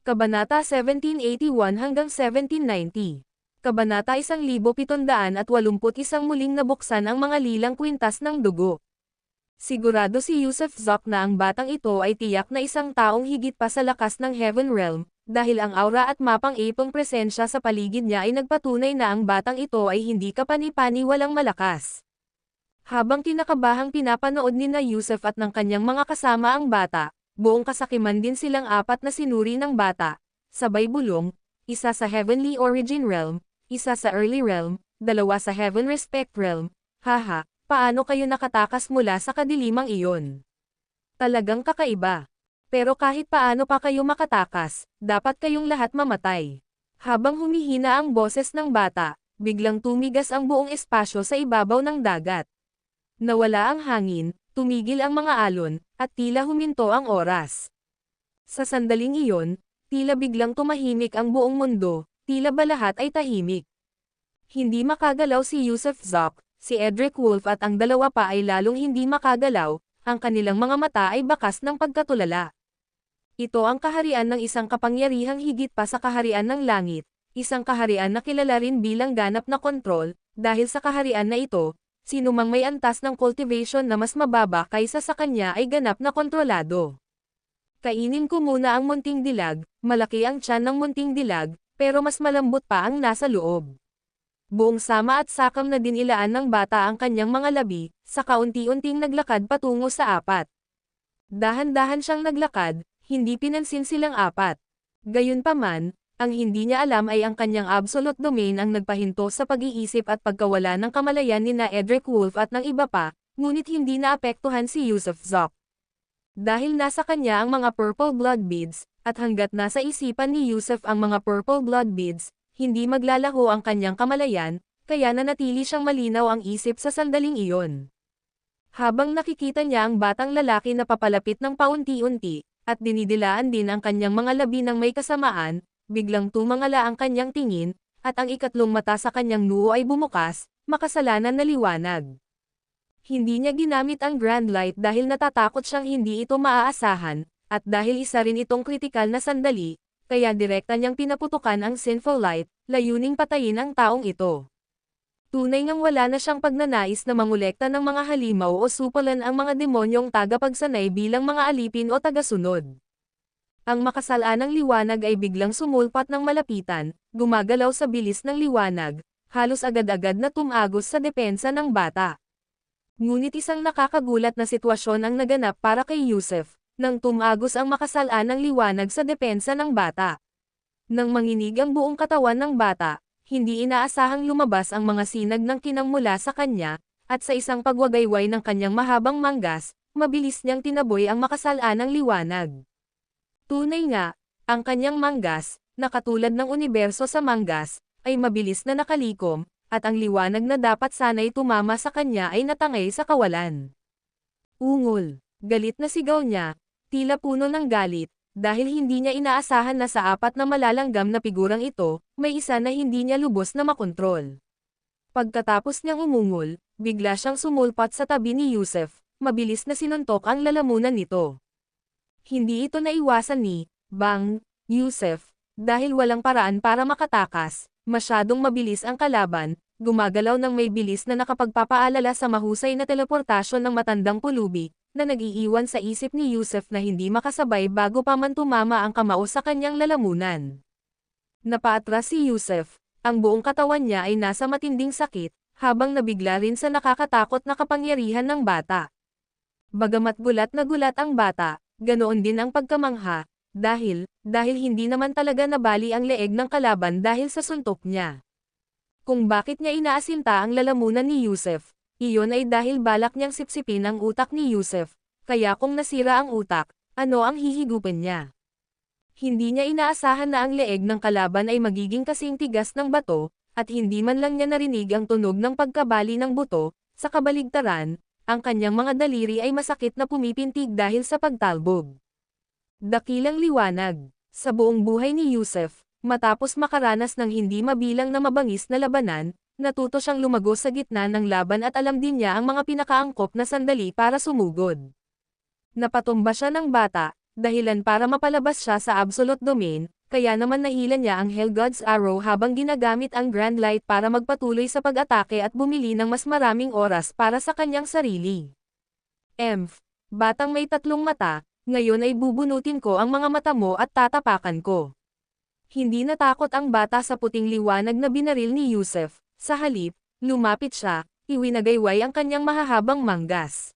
Kabanata 1781 hanggang 1790. Kabanata 1781 muling nabuksan ang mga lilang kwintas ng dugo. Sigurado si Yusuf Zok na ang batang ito ay tiyak na isang taong higit pa sa lakas ng Heaven Realm, dahil ang aura at mapang-ipong presensya sa paligid niya ay nagpatunay na ang batang ito ay hindi kapani-paniwalang malakas. Habang kinakabahang pinapanood ni na Yusuf at ng kanyang mga kasama ang bata, buong kasakiman din silang apat na sinuri ng bata, sabay bulong, isa sa Heavenly Origin Realm, isa sa Early Realm, dalawa sa Heaven Respect Realm. Haha, paano kayo nakatakas mula sa kadilimang iyon? Talagang kakaiba. Pero kahit paano pa kayo makatakas, dapat kayong lahat mamatay. Habang humihina ang boses ng bata, biglang tumigas ang buong espasyo sa ibabaw ng dagat. Nawala ang hangin, tumigil ang mga alon, at tila huminto ang oras. Sa sandaling iyon, tila biglang tumahimik ang buong mundo, tila ba lahat ay tahimik. Hindi makagalaw si Yusuf Zok, si Edric Wolf at ang dalawa pa ay lalong hindi makagalaw, ang kanilang mga mata ay bakas ng pagkatulala. Ito ang kaharian ng isang kapangyarihang higit pa sa kaharian ng langit, isang kaharian na kilala rin bilang ganap na kontrol, dahil sa kaharian na ito, sinumang may antas ng cultivation na mas mababa kaysa sa kanya ay ganap na kontrolado. Kainin ko muna ang munting dilag, malaki ang tiyan ng munting dilag, pero mas malambot pa ang nasa loob. Buong sama at sakam na dinilaan ng bata ang kanyang mga labi, sa kaunti-unting naglakad patungo sa apat. Dahan-dahan siyang naglakad, hindi pinansin silang apat. Gayunpaman, ang hindi niya alam ay ang kanyang absolute domain ang nagpahinto sa pag-iisip at pagkawala ng kamalayan ni na Edric Wolf at ng iba pa, ngunit hindi naapektuhan si Yusuf Zok. Dahil nasa kanya ang mga purple blood beads, at hanggat nasa isipan ni Yusuf ang mga purple blood beads, hindi maglalaho ang kanyang kamalayan, kaya nanatili siyang malinaw ang isip sa sandaling iyon. Habang nakikita niya ang batang lalaki na papalapit ng paunti-unti, at dinidilaan din ang kanyang mga labi ng may kasamaan, biglang tumangala ang kanyang tingin, at ang ikatlong mata sa kanyang noo ay bumukas, makasalanan na liwanag. Hindi niya ginamit ang Grand Light dahil natatakot siyang hindi ito maaasahan, at dahil isa rin itong kritikal na sandali, kaya direkta niyang pinaputukan ang Sinful Light, layuning patayin ang taong ito. Tunay ngang wala na siyang pagnanais na mangolekta ng mga halimaw o supalan ang mga demonyong tagapagsanay bilang mga alipin o tagasunod. Ang makasalanang liwanag ay biglang sumulpat ng malapitan, gumagalaw sa bilis ng liwanag, halos agad-agad na tumagos sa depensa ng bata. Ngunit isang nakakagulat na sitwasyon ang naganap para kay Yusuf, nang tumagos ang makasalanang liwanag sa depensa ng bata. Nang manginig ang buong katawan ng bata, hindi inaasahang lumabas ang mga sinag ng kinang mula sa kanya, at sa isang pagwagayway ng kanyang mahabang manggas, mabilis niyang tinaboy ang makasalanang liwanag. Tunay nga, ang kanyang manggas, na katulad ng universo sa manggas, ay mabilis na nakalikom, at ang liwanag na dapat sana'y tumama sa kanya ay natangay sa kawalan. Ungol, galit na sigaw niya, tila puno ng galit, dahil hindi niya inaasahan na sa apat na malalanggam na figurang ito, may isa na hindi niya lubos na makontrol. Pagkatapos niyang umungol, bigla siyang sumulpat sa tabi ni Yusuf, mabilis na sinuntok ang lalamunan nito. Hindi ito naiwasan ni Bang Yusuf, dahil walang paraan para makatakas, masyadong mabilis ang kalaban, gumagalaw ng may bilis na nakapagpapaalala sa mahusay na teleportasyon ng matandang pulubi, na nag-iiwan sa isip ni Yusuf na hindi makasabay bago pa man tumama ang kamao sa kanyang lalamunan. Napaatras si Yusuf, ang buong katawan niya ay nasa matinding sakit, habang nabigla rin sa nakakatakot na kapangyarihan ng bata. Bagamat gulat na gulat ang bata, ganoon din ang pagkamangha, dahil hindi naman talaga nabali ang leeg ng kalaban dahil sa suntok niya. Kung bakit niya inaasinta ang lalamunan ni Yusuf, iyon ay dahil balak niyang sipsipin ang utak ni Yusuf, kaya kung nasira ang utak, ano ang hihigupin niya? Hindi niya inaasahan na ang leeg ng kalaban ay magiging kasing tigas ng bato, at hindi man lang niya narinig ang tunog ng pagkabali ng buto, sa kabaligtaran, ang kanyang mga daliri ay masakit na pumipintig dahil sa pagtalbog. Dakilang liwanag, sa buong buhay ni Yusuf, matapos makaranas ng hindi mabilang na mabangis na labanan, natuto siyang lumago sa gitna ng laban at alam din niya ang mga pinakaangkop na sandali para sumugod. Napatumba siya ng bata, dahilan para mapalabas siya sa Absolute Domain, kaya naman nahila niya ang Hellgod's Arrow habang ginagamit ang Grand Light para magpatuloy sa pag-atake at bumili ng mas maraming oras para sa kanyang sarili. Emph, batang may tatlong mata, ngayon ay bubunutin ko ang mga mata mo at tatapakan ko. Hindi natakot ang bata sa puting liwanag na binaril ni Yusef, sa halip, lumapit siya, iwinagayway ang kanyang mahahabang manggas.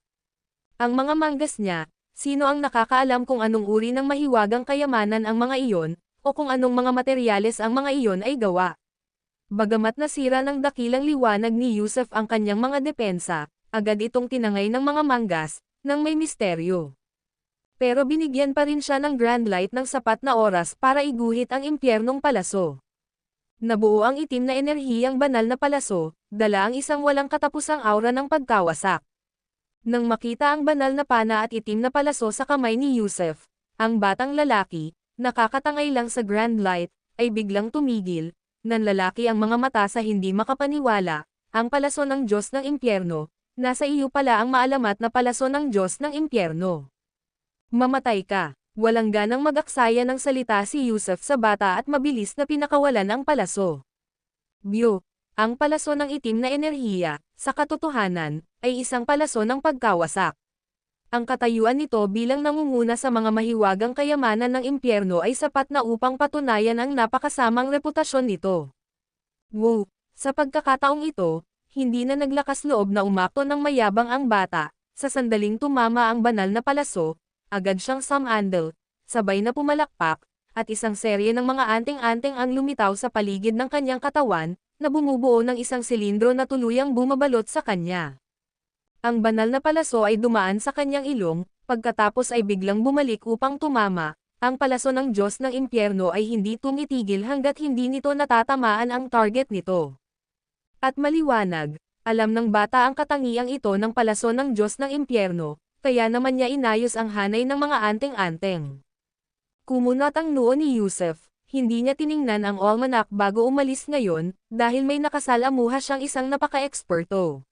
Ang mga manggas niya, sino ang nakakaalam kung anong uri ng mahiwagang kayamanan ang mga iyon, o kung anong mga materyales ang mga iyon ay gawa. Bagamat nasira ng dakilang liwanag ni Yusef ang kanyang mga depensa, agad itong tinangay ng mga manggas, nang may misteryo. Pero binigyan pa rin siya ng Grand Light ng sapat na oras para iguhit ang impyernong palaso. Nabuo ang itim na enerhiyang banal na palaso, dala ang isang walang katapusang aura ng pagkawasak. Nang makita ang banal na pana at itim na palaso sa kamay ni Yusef, ang batang lalaki, nakakatangay lang sa Grand Light, ay biglang tumigil, nanlalaki ang mga mata sa hindi makapaniwala, ang palaso ng Diyos ng Impyerno, nasa iyo pala ang maalamat na palaso ng Diyos ng Impyerno. Mamatay ka. Walang ganang mag-aksaya ng salita si Yusef sa bata at mabilis na pinakawalan ang palaso. Byo, ang palaso ng itim na enerhiya, sa katotohanan, ay isang palaso ng pagkawasak. Ang katayuan nito bilang nangunguna sa mga mahiwagang kayamanan ng impyerno ay sapat na upang patunayan ang napakasamang reputasyon nito. Wow, sa pagkakataong ito, hindi na naglakas loob na umakto ng mayabang ang bata, sa sandaling tumama ang banal na palaso, agad siyang sumandal, sabay na pumalakpak, at isang serye ng mga anting-anting ang lumitaw sa paligid ng kanyang katawan, na bumubuo ng isang silindro na tuluyang bumabalot sa kanya. Ang banal na palaso ay dumaan sa kanyang ilong, pagkatapos ay biglang bumalik upang tumama. Ang palaso ng Diyos ng Impyerno ay hindi tumitigil hanggat hindi nito natatamaan ang target nito. At maliwanag, alam ng bata ang katangiang ito ng palaso ng Diyos ng Impyerno, kaya naman niya inayos ang hanay ng mga anting-anteng. Kumunat ang noo ni Yusef, hindi niya tiningnan ang almanac bago umalis ngayon, dahil may nakasalamuha siyang isang napaka-eksperto.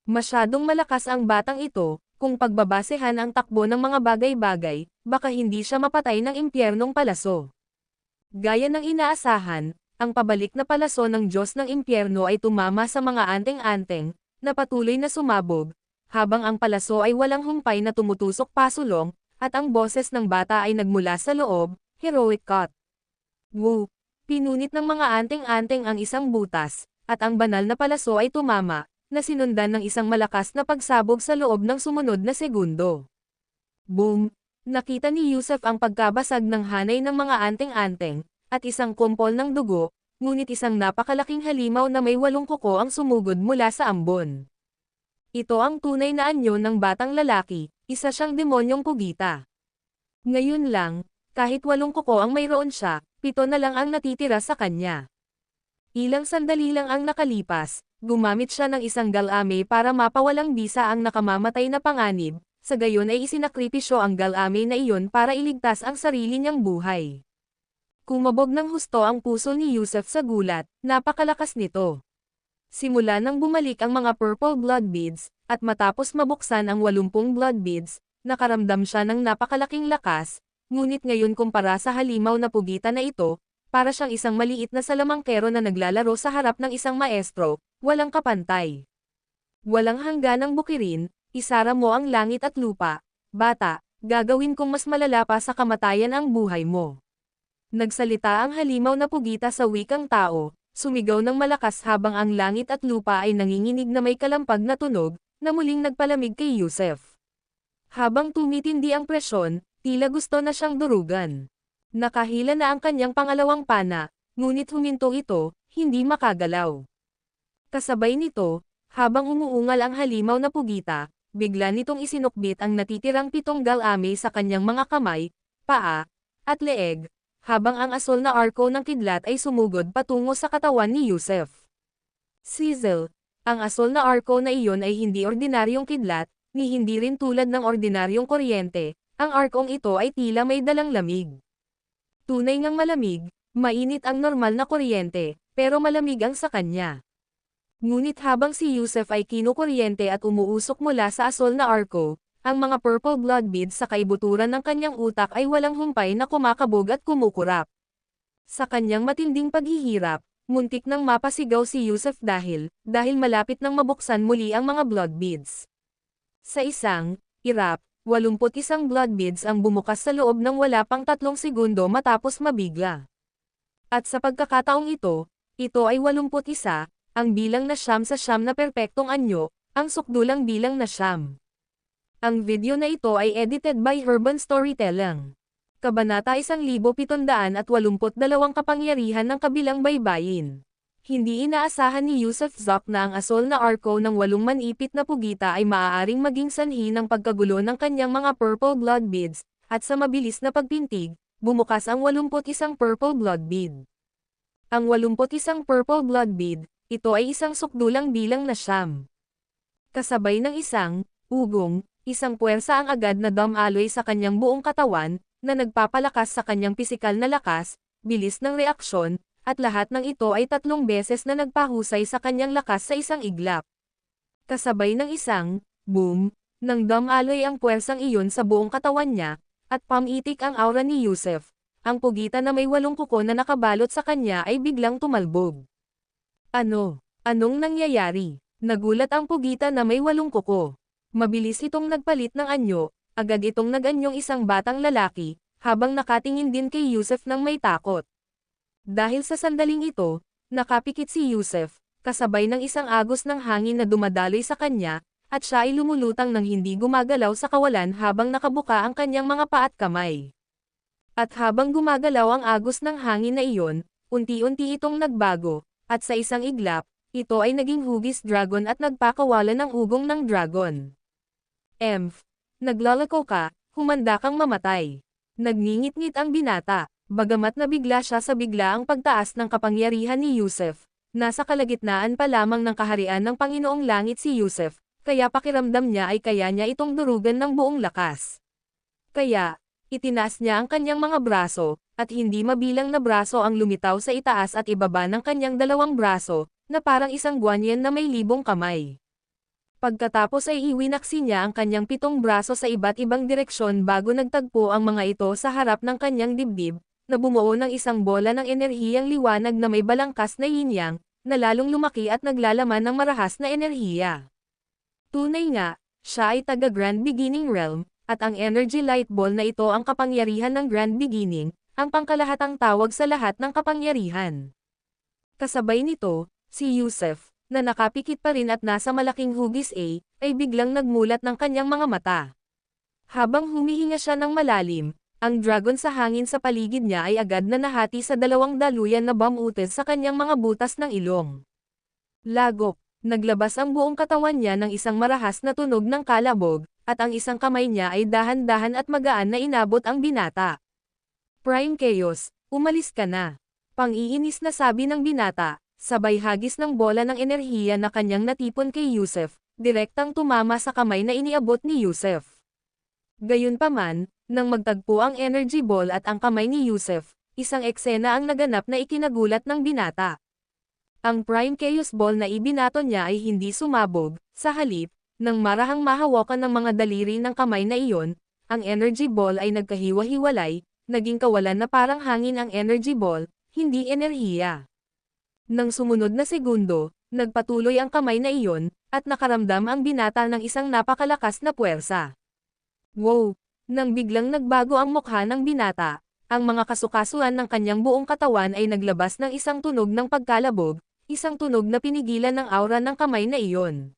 Masyadong malakas ang batang ito, kung pagbabasehan ang takbo ng mga bagay-bagay, baka hindi siya mapatay ng impyernong palaso. Gaya ng inaasahan, ang pabalik na palaso ng Diyos ng Impyerno ay tumama sa mga anting-anteng, na patuloy na sumabog, habang ang palaso ay walang humpay na tumutusok pasulong, at ang boses ng bata ay nagmula sa loob, heroic cut. Woo! Pinunit ng mga anting-anteng ang isang butas, at ang banal na palaso ay tumama, na sinundan ng isang malakas na pagsabog sa loob ng sumunod na segundo. Boom! Nakita ni Yusef ang pagkabasag ng hanay ng mga anting-anteng, at isang kumpol ng dugo, ngunit isang napakalaking halimaw na may 8 kuko ang sumugod mula sa ambon. Ito ang tunay na anyo ng batang lalaki, isa siyang demonyong pugita. Ngayon lang, kahit 8 kuko ang mayroon siya, 7 na lang ang natitira sa kanya. Ilang sandali lang ang nakalipas, gumamit siya ng isang galame para mapawalang bisa ang nakamamatay na panganib, sa gayon ay isinakripisyo ang galame na iyon para iligtas ang sarili niyang buhay. Kumabog ng husto ang puso ni Yusef sa gulat, napakalakas nito. Simula nang bumalik ang mga purple blood beads, at matapos mabuksan ang 80 blood beads, nakaramdam siya ng napakalaking lakas, ngunit ngayon kumpara sa halimaw na pugita na ito, para siyang isang maliit na salamangkero na naglalaro sa harap ng isang maestro, walang kapantay. Walang hangganang bukirin, isara mo ang langit at lupa, bata, gagawin kong mas malala pa sa kamatayan ang buhay mo. Nagsalita ang halimaw na pugita sa wikang tao, sumigaw ng malakas habang ang langit at lupa ay nanginginig na may kalampag na tunog, na muling nagpalamig kay Yusef. Habang tumitindi ang presyon, tila gusto na siyang durugan. Nakahila na ang kanyang pangalawang pana, ngunit huminto ito, hindi makagalaw. Kasabay nito, habang umuungal ang halimaw na pugita, bigla nitong isinukbit ang natitirang 7 galame sa kanyang mga kamay, paa, at leeg, habang ang asol na arko ng kidlat ay sumugod patungo sa katawan ni Yusef. Sizzle! Ang asol na arko na iyon ay hindi ordinaryong kidlat, ni hindi rin tulad ng ordinaryong kuryente, ang arkong ito ay tila may dalang lamig. Tunay ngang malamig, mainit ang normal na kuryente, pero malamig ang sa kanya. Ngunit habang si Yusef ay kinukuryente at umuusok mula sa asol na arko, ang mga purple blood beads sa kaibuturan ng kanyang utak ay walang humpay na kumakabog at kumukurap. Sa kanyang matinding paghihirap, muntik nang mapasigaw si Yusef dahil malapit nang mabuksan muli ang mga blood beads. Sa isang irap, 81 blood beads ang bumukas sa loob ng wala pang 3 segundo matapos mabigla. At sa pagkakataong ito ay 81, ang bilang na siyam sa siyam na perpektong anyo, ang sukdulang bilang na siyam. Ang video na ito ay edited by Urban Storytelling. Kabanata 1782 Kapangyarihan ng Kabilang Baybayin. Hindi inaasahan ni Yusef Zoc na ang asol na arko ng 8 manipit na pugita ay maaaring maging sanhi ng pagkagulo ng kanyang mga purple blood beads, at sa mabilis na pagpintig, bumukas ang 81 purple blood bead. Ang 81 purple blood bead, ito ay isang sukdulang bilang na siyam. Kasabay ng isang ugong, isang puwersa ang agad na dumaloy sa kanyang buong katawan, na nagpapalakas sa kanyang pisikal na lakas, bilis ng reaksyon, at lahat ng ito ay 3 beses na nagpahusay sa kanyang lakas sa isang iglap. Kasabay ng isang boom, nang dumaloy ang puwersang iyon sa buong katawan niya, at pamitik ang aura ni Yusef, ang pugita na may 8 kuko na nakabalot sa kanya ay biglang tumalbog. Anong nangyayari? Nagulat ang pugita na may 8 kuko. Mabilis itong nagpalit ng anyo, agad itong nag-anyong isang batang lalaki, habang nakatingin din kay Yusef ng may takot. Dahil sa sandaling ito, nakapikit si Yusef, kasabay ng isang agos ng hangin na dumadaloy sa kanya, at siya ay lumulutang nang hindi gumagalaw sa kawalan habang nakabuka ang kanyang mga paa at kamay. At habang gumagalaw ang agos ng hangin na iyon, unti-unti itong nagbago, at sa isang iglap, ito ay naging hugis dragon at nagpakawala ng ugong ng dragon. Naglalako ka, humanda kang mamatay. Nagngingit-ngit ang binata, bagamat nabigla siya sa biglaang pagtaas ng kapangyarihan ni Yusef. Nasa kalagitnaan pa lamang ng kaharian ng Panginoong Langit si Yusef, kaya pakiramdam niya ay kaya niya itong durugan ng buong lakas. Kaya, itinaas niya ang kanyang mga braso, at hindi mabilang na braso ang lumitaw sa itaas at ibaba ng kanyang 2 braso, na parang isang guwanyen na may 1000 kamay. Pagkatapos ay iwinaksi niya ang kanyang 7 braso sa iba't ibang direksyon bago nagtagpo ang mga ito sa harap ng kanyang dibdib, na bumuo ng isang bola ng enerhiyang liwanag na may balangkas na yin-yang, na lalong lumaki at naglalaman ng marahas na enerhiya. Tunay nga, siya ay taga Grand Beginning Realm, at ang Energy Light Ball na ito ang kapangyarihan ng Grand Beginning, ang pangkalahatang tawag sa lahat ng kapangyarihan. Kasabay nito, si Yusef, na nakapikit pa rin at nasa malaking hugis ay biglang nagmulat ng kanyang mga mata. Habang humihinga siya ng malalim, ang dragon sa hangin sa paligid niya ay agad na nahati sa 2 daluyan na bamutes sa kanyang mga butas ng ilong. Lagok, naglabas ang buong katawan niya ng isang marahas na tunog ng kalabog, at ang isang kamay niya ay dahan-dahan at magaan na inabot ang binata. Prime Chaos, umalis ka na. Pang-iinis na sabi ng binata, sabay hagis ng bola ng enerhiya na kanyang natipon kay Yusef, direktang tumama sa kamay na iniabot ni Yusef. Gayunpaman, nang magtagpo ang energy ball at ang kamay ni Yusef, isang eksena ang naganap na ikinagulat ng binata. Ang Prime Chaos Ball na ibinato niya ay hindi sumabog, sa halip, nang marahang mahawakan ng mga daliri ng kamay na iyon, ang energy ball ay nagkahiwa-hiwalay, naging kawalan na parang hangin ang energy ball, hindi enerhiya. Nang sumunod na segundo, nagpatuloy ang kamay na iyon, at nakaramdam ang binata ng isang napakalakas na puwersa. Wow! Nang biglang nagbago ang mukha ng binata, ang mga kasukasuan ng kanyang buong katawan ay naglabas ng isang tunog ng pagkalabog, isang tunog na pinigilan ng aura ng kamay na iyon.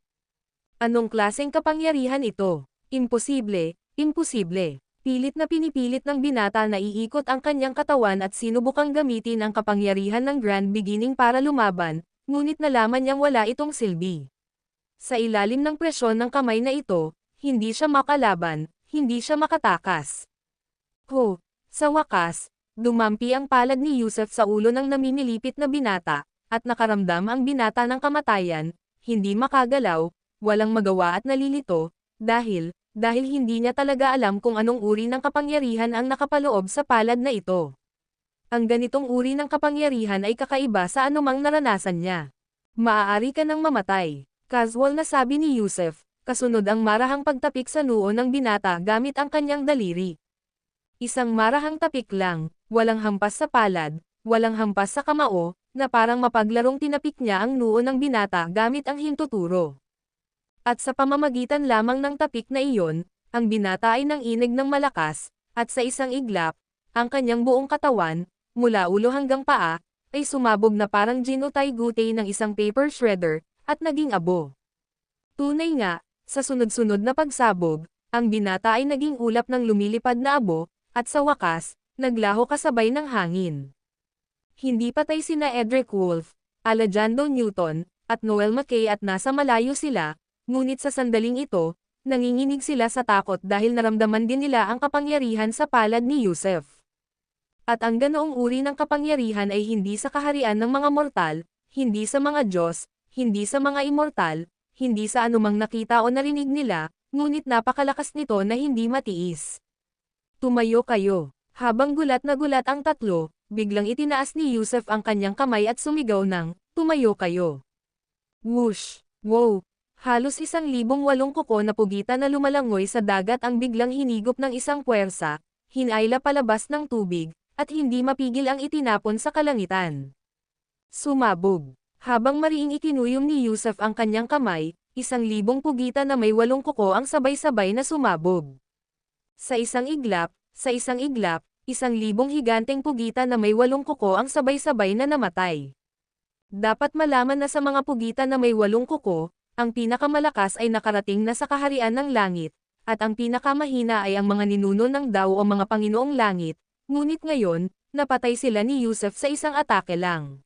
Anong klaseng kapangyarihan ito? Imposible, imposible. Pilit na pinipilit ng binata na iikot ang kanyang katawan at sinubukang gamitin ang kapangyarihan ng Grand Beginning para lumaban, ngunit nalaman niyang wala itong silbi. Sa ilalim ng presyon ng kamay na ito, hindi siya makalaban, hindi siya makatakas. Sa wakas, dumampi ang palad ni Yusef sa ulo ng naminilipit na binata, at nakaramdam ang binata ng kamatayan, hindi makagalaw, walang magawa at nalilito, dahil hindi niya talaga alam kung anong uri ng kapangyarihan ang nakapaloob sa palad na ito. Ang ganitong uri ng kapangyarihan ay kakaiba sa anumang naranasan niya. Maaari ka nang mamatay, casual na sabi ni Yusef, kasunod ang marahang pagtapik sa noo ng binata gamit ang kanyang daliri. Isang marahang tapik lang, walang hampas sa palad, walang hampas sa kamao, na parang mapaglarong tinapik niya ang noo ng binata gamit ang hintuturo. At sa pamamagitan lamang ng tapik na iyon, ang binata ay nanginig ng malakas, at sa isang iglap, ang kanyang buong katawan, mula ulo hanggang paa, ay sumabog na parang ginutay-gutay ng isang paper shredder, at naging abo. Tunay nga, sa sunod-sunod na pagsabog, ang binata ay naging ulap ng lumilipad na abo, at sa wakas, naglaho kasabay ng hangin. Hindi patay sina Edric Wolfe, Alejandro Newton, at Noel Mackay at nasa malayo sila, ngunit sa sandaling ito, nanginginig sila sa takot dahil naramdaman din nila ang kapangyarihan sa palad ni Yusef. At ang ganoong uri ng kapangyarihan ay hindi sa kaharian ng mga mortal, hindi sa mga Diyos, hindi sa mga immortal, hindi sa anumang nakita o narinig nila, ngunit napakalakas nito na hindi matiis. Tumayo kayo. Habang gulat na gulat ang tatlo, biglang itinaas ni Yusef ang kanyang kamay at sumigaw ng, "Tumayo kayo." Whoosh! Wow! Halos 1,800 kuko na pugitan na lumalangoy sa dagat ang biglang hinigop ng isang puwersa, hinayla palabas ng tubig, at hindi mapigil ang itinapon sa kalangitan. Sumabog. Habang mariing ikinuyom ni Yusef ang kanyang kamay, 1,000 pugitan na may 8 kuko ang sabay-sabay na sumabog. Sa isang iglap, 1,000 higanteng pugitan na may 8 kuko ang sabay-sabay na namatay. Dapat malaman na sa mga pugitan na may 8 kuko, ang pinakamalakas ay nakarating na sa kaharian ng langit, at ang pinakamahina ay ang mga ninuno ng Dao o mga Panginoong Langit, ngunit ngayon, napatay sila ni Yusef sa isang atake lang.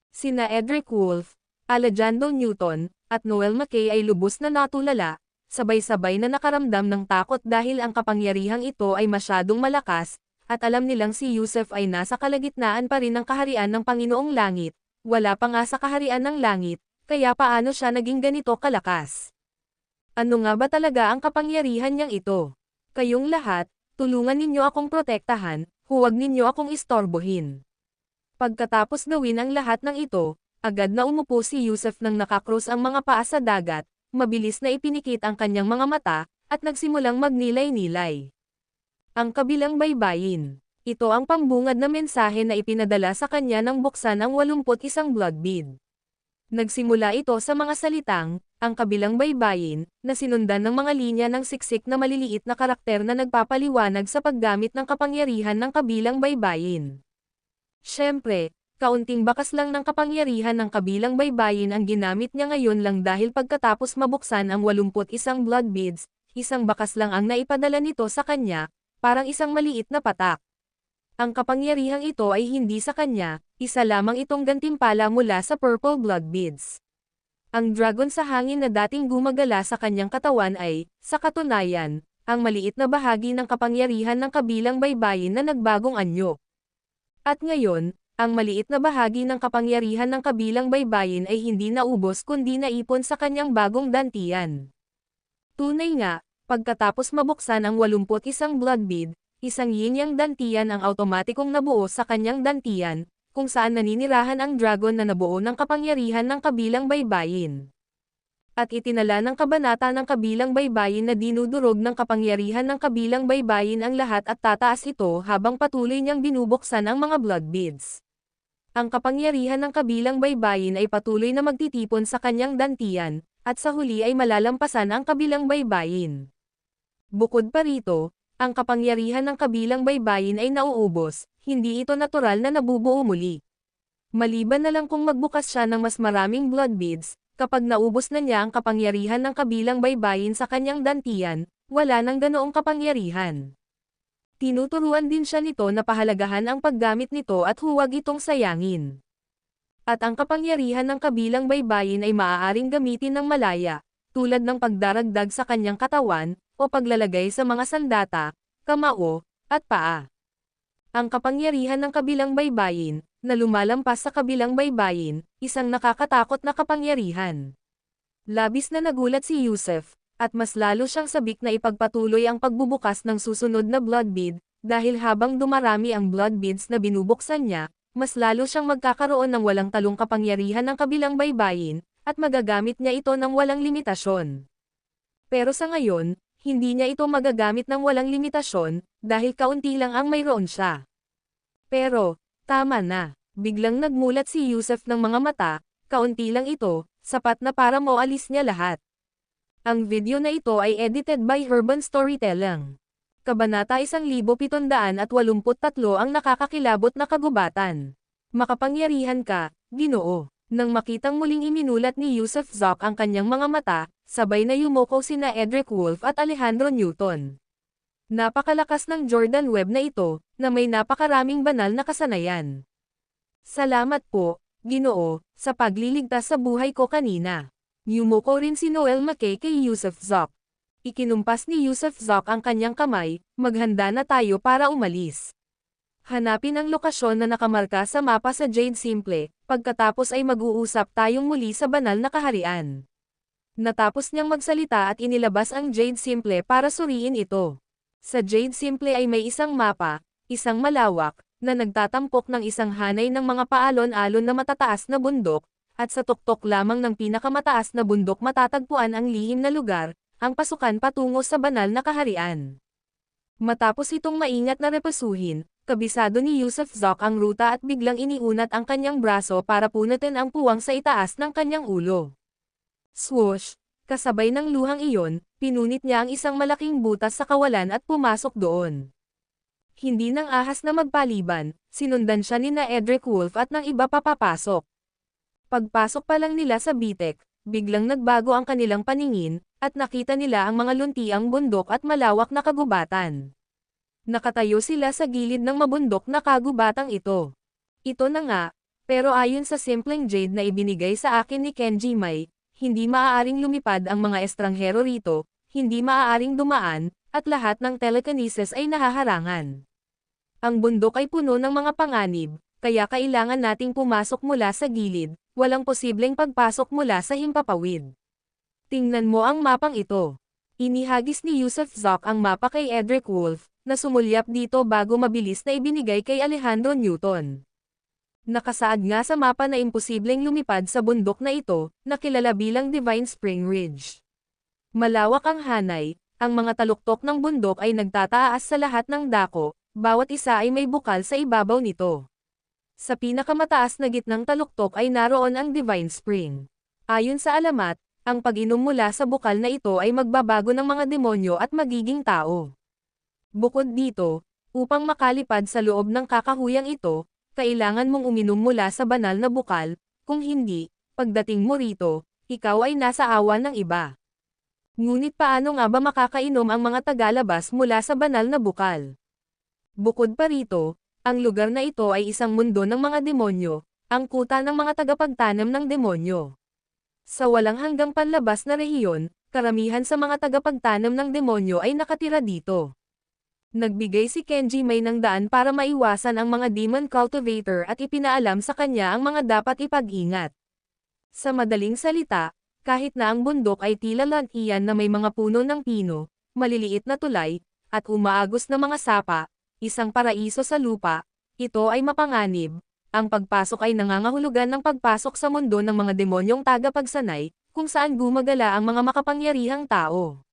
Sina Edric Wolfe, Alejandro Newton, at Noel Mackay ay lubos na natulala, sabay-sabay na nakaramdam ng takot dahil ang kapangyarihang ito ay masyadong malakas, at alam nilang si Yusef ay nasa kalagitnaan pa rin ng kaharian ng Panginoong Langit, wala pa nga sa kaharian ng langit, kaya paano siya naging ganito kalakas? Ano nga ba talaga ang kapangyarihan niyang ito? Kayong lahat, tulungan ninyo akong protektahan, huwag ninyo akong istorbohin. Pagkatapos gawin ang lahat ng ito, agad na umupo si Yusef nang nakakrus ang mga paa sa dagat, mabilis na ipinikit ang kanyang mga mata, at nagsimulang magnilay-nilay. Ang kabilang baybayin. Ito ang pambungad na mensahe na ipinadala sa kanya ng buksan ang 81 blood bead. Nagsimula ito sa mga salitang, ang kabilang baybayin, na sinundan ng mga linya ng siksik na maliliit na karakter na nagpapaliwanag sa paggamit ng kapangyarihan ng kabilang baybayin. Siyempre, kaunting bakas lang ng kapangyarihan ng kabilang baybayin ang ginamit niya ngayon lang dahil pagkatapos mabuksan ang 81 blood beads, isang bakas lang ang naipadala nito sa kanya, parang isang maliit na patak. Ang kapangyarihang ito ay hindi sa kanya, isa lamang itong gantimpala mula sa purple blood beads. Ang dragon sa hangin na dating gumagala sa kanyang katawan ay, sa katunayan, ang maliit na bahagi ng kapangyarihan ng kabilang baybayin na nagbagong anyo. At ngayon, ang maliit na bahagi ng kapangyarihan ng kabilang baybayin ay hindi naubos kundi naipon sa kanyang bagong dantian. Tunay nga, pagkatapos mabuksan ang 81 blood bead, isang yin-yang dantian ang automatikong nabuo sa kanyang dantian, kung saan naninirahan ang dragon na nabuo ng kapangyarihan ng kabilang baybayin. At itinala ng kabanata ng kabilang baybayin na dinudurog ng kapangyarihan ng kabilang baybayin ang lahat at tataas ito habang patuloy niyang binubuksan ang mga blood beads. Ang kapangyarihan ng kabilang baybayin ay patuloy na magtitipon sa kanyang dantian, at sa huli ay malalampasan ang kabilang baybayin. Bukod pa rito, ang kapangyarihan ng kabilang baybayin ay nauubos, hindi ito natural na nabubuo muli. Maliban na lang kung magbukas siya ng mas maraming blood beads, kapag naubos na niya ang kapangyarihan ng kabilang baybayin sa kanyang dantian, wala nang ganoong kapangyarihan. Tinuturuan din siya nito na pahalagahan ang paggamit nito at huwag itong sayangin. At ang kapangyarihan ng kabilang baybayin ay maaaring gamitin ng malaya, tulad ng pagdaragdag sa kanyang katawan, o paglalagay sa mga sandata, kamao, at paa. Ang kapangyarihan ng kabilang baybayin, na lumalampas sa kabilang baybayin, isang nakakatakot na kapangyarihan. Labis na nagulat si Yusef, at mas lalo siyang sabik na ipagpatuloy ang pagbubukas ng susunod na blood bead, dahil habang dumarami ang blood beads na binubuksan niya, mas lalo siyang magkakaroon ng walang talong kapangyarihan ng kabilang baybayin, at magagamit niya ito ng walang limitasyon. Pero sa ngayon, hindi niya ito magagamit ng walang limitasyon, dahil kaunti lang ang mayroon siya. Pero, tama na. Biglang nagmulat si Yusuf ng mga mata, kaunti lang ito, sapat na para moalis niya lahat. Ang video na ito ay edited by Urban Storytelling. Kabanata 1783 ang nakakakilabot na kagubatan. Makapangyarihan ka, Ginoo. Nang makitang muling iminulat ni Yusuf Zoc ang kanyang mga mata, sabay na yumoko sina Edric Wolff at Alejandro Newton. Napakalakas ng Jordan Web na ito, na may napakaraming banal na kasanayan. Salamat po, Ginoo, sa pagliligtas sa buhay ko kanina. Yumoko rin si Noel Mackay kay Yusuf Zoc. Ikinumpas ni Yusuf Zoc ang kanyang kamay, maghanda na tayo para umalis. Hanapin ang lokasyon na nakamarka sa mapa sa Jade Simple, pagkatapos ay mag-uusap tayong muli sa banal na kaharian. Natapos niyang magsalita at inilabas ang Jade Simple para suriin ito. Sa Jade Simple ay may isang mapa, isang malawak, na nagtatampok ng isang hanay ng mga paalon-alon na matataas na bundok, at sa tuktok lamang ng pinakamataas na bundok matatagpuan ang lihim na lugar, ang pasukan patungo sa banal na kaharian. Matapos itong maingat na repasuhin, kabisado ni Yusuf Zoc ang ruta at biglang iniunat ang kanyang braso para punutin ang puwang sa itaas ng kanyang ulo. Swoosh! Kasabay ng luhang iyon, pinunit niya ang isang malaking butas sa kawalan at pumasok doon. Hindi nang ahas na magpaliban, sinundan siya ni na Edric Wolff at ng iba pa papasok. Pagpasok pa lang nila sa bitek, biglang nagbago ang kanilang paningin, at nakita nila ang mga luntiang bundok at malawak na kagubatan. Nakatayo sila sa gilid ng mabundok na kagubatang ito. Ito na nga, pero ayon sa simpleng jade na ibinigay sa akin ni Kenji Mai, hindi maaaring lumipad ang mga estranghero rito, hindi maaaring dumaan, at lahat ng telekinesis ay nahaharangan. Ang bundok ay puno ng mga panganib, kaya kailangan nating pumasok mula sa gilid, walang posibleng pagpasok mula sa himpapawid. Tingnan mo ang mapang ito. Inihagis ni Yusuf Zoc ang mapa kay Edric Wolff, na sumulyap dito bago mabilis na ibinigay kay Alejandro Newton. Nakasaad nga sa mapa na imposibleng lumipad sa bundok na ito, na kilala bilang Divine Spring Ridge. Malawak ang hanay, ang mga taluktok ng bundok ay nagtataas sa lahat ng dako, bawat isa ay may bukal sa ibabaw nito. Sa pinakamataas na gitnang taluktok ay naroon ang Divine Spring. Ayon sa alamat, ang pag-inom mula sa bukal na ito ay magbabago ng mga demonyo at magiging tao. Bukod dito, upang makalipad sa loob ng kakahuyang ito, kailangan mong uminom mula sa banal na bukal, kung hindi, pagdating mo rito, ikaw ay nasa awa ng iba. Ngunit paano nga ba makakainom ang mga tagalabas mula sa banal na bukal? Bukod pa rito, ang lugar na ito ay isang mundo ng mga demonyo, ang kuta ng mga tagapagtanim ng demonyo. Sa walang hanggang panlabas na rehiyon, karamihan sa mga tagapagtanim ng demonyo ay nakatira dito. Nagbigay si Kenji Mai ng daan para maiwasan ang mga demon cultivator at ipinaalam sa kanya ang mga dapat ipag-ingat. Sa madaling salita, kahit na ang bundok ay tila lantian na may mga puno ng pino, maliliit na tulay, at umaagos na mga sapa, isang paraiso sa lupa, ito ay mapanganib. Ang pagpasok ay nangangahulugan ng pagpasok sa mundo ng mga demonyong tagapagsanay, kung saan gumagala ang mga makapangyarihang tao.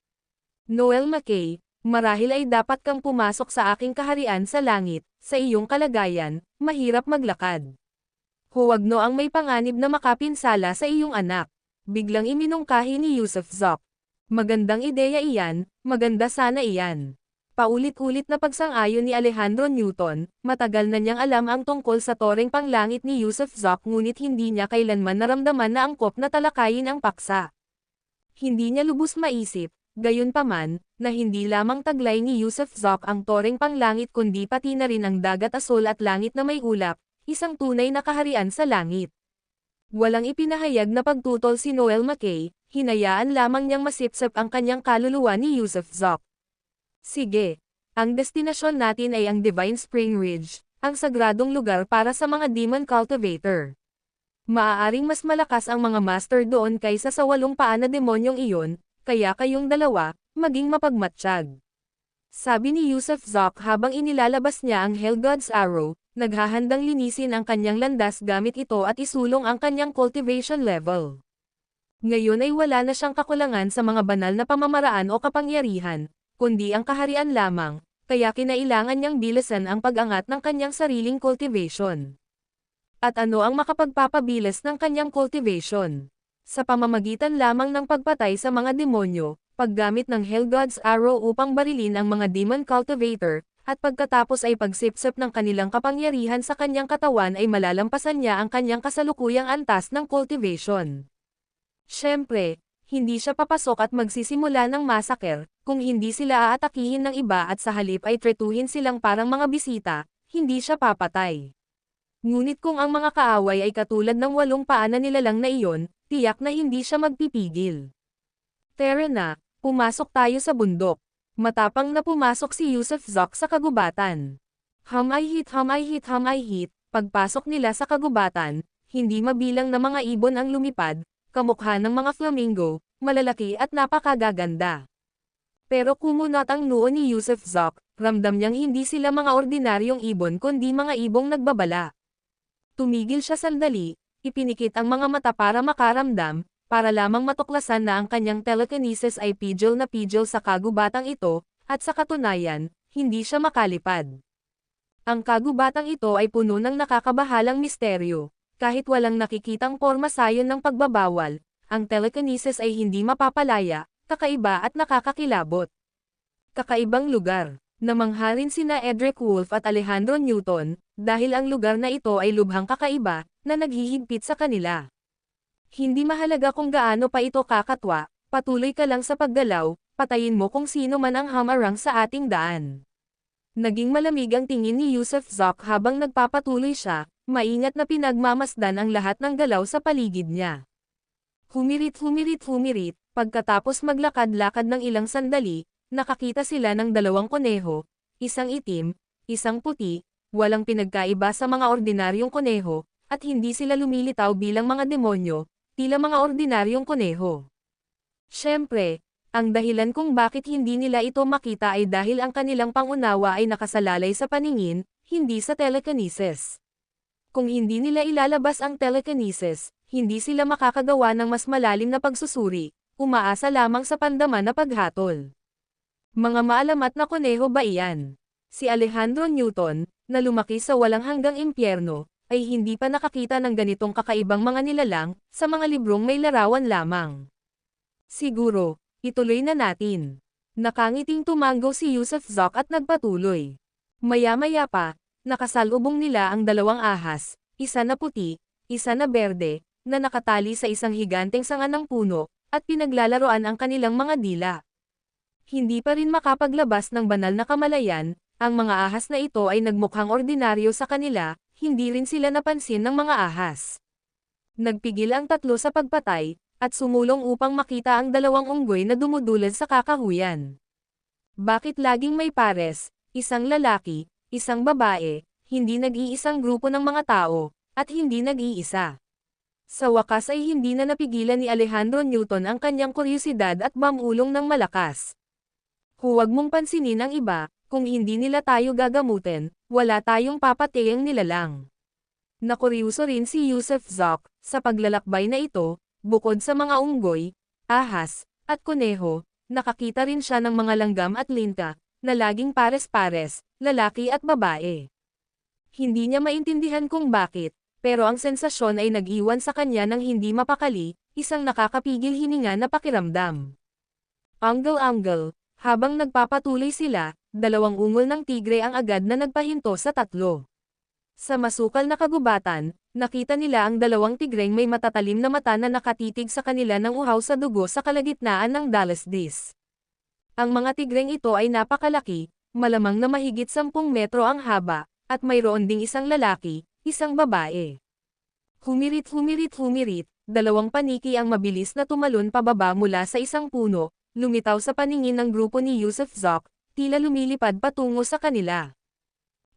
Noel Mackay, marahil ay dapat kang pumasok sa aking kaharian sa langit, sa iyong kalagayan, mahirap maglakad. Huwag no ang may panganib na makapinsala sa iyong anak. Biglang iminungkahi ni Yusuf Zoc. Magandang ideya iyan, maganda sana iyan. Paulit-ulit na pagsang-ayon ni Alejandro Newton, matagal na niyang alam ang tungkol sa toreng panglangit ni Yusuf Zoc ngunit hindi niya kailanman naramdaman na angkop na talakayin ang paksa. Hindi niya lubos maisip, gayunpaman, na hindi lamang taglay ni Yusuf Zoc ang toreng panglangit kundi pati na rin ang dagat asul at langit na may ulap, isang tunay na kaharian sa langit. Walang ipinahayag na pagtutol si Noel Mackay, hinayaan lamang niyang masipsip ang kanyang kaluluwa ni Yusuf Zoc. Sige, ang destinasyon natin ay ang Divine Spring Ridge, ang sagradong lugar para sa mga demon cultivator. Maaaring mas malakas ang mga master doon kaysa sa 8 paa na demonyong iyon, kaya kayong dalawa, maging mapagmatsyag. Sabi ni Yusuf Zoc habang inilalabas niya ang Hellgod's Arrow, naghahandang linisin ang kanyang landas gamit ito at isulong ang kanyang cultivation level. Ngayon ay wala na siyang kakulangan sa mga banal na pamamaraan o kapangyarihan, kundi ang kaharian lamang, kaya kinailangan niyang bilisan ang pag-angat ng kanyang sariling cultivation. At ano ang makapagpapabilis ng kanyang cultivation? Sa pamamagitan lamang ng pagpatay sa mga demonyo, paggamit ng Hellgod's Arrow upang barilin ang mga demon cultivator, at pagkatapos ay pagsipsip ng kanilang kapangyarihan sa kanyang katawan ay malalampasan niya ang kanyang kasalukuyang antas ng cultivation. Siyempre, hindi siya papasok at magsisimula ng massacre, kung hindi sila aatakihin ng iba at sa halip ay tretuhin silang parang mga bisita, hindi siya papatay. Ngunit kung ang mga kaaway ay katulad ng 8 paa na nilalang na iyon, tiyak na hindi siya magpipigil. Tara na, pumasok tayo sa bundok. Matapang na pumasok si Yusuf Zok sa kagubatan. Hamay-hit, hamay-hit, hamay-hit, pagpasok nila sa kagubatan, hindi mabilang na mga ibon ang lumipad, kamukha ng mga flamingo, malalaki at napakagaganda. Pero kumunat ang noo ni Yusuf Zok, ramdam niyang hindi sila mga ordinaryong ibon kundi mga ibong nagbabala. Tumigil siya sandali, ipinikit ang mga mata para makaramdam, para lamang matuklasan na ang kanyang telekinesis ay pidgel na pidgel sa kagubatang ito, at sa katunayan, hindi siya makalipad. Ang kagubatang ito ay puno ng nakakabahalang misteryo. Kahit walang nakikitang porma sayon ng pagbabawal, ang telekinesis ay hindi mapapalaya, kakaiba at nakakakilabot. Kakaibang lugar. Namangha rin sina Edric Wolf at Alejandro Newton, dahil ang lugar na ito ay lubhang kakaiba, na naghihigpit sa kanila. Hindi mahalaga kung gaano pa ito kakatwa, patuloy ka lang sa paggalaw, patayin mo kung sino man ang hamarang sa ating daan. Naging malamig ang tingin ni Yusuf Zok habang nagpapatuloy siya, maingat na pinagmamasdan ang lahat ng galaw sa paligid niya. Humirit, humirit, humirit, pagkatapos maglakad-lakad ng ilang sandali, nakakita sila ng 2 kuneho, isang itim, isang puti, walang pinagkaiba sa mga ordinaryong kuneho, at hindi sila lumilitaw bilang mga demonyo, tila mga ordinaryong kuneho. Siyempre, ang dahilan kung bakit hindi nila ito makita ay dahil ang kanilang pangunawa ay nakasalalay sa paningin, hindi sa telekinesis. Kung hindi nila ilalabas ang telekinesis, hindi sila makakagawa ng mas malalim na pagsusuri, umaasa lamang sa pandaman na paghatol. Mga maalamat na kuneho ba iyan? Si Alejandro Newton, na lumaki sa walang hanggang impyerno, ay hindi pa nakakita ng ganitong kakaibang mga nilalang, sa mga librong may larawan lamang. Siguro, ituloy na natin. Nakangiting tumango si Yusuf Zok at nagpatuloy. Maya-maya pa, nakasalubong nila ang 2 ahas, isa na puti, isa na berde, na nakatali sa isang higanteng sanga ng puno, at pinaglalaroan ang kanilang mga dila. Hindi pa rin makapaglabas ng banal na kamalayan, ang mga ahas na ito ay nagmukhang ordinaryo sa kanila, hindi rin sila napansin ng mga ahas. Nagpigil ang 3 sa pagpatay, at sumulong upang makita ang 2 unggoy na dumudulad sa kakahuyan. Bakit laging may pares, isang lalaki, isang babae, hindi nag-iisang grupo ng mga tao, at hindi nag-iisa? Sa wakas ay hindi na napigilan ni Alejandro Newton ang kanyang kuryosidad at mamulong ng malakas. Huwag mong pansinin ang iba, kung hindi nila tayo gagamutin, wala tayong papatayang nilalang. Nakuryoso rin si Yusuf Zok, sa paglalakbay na ito, bukod sa mga unggoy, ahas, at kuneho, nakakita rin siya ng mga langgam at linta, na laging pares-pares, lalaki at babae. Hindi niya maintindihan kung bakit, pero ang sensasyon ay nag-iwan sa kanya ng hindi mapakali, isang nakakapigil hininga na pakiramdam. Angle-angle. Habang nagpapatuloy sila, 2 ungol ng tigre ang agad na nagpahinto sa 3. Sa masukal na kagubatan, nakita nila ang 2 tigreng may matatalim na mata na nakatitig sa kanila ng uhaw sa dugo sa kalagitnaan ng dalasdis. Ang mga tigreng ito ay napakalaki, malamang na mahigit 10 metro ang haba, at mayroon ding isang lalaki, isang babae. Humirit, humirit, humirit, 2 paniki ang mabilis na tumalon pababa mula sa isang puno, lumitaw sa paningin ng grupo ni Yusuf Zok, tila lumilipad patungo sa kanila.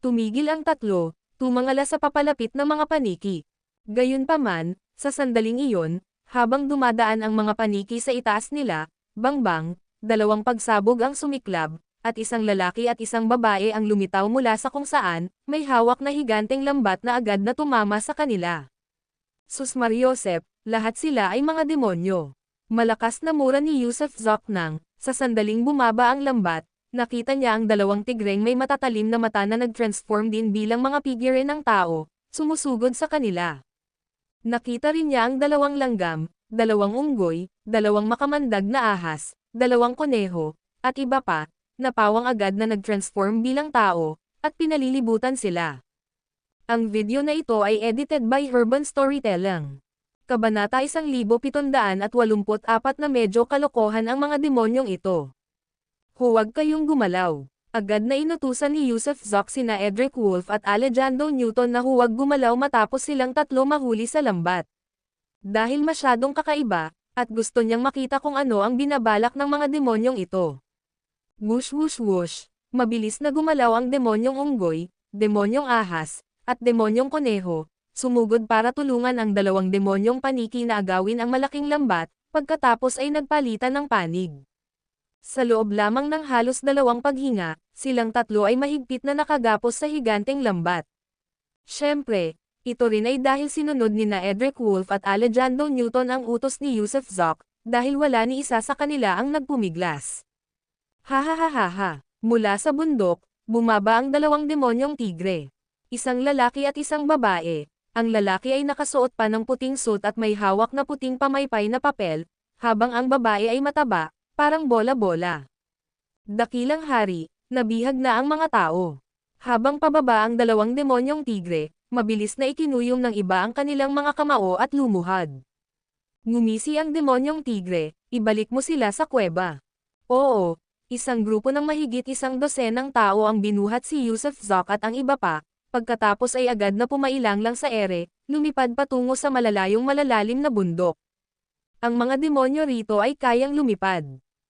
Tumigil ang 3, tumangala sa papalapit na mga paniki. Gayunpaman, sa sandaling iyon, habang dumadaan ang mga paniki sa itaas nila, bangbang, 2 pagsabog ang sumiklab, at isang lalaki at isang babae ang lumitaw mula sa kung saan, may hawak na higanteng lambat na agad na tumama sa kanila. Sus Mariosep, Lahat sila ay mga demonyo. Malakas na mura ni Yusuf Zok nang, sa sandaling bumaba ang lambat, nakita niya ang dalawang tigreng may matatalim na mata na nag-transform din bilang mga figure ng tao, sumusugod sa kanila. Nakita rin niya ang dalawang langgam, dalawang unggoy, dalawang makamandag na ahas, dalawang koneho, at iba pa, na pawang agad na nag-transform bilang tao, at pinalilibutan sila. Ang video na ito ay edited by Urban Storytelling. Kabanata 1784 na medyo kalokohan ang mga demonyong ito. Huwag kayong gumalaw. Agad na inutusan ni Yusuf Zok sina Edric Wolf at Alejandro Newton na huwag gumalaw matapos silang tatlo mahuli sa lambat. Dahil masyadong kakaiba, at gusto niyang makita kung ano ang binabalak ng mga demonyong ito. Whoosh whoosh whoosh, mabilis na gumalaw ang demonyong unggoy, demonyong ahas, at demonyong koneho, sumugod para tulungan ang dalawang demonyong paniki na agawin ang malaking lambat, pagkatapos ay nagpalitan ng panig. Sa loob lamang ng halos 2 paghinga, silang tatlo ay mahigpit na nakagapos sa higanteng lambat. Siyempre, ito rin ay dahil sinunod ni na Edric Wolf at Alejandro Newton ang utos ni Yusuf Zok, dahil wala ni isa sa kanila ang nagpumiglas. Hahaha, mula sa bundok, bumaba ang dalawang demonyong tigre. Isang lalaki at isang babae. Ang lalaki ay nakasuot pa ng puting suit at may hawak na puting pamaypay na papel, habang ang babae ay mataba, parang bola-bola. Dakilang hari, nabihag na ang mga tao. Habang pababa ang dalawang demonyong tigre, mabilis na ikinuyom ng iba ang kanilang mga kamao at lumuhad. Ngumisi ang demonyong tigre, ibalik mo sila sa kuweba. Oo, isang grupo ng mahigit 100 tao ang binuhat si Yusuf Zok at ang iba pa. Pagkatapos ay agad na pumailang lang sa ere, lumipad patungo sa malalalim na bundok. Ang mga demonyo rito ay kayang lumipad.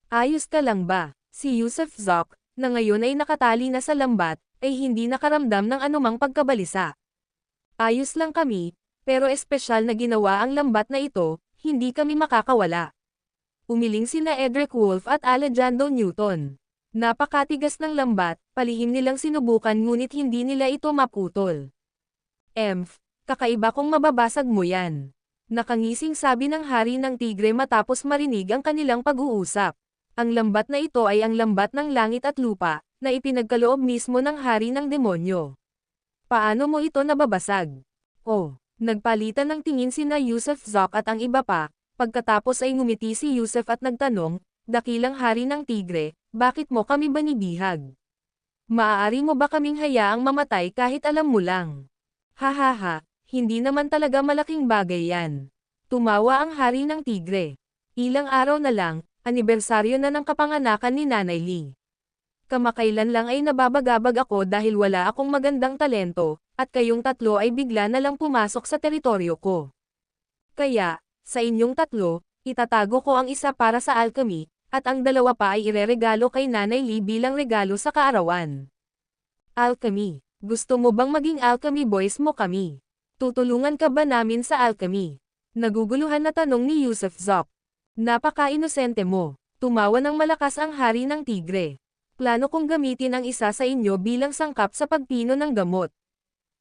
Ayos ka lang ba? Si Yusuf Zok, na ngayon ay nakatali na sa lambat, ay hindi nakaramdam ng anumang pagkabalisa. Ayos lang kami, pero espesyal na ginawa ang lambat na ito, hindi kami makakawala. Umiling sina Edric Wolf at Alejandro Newton. Napakatigas ng lambat, palihim nilang sinubukan ngunit hindi nila ito maputol. Kakaiba kung mababasag mo yan. Nakangising sabi ng hari ng tigre matapos marinig ang kanilang pag-uusap. Ang lambat na ito ay ang lambat ng langit at lupa, na ipinagkaloob mismo ng hari ng demonyo. Paano mo ito nababasag? Oh, nagpalitan ng tingin sina Yusuf Zok at ang iba pa, pagkatapos ay ngumiti si Yusuf at nagtanong, dakilang hari ng tigre, bakit mo kami banibihag? Maaari mo ba kaming hayaang mamatay kahit alam mo lang? Hahaha, hindi naman talaga malaking bagay yan. Tumawa ang hari ng tigre. Ilang araw na lang, anibersaryo na ng kapanganakan ni Nanay Lee. Kamakailan lang ay nababagabag ako dahil wala akong magandang talento, at kayong tatlo ay bigla na lang pumasok sa teritoryo ko. Kaya, sa inyong tatlo, itatago ko ang isa para sa alchemy, at ang dalawa pa ay ireregalo kay Nanay Lee bilang regalo sa kaarawan. Alchemy. Gusto mo bang maging alchemy boys mo kami? Tutulungan ka ba namin sa alchemy? Naguguluhan na tanong ni Yusuf Zok. Napaka-inosente mo. Tumawa ng malakas ang hari ng tigre. Plano kong gamitin ang isa sa inyo bilang sangkap sa pagpino ng gamot.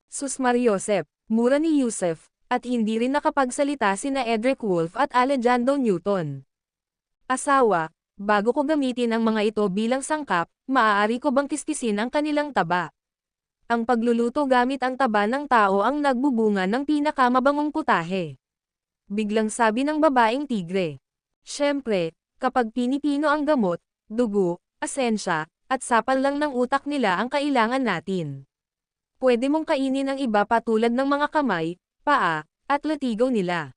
Susmar Yosef, mura ni Yusuf, at hindi rin nakapagsalita sina Edric Wolf at Alejandro Newton. Asawa, bago ko gamitin ang mga ito bilang sangkap, maaari ko bang kiskisin ang kanilang taba? Ang pagluluto gamit ang taba ng tao ang nagbubunga ng pinakamabangong putahe. Biglang sabi ng babaeng tigre. Siyempre, kapag pinipino ang gamot, dugo, asensya, at sapal lang ng utak nila ang kailangan natin. Pwede mong kainin ang iba patulad ng mga kamay, paa, at latigaw nila.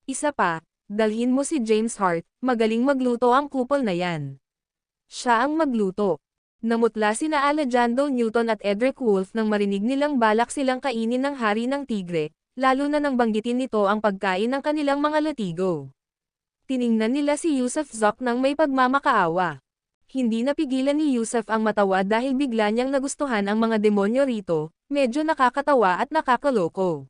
Isa pa, dalhin mo si James Hart, magaling magluto ang kupol na yan. Siya ang magluto. Namutla sina Alejandro Newton at Edric Wolf nang marinig nilang balak silang kainin ng hari ng tigre, lalo na nang banggitin nito ang pagkain ng kanilang mga latigo. Tiningnan nila si Yusuf Zok nang may pagmamakaawa. Hindi napigilan ni Yusuf ang matawa dahil bigla niyang nagustuhan ang mga demonyo rito, medyo nakakatawa at nakakaloko.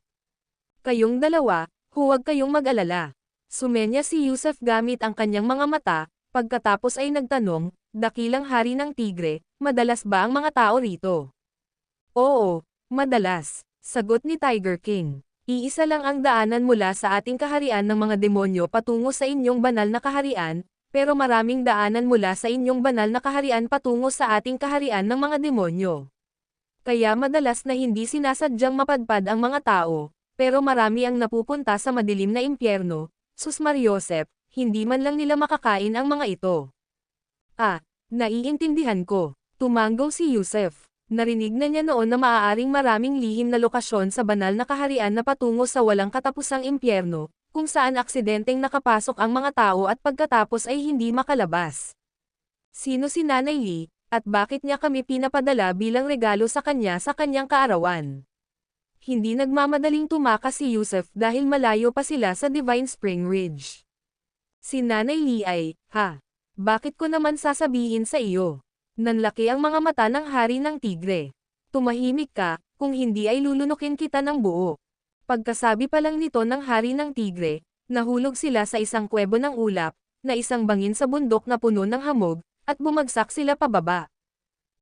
Kayong dalawa, huwag kayong mag-alala. Sumenya si Yusuf gamit ang kanyang mga mata, pagkatapos ay nagtanong, dakilang hari ng tigre, madalas ba ang mga tao rito? Oo, madalas, sagot ni Tiger King. Iisa lang ang daanan mula sa ating kaharian ng mga demonyo patungo sa inyong banal na kaharian, pero maraming daanan mula sa inyong banal na kaharian patungo sa ating kaharian ng mga demonyo. Kaya madalas na hindi sinasadyang mapadpad ang mga tao, pero marami ang napupunta sa madilim na impyerno. Sus Mariosep, hindi man lang nila makakain ang mga ito. Ah, naiintindihan ko. Tumanggaw si Yusef. Narinig na niya noon na maaaring maraming lihim na lokasyon sa banal na kaharian na patungo sa walang katapusang impyerno, kung saan aksidenteng nakapasok ang mga tao at pagkatapos ay hindi makalabas. Sino si Nanay Lee, at bakit niya kami pinapadala bilang regalo sa kanyang kaarawan? Hindi nagmamadaling tumakas si Yusef dahil malayo pa sila sa Divine Spring Ridge. Si Nanay Lee ay, bakit ko naman sasabihin sa iyo? Nanlaki ang mga mata ng hari ng tigre. Tumahimik ka, kung hindi ay lulunukin kita ng buo. Pagkasabi pa lang nito ng hari ng tigre, nahulog sila sa isang kwebo ng ulap, na isang bangin sa bundok na puno ng hamog, at bumagsak sila pababa.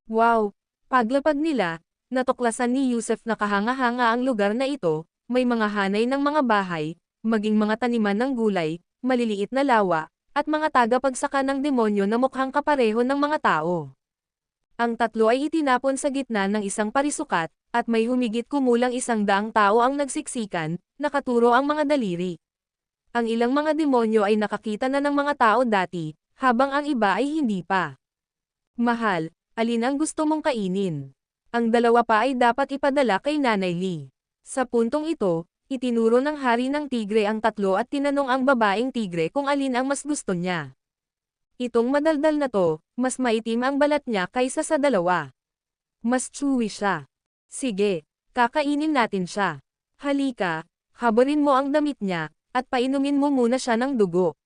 Wow! Paglapag nila, natuklasan ni Yusef na kahanga-hanga ang lugar na ito, may mga hanay ng mga bahay, maging mga taniman ng gulay, maliliit na lawa, at mga tagapagsaka ng demonyo na mukhang kapareho ng mga tao. Ang tatlo ay itinapon sa gitna ng isang parisukat, at may humigit kumulang 100 tao ang nagsiksikan, nakaturo ang mga daliri. Ang ilang mga demonyo ay nakakita na ng mga tao dati, habang ang iba ay hindi pa. Mahal, alin ang gusto mong kainin? Ang dalawa pa ay dapat ipadala kay Nanay Lee. Sa puntong ito, itinuro ng hari ng tigre ang tatlo at tinanong ang babaeng tigre kung alin ang mas gusto niya. Itong madaldal na to, mas maitim ang balat niya kaysa sa dalawa. Mas chewy siya. Sige, kakainin natin siya. Halika, habarin mo ang damit niya, at painumin mo muna siya ng dugo.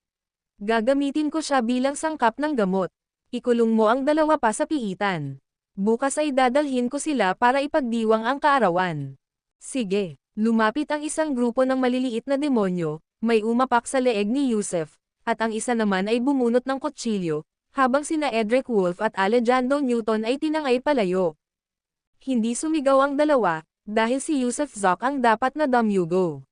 Gagamitin ko siya bilang sangkap ng gamot. Ikulong mo ang dalawa pa sa piitan. Bukas ay dadalhin ko sila para ipagdiwang ang kaarawan. Sige, lumapit ang isang grupo ng maliliit na demonyo, may umapak sa leeg ni Yusef, at ang isa naman ay bumunot ng kutsilyo, habang sina Edric Wolf at Alejandro Newton ay tinangay palayo. Hindi sumigaw ang dalawa, dahil si Yusef Zoc ang dapat na damyugo.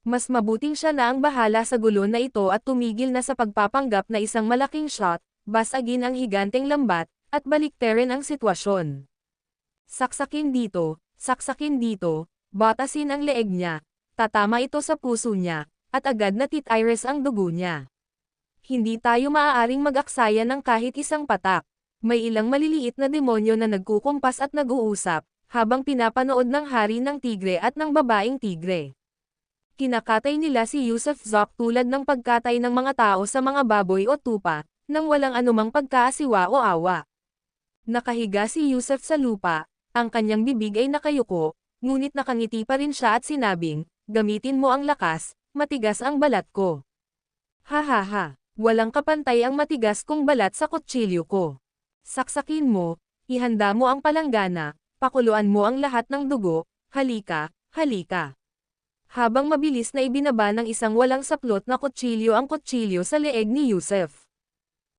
Mas mabuting siya na ang bahala sa gulo na ito at tumigil na sa pagpapanggap na isang malaking shot, basagin ang higanteng lambat, at baliktarin ang sitwasyon. Saksakin dito, batasin ang leeg niya, tatama ito sa puso niya, at agad na titiris ang dugo niya. Hindi tayo maaaring mag-aksaya ng kahit isang patak. May ilang maliliit na demonyo na nagkukumpas at nag-uusap, habang pinapanood ng hari ng tigre at ng babaeng tigre. Kinakatay nila si Yusef Zoc tulad ng pagkatay ng mga tao sa mga baboy o tupa, nang walang anumang pagkaasiwa o awa. Nakahiga si Yusef sa lupa, ang kanyang bibig ay nakayuko, ngunit nakangiti pa rin siya at sinabing, gamitin mo ang lakas, matigas ang balat ko. Hahaha, walang kapantay ang matigas kong balat sa kutsilyo ko. Saksakin mo, ihanda mo ang palanggana, pakuluan mo ang lahat ng dugo, halika, halika. Habang mabilis na ibinaba ng isang walang saplot na kutsilyo ang kutsilyo sa leeg ni Yusef.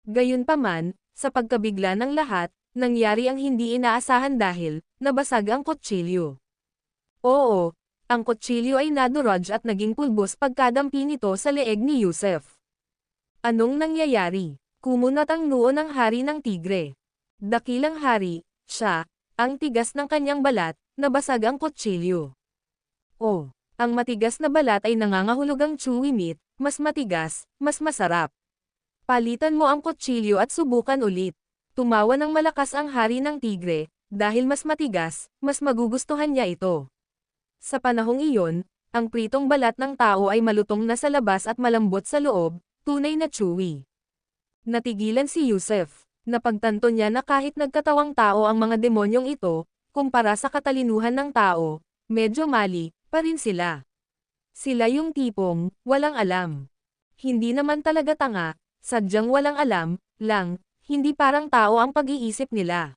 Gayunpaman, sa pagkabigla ng lahat, nangyari ang hindi inaasahan dahil, nabasag ang kutsilyo. Oo, ang kutsilyo ay nadurog at naging pulbos pagkadampi nito sa leeg ni Yusef. Anong nangyayari? Kumunat ang noo ng hari ng tigre. Dakilang hari, siya, ang tigas ng kanyang balat, nabasag ang kutsilyo. Oh! Ang matigas na balat ay nangangahulugang chewy meat, mas matigas, mas masarap. Palitan mo ang kutsilyo at subukan ulit. Tumawa ng malakas ang hari ng tigre, dahil mas matigas, mas magugustuhan niya ito. Sa panahong iyon, ang pritong balat ng tao ay malutong na sa labas at malambot sa loob, tunay na chewy. Natigilan si Yusef. Napagtanto niya na kahit nagkatawang tao ang mga demonyong ito, kumpara sa katalinuhan ng tao, medyo mali pa rin sila. Sila yung tipong, walang alam. Hindi naman talaga tanga, sadyang walang alam, lang, hindi parang tao ang pag-iisip nila.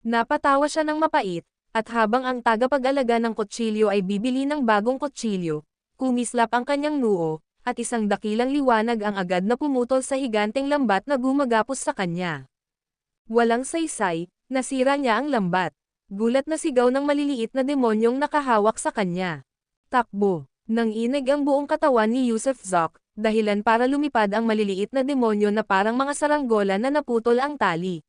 Napatawa siya ng mapait, at habang ang tagapag-alaga ng kutsilyo ay bibili ng bagong kutsilyo, kumislap ang kanyang noo, at isang dakilang liwanag ang agad na pumutol sa higanteng lambat na gumagapos sa kanya. Walang saysay, nasira niya ang lambat. Gulat na sigaw ng maliliit na demonyong nakahawak sa kanya. Takbo. Nanginig ang buong katawan ni Yusuf Zok, dahilan para lumipad ang maliliit na demonyo na parang mga saranggola na naputol ang tali.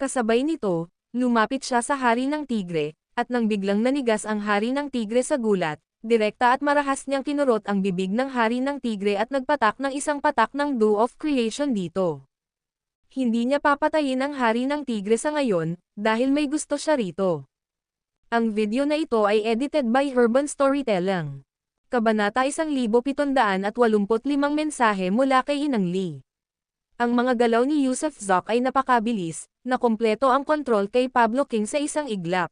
Kasabay nito, lumapit siya sa hari ng tigre, at nang biglang nanigas ang hari ng tigre sa gulat, direkta at marahas niyang kinurot ang bibig ng hari ng tigre at nagpatak ng isang patak ng Dew of Creation dito. Hindi niya papatayin ang hari ng tigre sa ngayon, dahil may gusto siya rito. Ang video na ito ay edited by Urban Storytelling. Kabanata 1785 mensahe mula kay Inang Lee. Ang mga galaw ni Yusuf Zok ay napakabilis, na kompleto ang kontrol kay Pablo King sa isang iglap.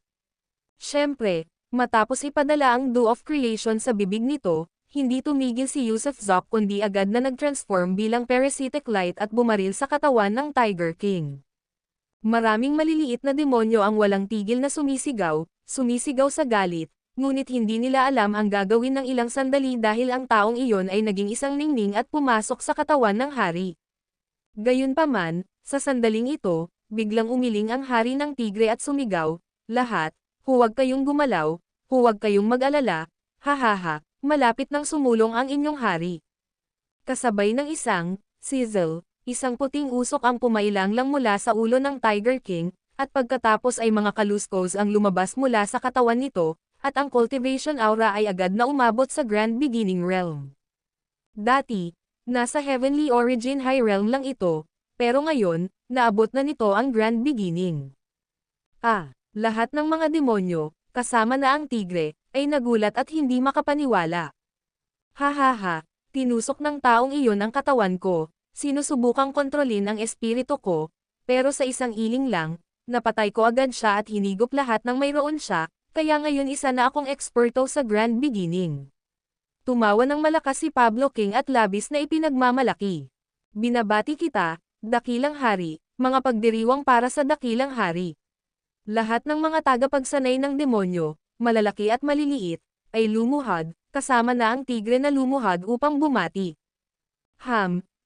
Siyempre, matapos ipadala ang Dew of Creation sa bibig nito, hindi tumigil si Yusuf Zok kundi agad na nag-transform bilang parasitic light at bumaril sa katawan ng Tiger King. Maraming maliliit na demonyo ang walang tigil na sumisigaw sa galit, ngunit hindi nila alam ang gagawin ng ilang sandali dahil ang taong iyon ay naging isang ningning at pumasok sa katawan ng hari. Gayunpaman, sa sandaling ito, biglang umiling ang hari ng tigre at sumigaw, "Lahat, huwag kayong gumalaw, huwag kayong mag-alala, hahaha, malapit nang sumulong ang inyong hari." Kasabay ng isang sizzle, isang puting usok ang pumailanglang mula sa ulo ng Tiger King, at pagkatapos ay mga kaluskos ang lumabas mula sa katawan nito, at ang cultivation aura ay agad na umabot sa Grand Beginning Realm. Dati, nasa Heavenly Origin High Realm lang ito, pero ngayon, naabot na nito ang Grand Beginning. Lahat ng mga demonyo, kasama na ang tigre, ay nagulat at hindi makapaniwala. Hahaha, tinusok ng taong iyon ang katawan ko, sinusubukang kontrolin ang espiritu ko, pero sa isang iling lang, napatay ko agad siya at hinigop lahat ng mayroon siya, kaya ngayon isa na akong eksperto sa Grand Beginning. Tumawa ng malakas si Pablo King at labis na ipinagmamalaki. Binabati kita, dakilang hari, mga pagdiriwang para sa dakilang hari. Lahat ng mga tagapagsanay ng demonyo, malalaki at maliliit, ay lumuhad, kasama na ang tigre na lumuhad upang bumati.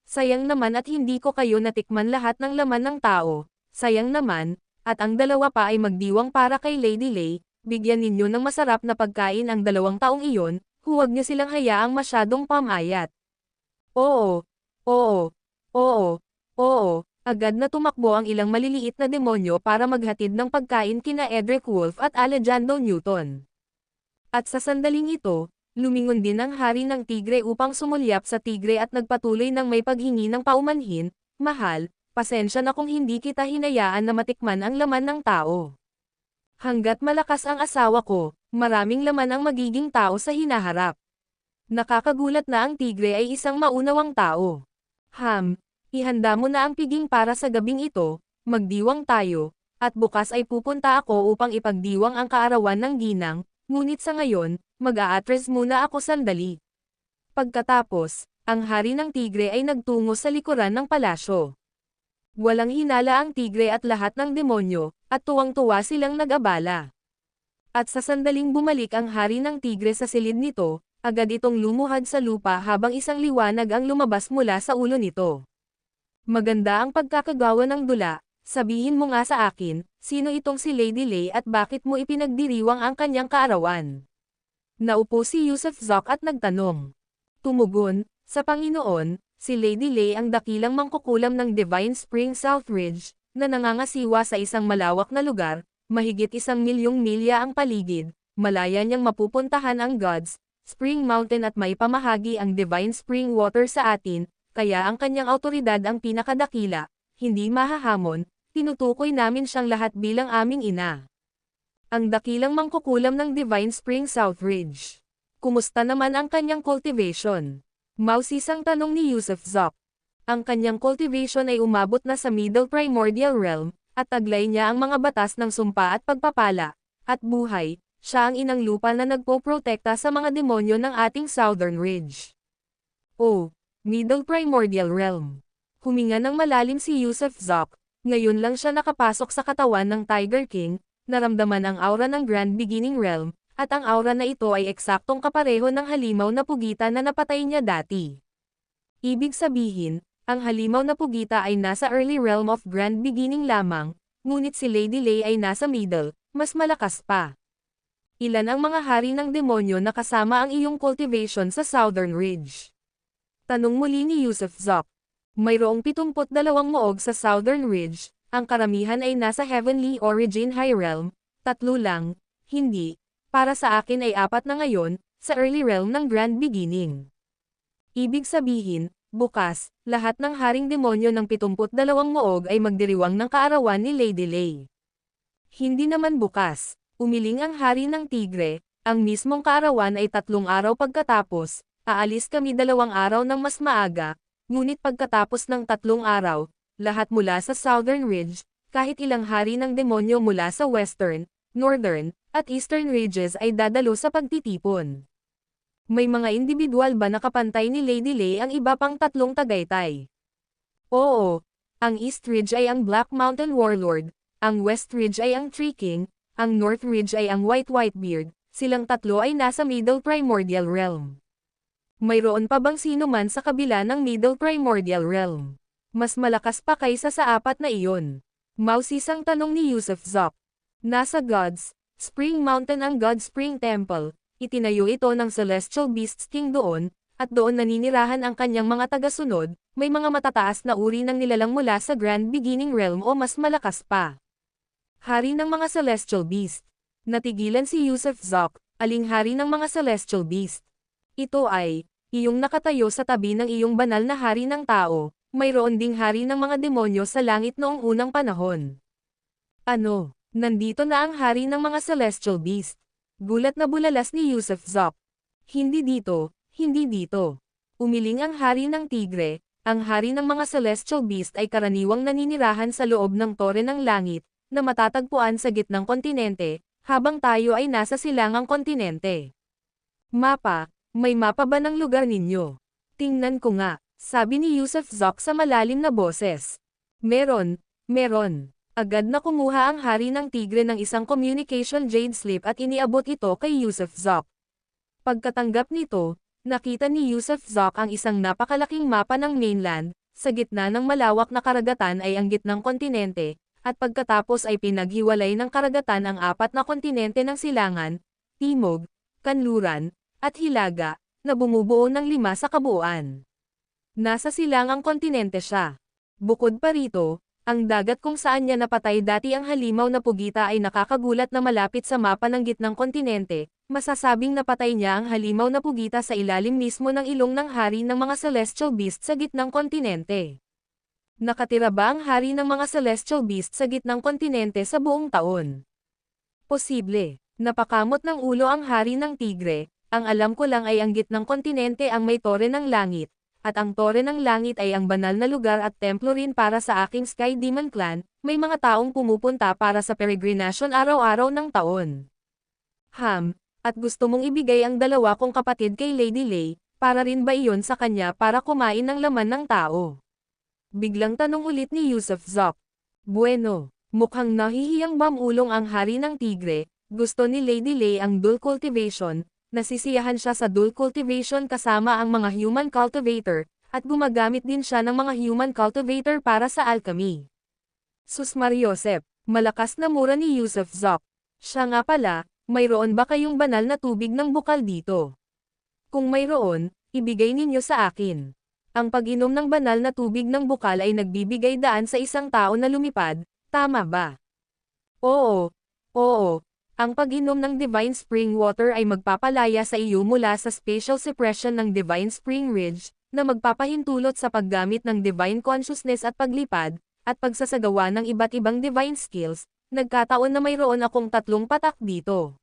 Sayang naman at hindi ko kayo natikman lahat ng laman ng tao, sayang naman, at ang dalawa pa ay magdiwang para kay Lady Lay, bigyan ninyo ng masarap na pagkain ang 2 taong iyon, huwag niyo silang hayaang masyadong pamayat. Oo, agad na tumakbo ang ilang maliliit na demonyo para maghatid ng pagkain kina Edric Wolf at Alejandro Newton. At sa sandaling ito, lumingon din ang hari ng tigre upang sumulyap sa tigre at nagpatuloy ng may paghingi ng paumanhin, "Mahal, pasensya na kung hindi kita hinayaan na matikman ang laman ng tao. Hanggat malakas ang asawa ko, maraming laman ang magiging tao sa hinaharap." Nakakagulat na ang tigre ay isang maunawang tao. Ihanda mo na ang piging para sa gabing ito, magdiwang tayo, at bukas ay pupunta ako upang ipagdiwang ang kaarawan ng ginang, ngunit sa ngayon, mag-a-address muna ako sandali. Pagkatapos, ang hari ng tigre ay nagtungo sa likuran ng palasyo. Walang hinala ang tigre at lahat ng demonyo, at tuwang-tuwa silang nag-abala. At sa sandaling bumalik ang hari ng tigre sa silid nito, agad itong lumuhad sa lupa habang isang liwanag ang lumabas mula sa ulo nito. "Maganda ang pagkakagawa ng dula, sabihin mo nga sa akin, sino itong si Lady Lay at bakit mo ipinagdiriwang ang kanyang kaarawan?" Naupo si Yusuf Zok at nagtanong. Tumugon, "Sa Panginoon, si Lady Lay ang dakilang mangkukulam ng Divine Spring Southridge, na nangangasiwa sa isang malawak na lugar, mahigit 1,000,000 milya ang paligid, malaya niyang mapupuntahan ang Gods, Spring Mountain at may pamahagi ang Divine Spring Water sa atin, kaya ang kanyang autoridad ang pinakadakila, hindi mahahamon, tinutukoy namin siyang lahat bilang aming ina." Ang dakilang mangkukulam ng Divine Spring Southridge. Kumusta naman ang kanyang cultivation? Mausisang tanong ni Yusuf Zok. Ang kanyang cultivation ay umabot na sa Middle Primordial Realm, at taglay niya ang mga batas ng sumpa at pagpapala, at buhay, siya ang inang lupa na nagpoprotekta sa mga demonyo ng ating Southern Ridge. Middle Primordial Realm. Huminga ng malalim si Yusuf Zok, ngayon lang siya nakapasok sa katawan ng Tiger King, naramdaman ang aura ng Grand Beginning Realm, at ang aura na ito ay eksaktong kapareho ng halimaw na pugita na napatay niya dati. Ibig sabihin, ang halimaw na pugita ay nasa early realm of Grand Beginning lamang, ngunit si Lady Lay ay nasa middle, mas malakas pa. Ilan ang mga hari ng demonyo na kasama ang iyong cultivation sa Southern Ridge? Tanong muli ni Yusuf Zok. Mayroong 72 moog sa Southern Ridge, ang karamihan ay nasa Heavenly Origin High Realm, 3 lang, hindi, para sa akin ay 4 na ngayon, sa Early Realm ng Grand Beginning. Ibig sabihin, bukas, lahat ng haring demonyo ng 72 moog ay magdiriwang ng kaarawan ni Lady Lay. Hindi naman bukas, umiling ang hari ng tigre, ang mismong kaarawan ay 3 araw pagkatapos, aalis kami 2 araw ng mas maaga, ngunit pagkatapos ng 3 araw, lahat mula sa Southern Ridge, kahit ilang hari ng demonyo mula sa Western, Northern, at Eastern Ridges ay dadalo sa pagtitipon. May mga individual ba na kapantay ni Lady Lay ang iba pang 3 tagaytay? Oo, ang East Ridge ay ang Black Mountain Warlord, ang West Ridge ay ang Tree King, ang North Ridge ay ang White Whitebeard, silang 3 ay nasa Middle Primordial Realm. Mayroon pa bang sino man sa kabila ng Middle Primordial Realm? Mas malakas pa kaysa sa 4 na iyon? Mausisang tanong ni Yusuf Zok. Nasa God's Spring Mountain ang God Spring Temple, itinayo ito ng Celestial Beasts King doon, at doon naninirahan ang kanyang mga tagasunod, may mga matataas na uri ng nilalang mula sa Grand Beginning Realm o mas malakas pa. Hari ng mga Celestial Beast. Natigilan si Yusuf Zok, aling hari ng mga Celestial Beast? Ito ay, iyong nakatayo sa tabi ng iyong banal na hari ng tao, mayroon ding hari ng mga demonyo sa langit noong unang panahon. Ano, nandito na ang hari ng mga Celestial Beast? Gulat na bulalas ni Yusuf Zok. Hindi dito, hindi dito. Umiling ang hari ng tigre, ang hari ng mga Celestial Beast ay karaniwang naninirahan sa loob ng tore ng langit, na matatagpuan sa gitnang kontinente, habang tayo ay nasa silangang kontinente. Mapa, may mapa ba ng lugar ninyo? Tingnan ko nga, sabi ni Yusuf Zok sa malalim na boses. Meron, meron. Agad na kumuha ang hari ng tigre ng isang communication jade slip at iniabot ito kay Yusuf Zok. Pagkatanggap nito, nakita ni Yusuf Zok ang isang napakalaking mapa ng mainland, sa gitna ng malawak na karagatan ay ang gitnang kontinente, at pagkatapos ay pinaghiwalay ng karagatan ang 4 na kontinente ng silangan, timog, kanluran, at hilaga, na bumubuo ng 5 sa kabuuan. Nasa silangang kontinente siya. Bukod pa rito, ang dagat kung saan niya napatay dati ang halimaw na pugita ay nakakagulat na malapit sa mapa ng gitnang kontinente, masasabing napatay niya ang halimaw na pugita sa ilalim mismo ng ilong ng hari ng mga Celestial Beast sa gitnang kontinente. Nakatira ba ang hari ng mga Celestial Beast sa gitnang kontinente sa buong taon? Posible. Napakamot ng ulo ang hari ng tigre, ang alam ko lang ay ang gitnang kontinente ang may tore ng langit, at ang tore ng langit ay ang banal na lugar at templo rin para sa aking Sky Demon Clan, may mga taong pumupunta para sa peregrinasyon araw-araw ng taon. At gusto mong ibigay ang 2 kong kapatid kay Lady Lay, para rin ba iyon sa kanya para kumain ng laman ng tao? Biglang tanong ulit ni Yusuf Zok. Bueno, mukhang nahihiyang mamulong ang hari ng tigre, gusto ni Lady Lay ang dual cultivation, nasisiyahan siya sa dual cultivation kasama ang mga human cultivator, at gumagamit din siya ng mga human cultivator para sa alchemy. Sus Mariosep, malakas na mura ni Yusuf Zok. Siya nga pala, mayroon ba kayong banal na tubig ng bukal dito? Kung mayroon, ibigay ninyo sa akin. Ang pag-inom ng banal na tubig ng bukal ay nagbibigay daan sa isang tao na lumipad, tama ba? Oo, oo. Ang pag-inom ng Divine Spring Water ay magpapalaya sa iyo mula sa spatial suppression ng Divine Spring Ridge, na magpapahintulot sa paggamit ng Divine Consciousness at paglipad, at pagsasagawa ng iba't ibang Divine Skills. Nagkataon na mayroon akong 3 patak dito.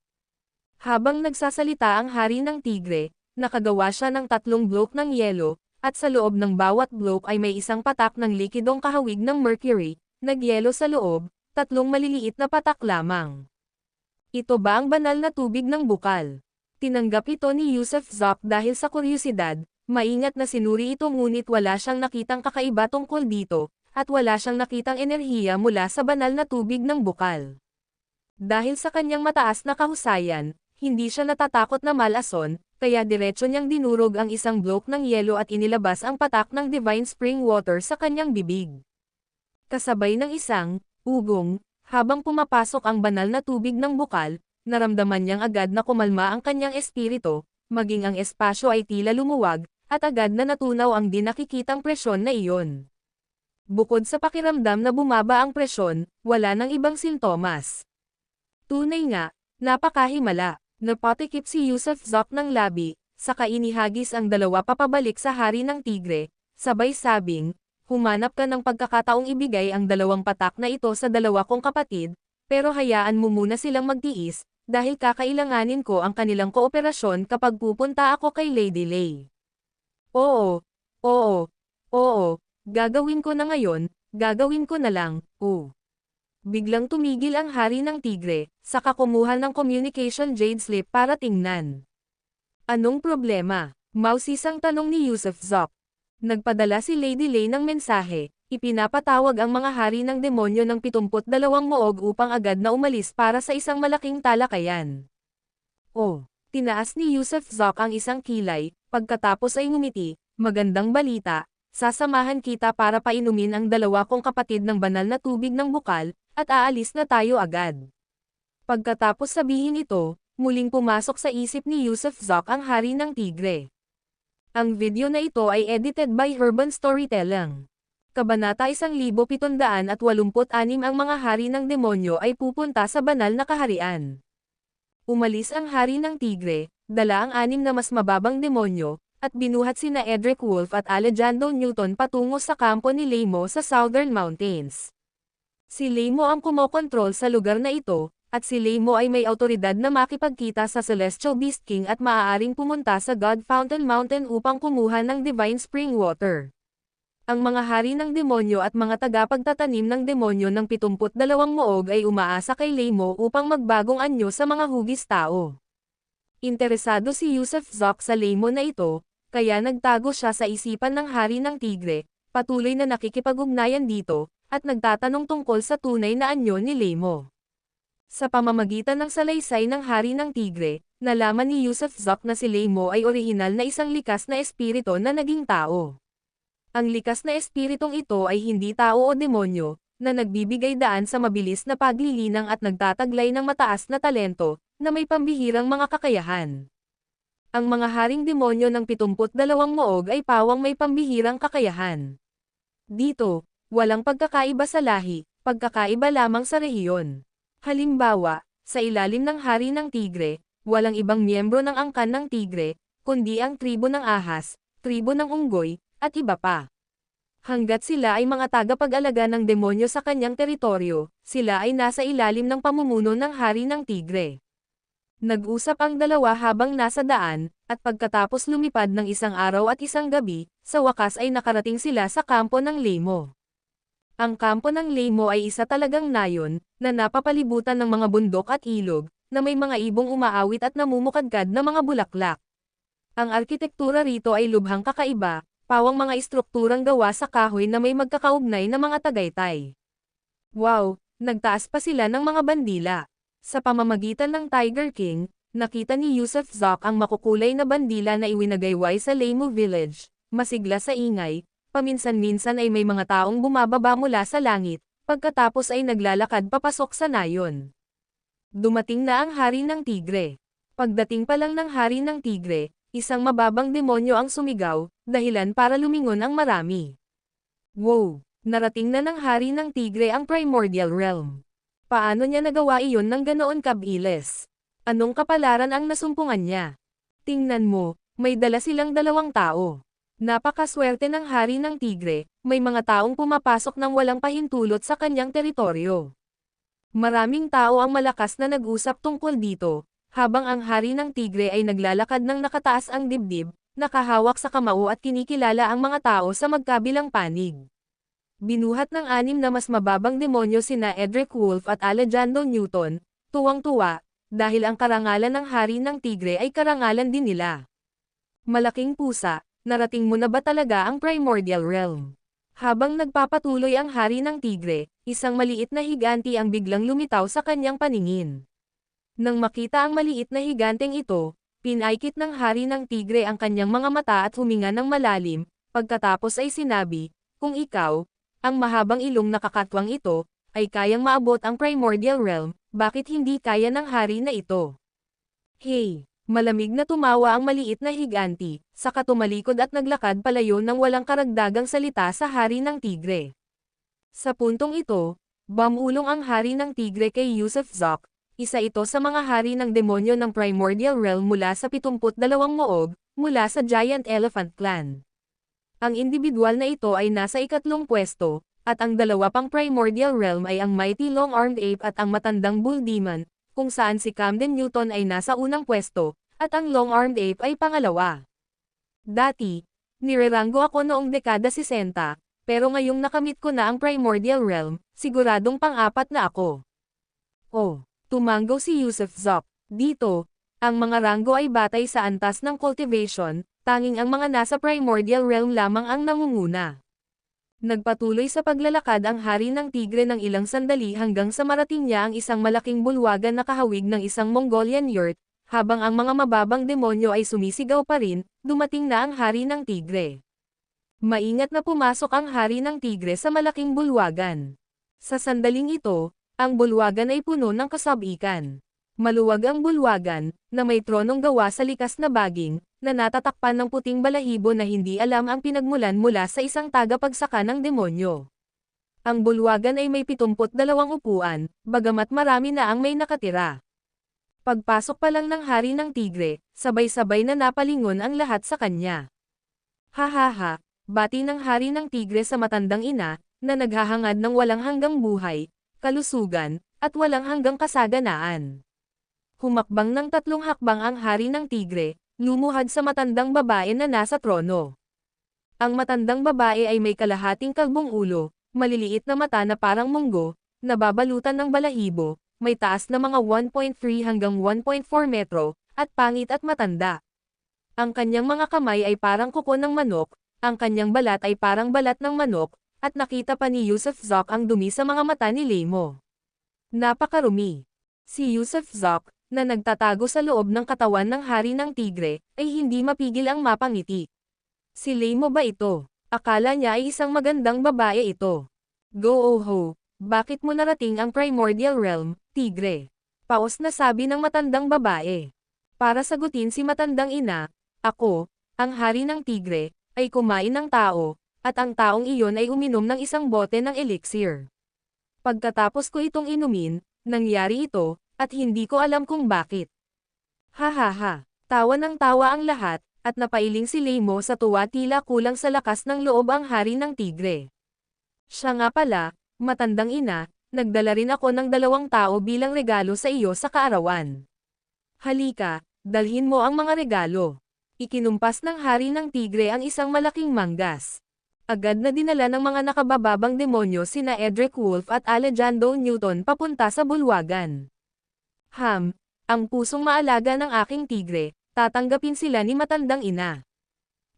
Habang nagsasalita ang hari ng tigre, nakagawa siya ng 3 bloke ng yelo, at sa loob ng bawat bloke ay may isang patak ng likidong kahawig ng mercury, nagyelo sa loob, 3 maliliit na patak lamang. Ito ba ang banal na tubig ng bukal? Tinanggap ito ni Yusuf Zok dahil sa kuryosidad, maingat na sinuri ito ngunit wala siyang nakitang kakaiba tungkol dito, at wala siyang nakitang enerhiya mula sa banal na tubig ng bukal. Dahil sa kanyang mataas na kahusayan, hindi siya natatakot na malason, kaya diretso niyang dinurog ang isang bloke ng yelo at inilabas ang patak ng Divine Spring Water sa kanyang bibig. Kasabay ng isang ugong, habang pumapasok ang banal na tubig ng bukal, naramdaman niyang agad na kumalma ang kanyang espiritu, maging ang espasyo ay tila lumuwag, at agad na natunaw ang di nakikitang presyon na iyon. Bukod sa pakiramdam na bumaba ang presyon, wala nang ibang sintomas. Tunay nga, napakahimala. Napatikip si Yusuf Zoc ng labi, saka inihagis ang dalawa papabalik sa hari ng tigre, sabay sabing, humanap ka ng pagkakataong ibigay ang 2 patak na ito sa 2 kong kapatid, pero hayaan mo muna silang magtiis, dahil kakailanganin ko ang kanilang kooperasyon kapag pupunta ako kay Lady Lay. Oo, gagawin ko na ngayon, gagawin ko na lang, Biglang tumigil ang hari ng tigre, saka kumuha ng communication jade slip para tingnan. Anong problema? Mausisang tanong ni Yusuf Zoc. Nagpadala si Lady Lay ng mensahe, ipinapatawag ang mga hari ng demonyo ng 72 moog upang agad na umalis para sa isang malaking talakayan. Tinaas ni Yusuf Zoc ang isang kilay, pagkatapos ay ngumiti, magandang balita, sasamahan kita para painumin ang 2 kong kapatid ng banal na tubig ng bukal, at aalis na tayo agad. Pagkatapos sabihin ito, muling pumasok sa isip ni Yusuf Zoc ang hari ng tigre. Ang video na ito ay edited by Urban Storytelling. Kabanata 1786 ang mga hari ng demonyo ay pupunta sa banal na kaharian. Umalis ang hari ng tigre, dala ang 6 na mas mababang demonyo, at binuhat sina Edric Wolf at Alejandro Newton patungo sa kampo ni Lemo sa Southern Mountains. Si Lemo ang kumokontrol sa lugar na ito, at si Lemo ay may autoridad na makipagkita sa Celestial Beast King at maaaring pumunta sa God Fountain Mountain upang kumuha ng Divine Spring Water. Ang mga hari ng demonyo at mga tagapagtatanim ng demonyo ng 72 moog ay umaasa kay Lemo upang magbagong anyo sa mga hugis tao. Interesado si Yusuf Zoc sa Lemo na ito, kaya nagtago siya sa isipan ng hari ng tigre, patuloy na nakikipag-ugnayan dito, at nagtatanong tungkol sa tunay na anyo ni Lemo. Sa pamamagitan ng salaysay ng hari ng tigre, nalaman ni Yusuf Zoc na si Lemo ay orihinal na isang likas na espiritu na naging tao. Ang likas na espiritong ito ay hindi tao o demonyo, na nagbibigay daan sa mabilis na paglilinang at nagtataglay ng mataas na talento, na may pambihirang mga kakayahan. Ang mga haring demonyo ng 72 moog ay pawang may pambihirang kakayahan. Dito, walang pagkakaiba sa lahi, pagkakaiba lamang sa rehiyon. Halimbawa, sa ilalim ng hari ng tigre, walang ibang miyembro ng angkan ng tigre, kundi ang tribo ng ahas, tribo ng unggoy, at iba pa. Hanggat sila ay mga tagapag-alaga ng demonyo sa kanyang teritoryo, sila ay nasa ilalim ng pamumuno ng hari ng tigre. Nag-usap ang dalawa habang nasa daan, at pagkatapos lumipad ng isang araw at isang gabi, sa wakas ay nakarating sila sa kampo ng Lemo. Ang kampo ng Lemo ay isa talagang nayon, na napapalibutan ng mga bundok at ilog, na may mga ibong umaawit at namumukadkad na mga bulaklak. Ang arkitektura rito ay lubhang kakaiba, pawang mga istrukturang gawa sa kahoy na may magkakaugnay na mga tagaytay. Wow, nagtaas pa sila ng mga bandila. Sa pamamagitan ng Tiger King, nakita ni Yusuf Zoc ang makukulay na bandila na iwinagayway sa Lemo Village, masigla sa ingay. Paminsan-minsan ay may mga taong bumababa mula sa langit, pagkatapos ay naglalakad papasok sa nayon. Dumating na ang hari ng tigre. Pagdating pa lang ng hari ng tigre, isang mababang demonyo ang sumigaw, dahilan para lumingon ang marami. Wow! Narating na ng hari ng tigre ang primordial realm. Paano niya nagawa iyon ng ganoon kabilis? Anong kapalaran ang nasumpungan niya? Tingnan mo, may dala silang 2 tao. Napakaswerte ng hari ng tigre, may mga taong pumapasok ng walang pahintulot sa kanyang teritoryo. Maraming tao ang malakas na nag-usap tungkol dito, habang ang hari ng tigre ay naglalakad ng nakataas ang dibdib, nakahawak sa kamao at kinikilala ang mga tao sa magkabilang panig. Binuhat ng 6 na mas mababang demonyo sina Edric Wolf at Alejandro Newton, tuwang-tuwa, dahil ang karangalan ng hari ng tigre ay karangalan din nila. Malaking pusa, narating mo na ba talaga ang primordial realm? Habang nagpapatuloy ang hari ng tigre, isang maliit na higanti ang biglang lumitaw sa kanyang paningin. Nang makita ang maliit na higanteng ito, pinaikit ng hari ng tigre ang kanyang mga mata at huminga ng malalim, pagkatapos ay sinabi, kung ikaw, ang mahabang ilong nakakatwang ito, ay kayang maabot ang primordial realm, bakit hindi kaya ng hari na ito? Hey! Malamig na tumawa ang maliit na higanti, saka tumalikod at naglakad palayo ng walang karagdagang salita sa hari ng tigre. Sa puntong ito, bumulong ang hari ng tigre kay Yusuf Zok, isa ito sa mga hari ng demonyo ng Primordial Realm mula sa 72 Moog, mula sa Giant Elephant Clan. Ang individual na ito ay nasa ikatlong pwesto, at ang dalawa pang Primordial Realm ay ang Mighty Long-Armed Ape at ang Matandang Bull Demon, kung saan si Camden Newton ay nasa unang pwesto, at ang Long-Armed Ape ay pangalawa. Dati, nirerango ako noong dekada 60, pero ngayong nakamit ko na ang Primordial Realm, siguradong pang-apat na ako. Oh, tumanggo si Yusuf Zok. Dito, ang mga ranggo ay batay sa antas ng cultivation, tanging ang mga nasa Primordial Realm lamang ang nangunguna. Nagpatuloy sa paglalakad ang hari ng tigre ng ilang sandali hanggang sa marating niya ang isang malaking bulwagan na kahawig ng isang Mongolian yurt, habang ang mga mababang demonyo ay sumisigaw pa rin, dumating na ang hari ng tigre. Maingat na pumasok ang hari ng tigre sa malaking bulwagan. Sa sandaling ito, ang bulwagan ay puno ng kasabikan. Maluwag ang bulwagan, na may tronong gawa sa likas na baging, na natatakpan ng puting balahibo na hindi alam ang pinagmulan mula sa isang tagapagsaka ng demonyo. Ang bulwagan ay may 72 upuan, bagamat marami na ang may nakatira. Pagpasok pa lang ng hari ng tigre, sabay-sabay na napalingon ang lahat sa kanya. Ha, bati ng hari ng tigre sa matandang ina, na naghahangad ng walang hanggang buhay, kalusugan, at walang hanggang kasaganaan. Humakbang ng 3 hakbang ang hari ng tigre, lumuhad sa matandang babae na nasa trono. Ang matandang babae ay may kalahating kalbong ulo, maliliit na mata na parang munggo, nababalutan ng balahibo, may taas na mga 1.3 hanggang 1.4 metro, at pangit at matanda. Ang kanyang mga kamay ay parang kuko ng manok, ang kanyang balat ay parang balat ng manok, at nakita pa ni Yusuf Zok ang dumi sa mga mata ni Leimo. Napakarumi. Si Yusuf Zok, na nagtatago sa loob ng katawan ng hari ng tigre, ay hindi mapigil ang mapangiti. Si Leimo ba ito? Akala niya ay isang magandang babae ito. Go-oh-ho, bakit mo narating ang Primordial Realm, tigre? Paos na sabi ng matandang babae. Para sagutin si matandang ina, ako, ang hari ng tigre, ay kumain ng tao, at ang taong iyon ay uminom ng isang bote ng elixir. Pagkatapos ko itong inumin, nangyari ito, at hindi ko alam kung bakit. Ha, tawa ng tawa ang lahat, at napailing si Leimo sa tuwa tila kulang sa lakas ng loob ang hari ng tigre. Siya nga pala, matandang ina, nagdala rin ako ng 2 tao bilang regalo sa iyo sa kaarawan. Halika, dalhin mo ang mga regalo. Ikinumpas ng hari ng tigre ang isang malaking manggas. Agad na dinala ng mga nakabababang demonyo sina Edric Wolf at Alejandro Newton papunta sa bulwagan. Ang pusong maalaga ng aking tigre, tatanggapin sila ni matandang ina.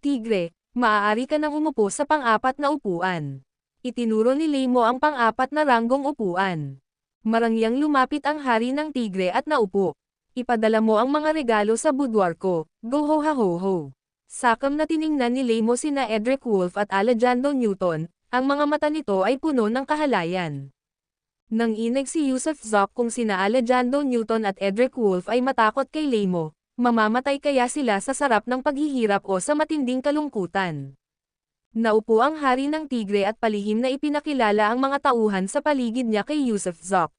Tigre, maaari ka nang umupo sa pang-apat na upuan. Itinuro ni Leimo ang pang-apat na ranggong upuan. Marangyang lumapit ang hari ng tigre at naupo. Ipadala mo ang mga regalo sa boudoir ko, go-ho-ha-ho-ho. Sakam na tiningnan ni Leimo sina Edric Wolf at Alejandro Newton, ang mga mata nito ay puno ng kahalayan. Nang inag si Yusuf Zok kung sina Alejandro Newton at Edric Wolf ay matakot kay Leimo, mamamatay kaya sila sa sarap ng paghihirap o sa matinding kalungkutan. Naupo ang hari ng tigre at palihim na ipinakilala ang mga tauhan sa paligid niya kay Yusuf Zok.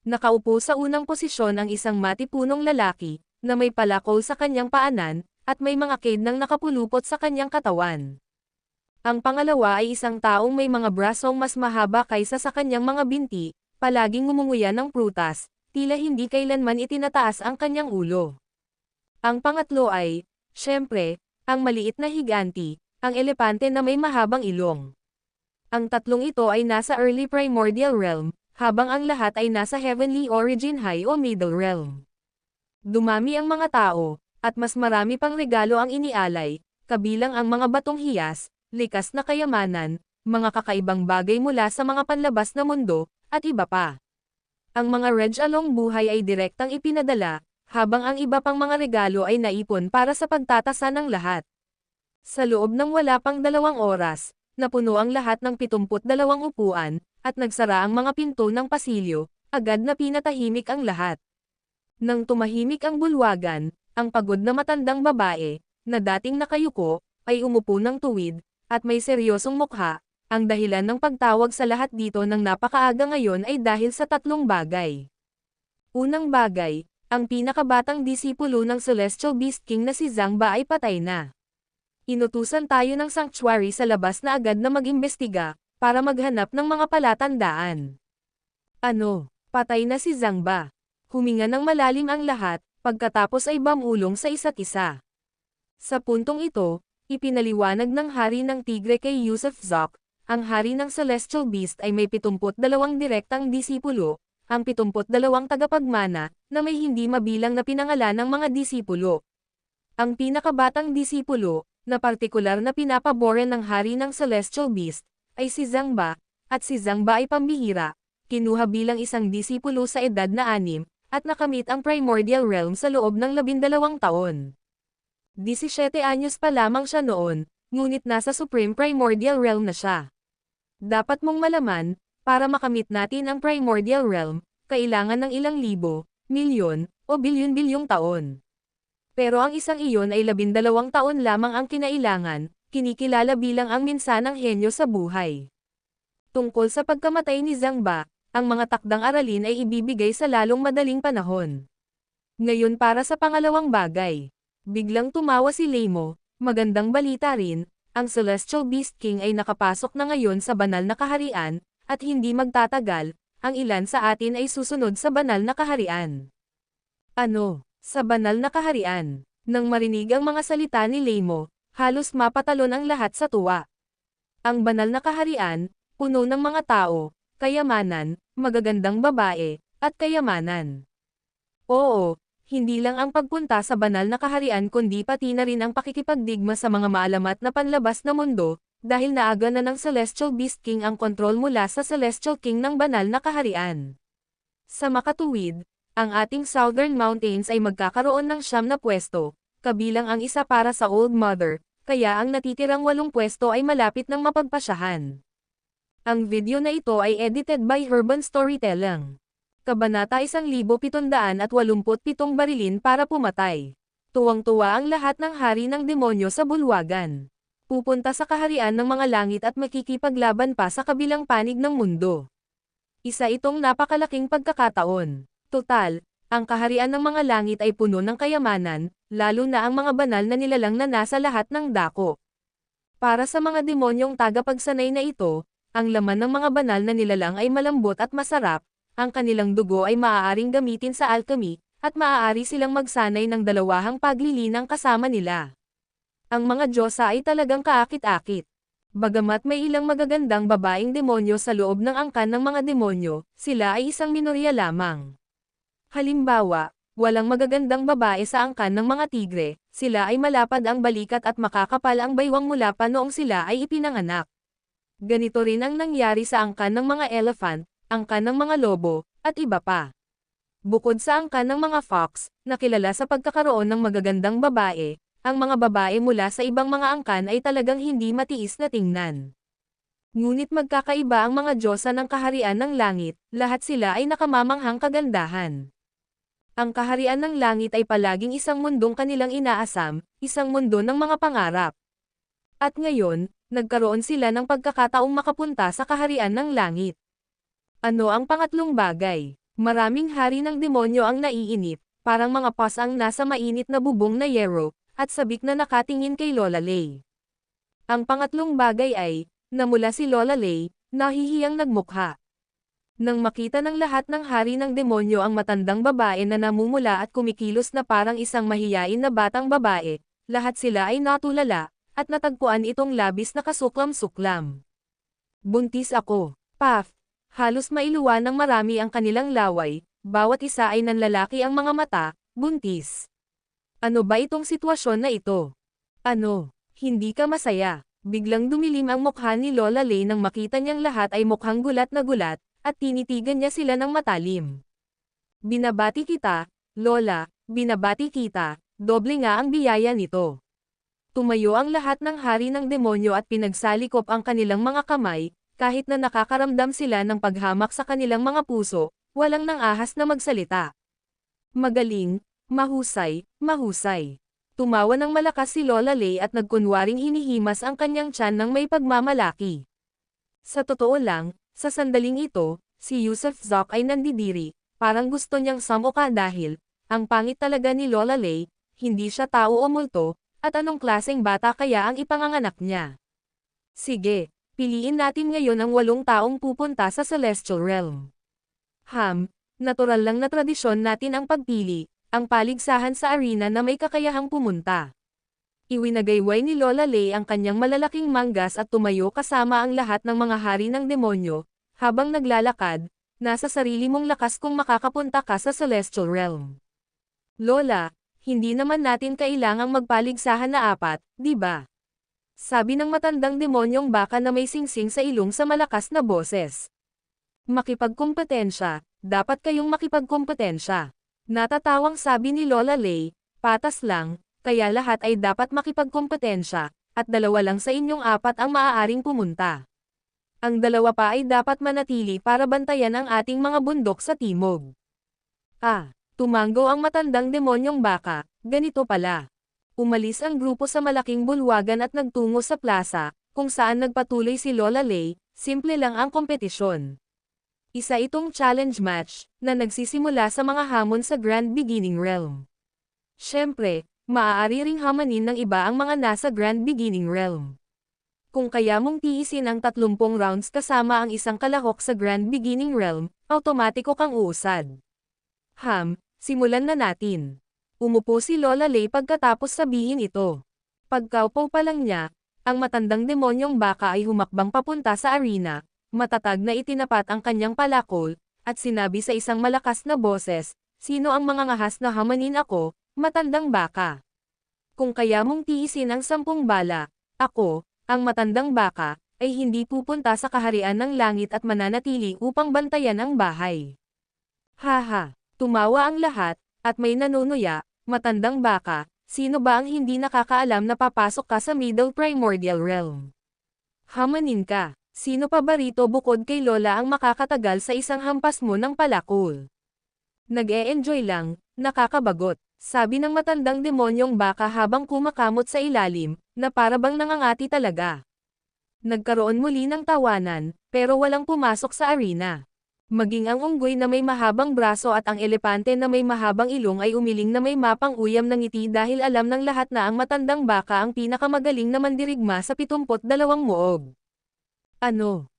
Nakaupo sa unang posisyon ang isang matipunong lalaki, na may palakol sa kanyang paanan, at may mga kidnang nakapulupot sa kanyang katawan. Ang pangalawa ay isang taong may mga brasong mas mahaba kaysa sa kanyang mga binti, palaging ngumunguya ng prutas, tila hindi kailanman itinataas ang kanyang ulo. Ang pangatlo ay, syempre, ang maliit na higanti, ang elepante na may mahabang ilong. Ang tatlong ito ay nasa Early Primordial Realm, habang ang lahat ay nasa Heavenly Origin High o Middle Realm. Dumami ang mga tao, at mas marami pang regalo ang inialay, kabilang ang mga batong hiyas, likas na kayamanan, mga kakaibang bagay mula sa mga panlabas na mundo, at iba pa. Ang mga regalong buhay ay direktang ipinadala, habang ang iba pang mga regalo ay naipon para sa pagtatasa ng lahat. Sa loob ng wala pang 2 oras, napuno ang lahat ng 72 upuan, at nagsara ang mga pinto ng pasilyo, agad na pinatahimik ang lahat. Nang tumahimik ang bulwagan, ang pagod na matandang babae, na dating nakayuko, ay umupo ng tuwid, at may seryosong mukha. Ang dahilan ng pagtawag sa lahat dito ng napakaaga ngayon ay dahil sa tatlong bagay. Unang bagay, ang pinakabatang disipulo ng Celestial Beast King na si Zangba ay patay na. Inutusan tayo ng sanctuary sa labas na agad na mag-imbestiga, para maghanap ng mga palatandaan. Ano, patay na si Zangba? Huminga ng malalim ang lahat, pagkatapos ay bumulong sa isa't isa. Sa puntong ito, ipinaliwanag ng hari ng tigre kay Yusuf Zok, ang hari ng Celestial Beast ay may 72 direktang disipulo, ang 72 tagapagmana, na may hindi mabilang na pinangalan ng mga disipulo. Ang pinakabatang disipulo, na partikular na pinapaboran ng hari ng Celestial Beast, ay si Zangba, at si Zangba ay pambihira, kinuha bilang isang disipulo sa edad na 6, at nakamit ang Primordial Realm sa loob ng 12 taon. 17 anyos pa lamang siya noon, ngunit nasa Supreme Primordial Realm na siya. Dapat mong malaman, para makamit natin ang Primordial Realm, kailangan ng ilang libo, milyon, o bilyon-bilyong taon. Pero ang isang iyon ay 12 taon lamang ang kinailangan, kinikilala bilang ang minsanang henyo sa buhay. Tungkol sa pagkamatay ni Zangba, ang mga takdang aralin ay ibibigay sa lalong madaling panahon. Ngayon para sa pangalawang bagay. Biglang tumawa si Leimo, magandang balita rin, ang Celestial Beast King ay nakapasok na ngayon sa banal na kaharian, at hindi magtatagal, ang ilan sa atin ay susunod sa banal na kaharian. Ano, sa banal na kaharian? Nang marinig ang mga salita ni Leimo, halos mapatalon ang lahat sa tuwa. Ang banal na kaharian, puno ng mga tao, kayamanan, magagandang babae, at kayamanan. Oo, hindi lang ang pagpunta sa banal na kaharian kundi pati na rin ang pakikipagdigma sa mga maalamat na panlabas na mundo, dahil naaga na ng Celestial Beast King ang kontrol mula sa Celestial King ng banal na kaharian. Sa makatuwid, ang ating Southern Mountains ay magkakaroon ng 9 na pwesto, kabilang ang isa para sa Old Mother, kaya ang natitirang 8 pwesto ay malapit ng mapagpasyahan. Ang video na ito ay edited by Urban Storytelling. Kabanata 1787 Barilin para pumatay. Tuwang-tuwa ang lahat ng hari ng demonyo sa bulwagan. Pupunta sa kaharian ng mga langit at makikipaglaban pa sa kabilang panig ng mundo. Isa itong napakalaking pagkakataon. Total, ang kaharian ng mga langit ay puno ng kayamanan, lalo na ang mga banal na nilalang na nasa lahat ng dako. Para sa mga demonyong tagapagsanay na ito, ang laman ng mga banal na nilalang ay malambot at masarap, ang kanilang dugo ay maaaring gamitin sa alchemy, at maaari silang magsanay ng dalawahang paglilinang kasama nila. Ang mga Diyosa ay talagang kaakit-akit. Bagamat may ilang magagandang babaeng demonyo sa loob ng angkan ng mga demonyo, sila ay isang minorya lamang. Halimbawa, walang magagandang babae sa angkan ng mga tigre, sila ay malapad ang balikat at makakapal ang baywang mula pa noong sila ay ipinanganak. Ganito rin ang nangyari sa angkan ng mga elephant, angkan ng mga lobo, at iba pa. Bukod sa angkan ng mga fox, na kilala sa pagkakaroon ng magagandang babae, ang mga babae mula sa ibang mga angkan ay talagang hindi matiis na tingnan. Ngunit magkakaiba ang mga Diyosa ng kaharian ng langit, lahat sila ay nakamamanghang kagandahan. Ang kaharian ng langit ay palaging isang mundong kanilang inaasam, isang mundo ng mga pangarap. At ngayon, nagkaroon sila ng pagkakataong makapunta sa kaharian ng langit. Ano ang pangatlong bagay? Maraming hari ng demonyo ang naiinip, parang mga pas ang nasa mainit na bubong na yero, at sabik na nakatingin kay Lola Lei. Ang pangatlong bagay ay, namula si Lola Lei, nahihiyang nagmukha. Nang makita ng lahat ng hari ng demonyo ang matandang babae na namumula at kumikilos na parang isang mahiyain na batang babae, lahat sila ay natulala, at natagpuan itong labis na kasuklam-suklam. Buntis ako. Paf! Halos mailuwa ng marami ang kanilang laway, bawat isa ay nanlalaki ang mga mata, buntis. Ano ba itong sitwasyon na ito? Ano? Hindi ka masaya? Biglang dumilim ang mukha ni Lola Lei nang makita niyang lahat ay mukhang gulat na gulat, at tinitigan niya sila ng matalim. Binabati kita, Lola, binabati kita, doble nga ang biyaya nito. Tumayo ang lahat ng hari ng demonyo at pinagsalikop ang kanilang mga kamay, kahit na nakakaramdam sila ng paghamak sa kanilang mga puso, walang nang ahas na magsalita. Magaling, mahusay, mahusay. Tumawa ng malakas si Lola Lei at nagkunwaring hinihimas ang kanyang tiyan ng may pagmamalaki. Sa totoo lang, sa sandaling ito, si Yusuf Zok ay nandidiri, parang gusto niyang samuka dahil, ang pangit talaga ni Lola Lei, hindi siya tao o multo, at anong klaseng bata kaya ang ipanganganak niya. Sige, piliin natin ngayon ang 8 taong pupunta sa Celestial Realm. Natural lang na tradisyon natin ang pagpili, ang paligsahan sa arena na may kakayahang pumunta. Iwinagayway ni Lola Lei ang kanyang malalaking manggas at tumayo kasama ang lahat ng mga hari ng demonyo, habang naglalakad, nasa sarili mong lakas kung makakapunta ka sa Celestial Realm. Lola, hindi naman natin kailangang magpaligsahan na 4, di ba? Sabi ng matandang demonyong baka na may singsing sa ilong sa malakas na boses. Makipagkumpetensya, dapat kayong makipagkumpetensya. Natatawang sabi ni Lola Lei, patas lang, kaya lahat ay dapat makipagkumpetensya, at 2 lang sa inyong 4 ang maaaring pumunta. Ang 2 pa ay dapat manatili para bantayan ang ating mga bundok sa timog. Tumango ang matandang demonyong baka, ganito pala. Umalis ang grupo sa malaking bulwagan at nagtungo sa plaza, kung saan nagpatuloy si Lola Lei, simple lang ang kompetisyon. Isa itong challenge match, na nagsisimula sa mga hamon sa Grand Beginning Realm. Siyempre, maaari ring hamanin ng iba ang mga nasa Grand Beginning Realm. Kung kaya mong tiisin ang 30 rounds kasama ang isang kalahok sa Grand Beginning Realm, automatiko kang uusad. Simulan na natin. Umupo si Lola Lei pagkatapos sabihin ito. Pagkaupo pa lang niya, ang matandang demonyong baka ay humakbang papunta sa arena, matatag na itinapat ang kanyang palakol, at sinabi sa isang malakas na boses, sino ang mga ngahas na hamanin ako, matandang baka? Kung kaya mong tiisin ang 10 bala, ako, ang matandang baka, ay hindi pupunta sa kaharian ng langit at mananatili upang bantayan ang bahay. Tumawa ang lahat, at may nanunuya, matandang baka, sino ba ang hindi nakakaalam na papasok ka sa Middle Primordial Realm? Hamanin ka. Sino pa ba rito bukod kay Lola ang makakatagal sa isang hampas mo ng palakol? Nag-e-enjoy lang, nakakabagot, sabi ng matandang demonyong baka habang kumakamot sa ilalim, na parabang nangangati talaga. Nagkaroon muli ng tawanan, pero walang pumasok sa arena. Maging ang unggoy na may mahabang braso at ang elepante na may mahabang ilong ay umiling na may mapang uyam ng ngiti dahil alam ng lahat na ang matandang baka ang pinakamagaling na mandirigma sa 72 muog.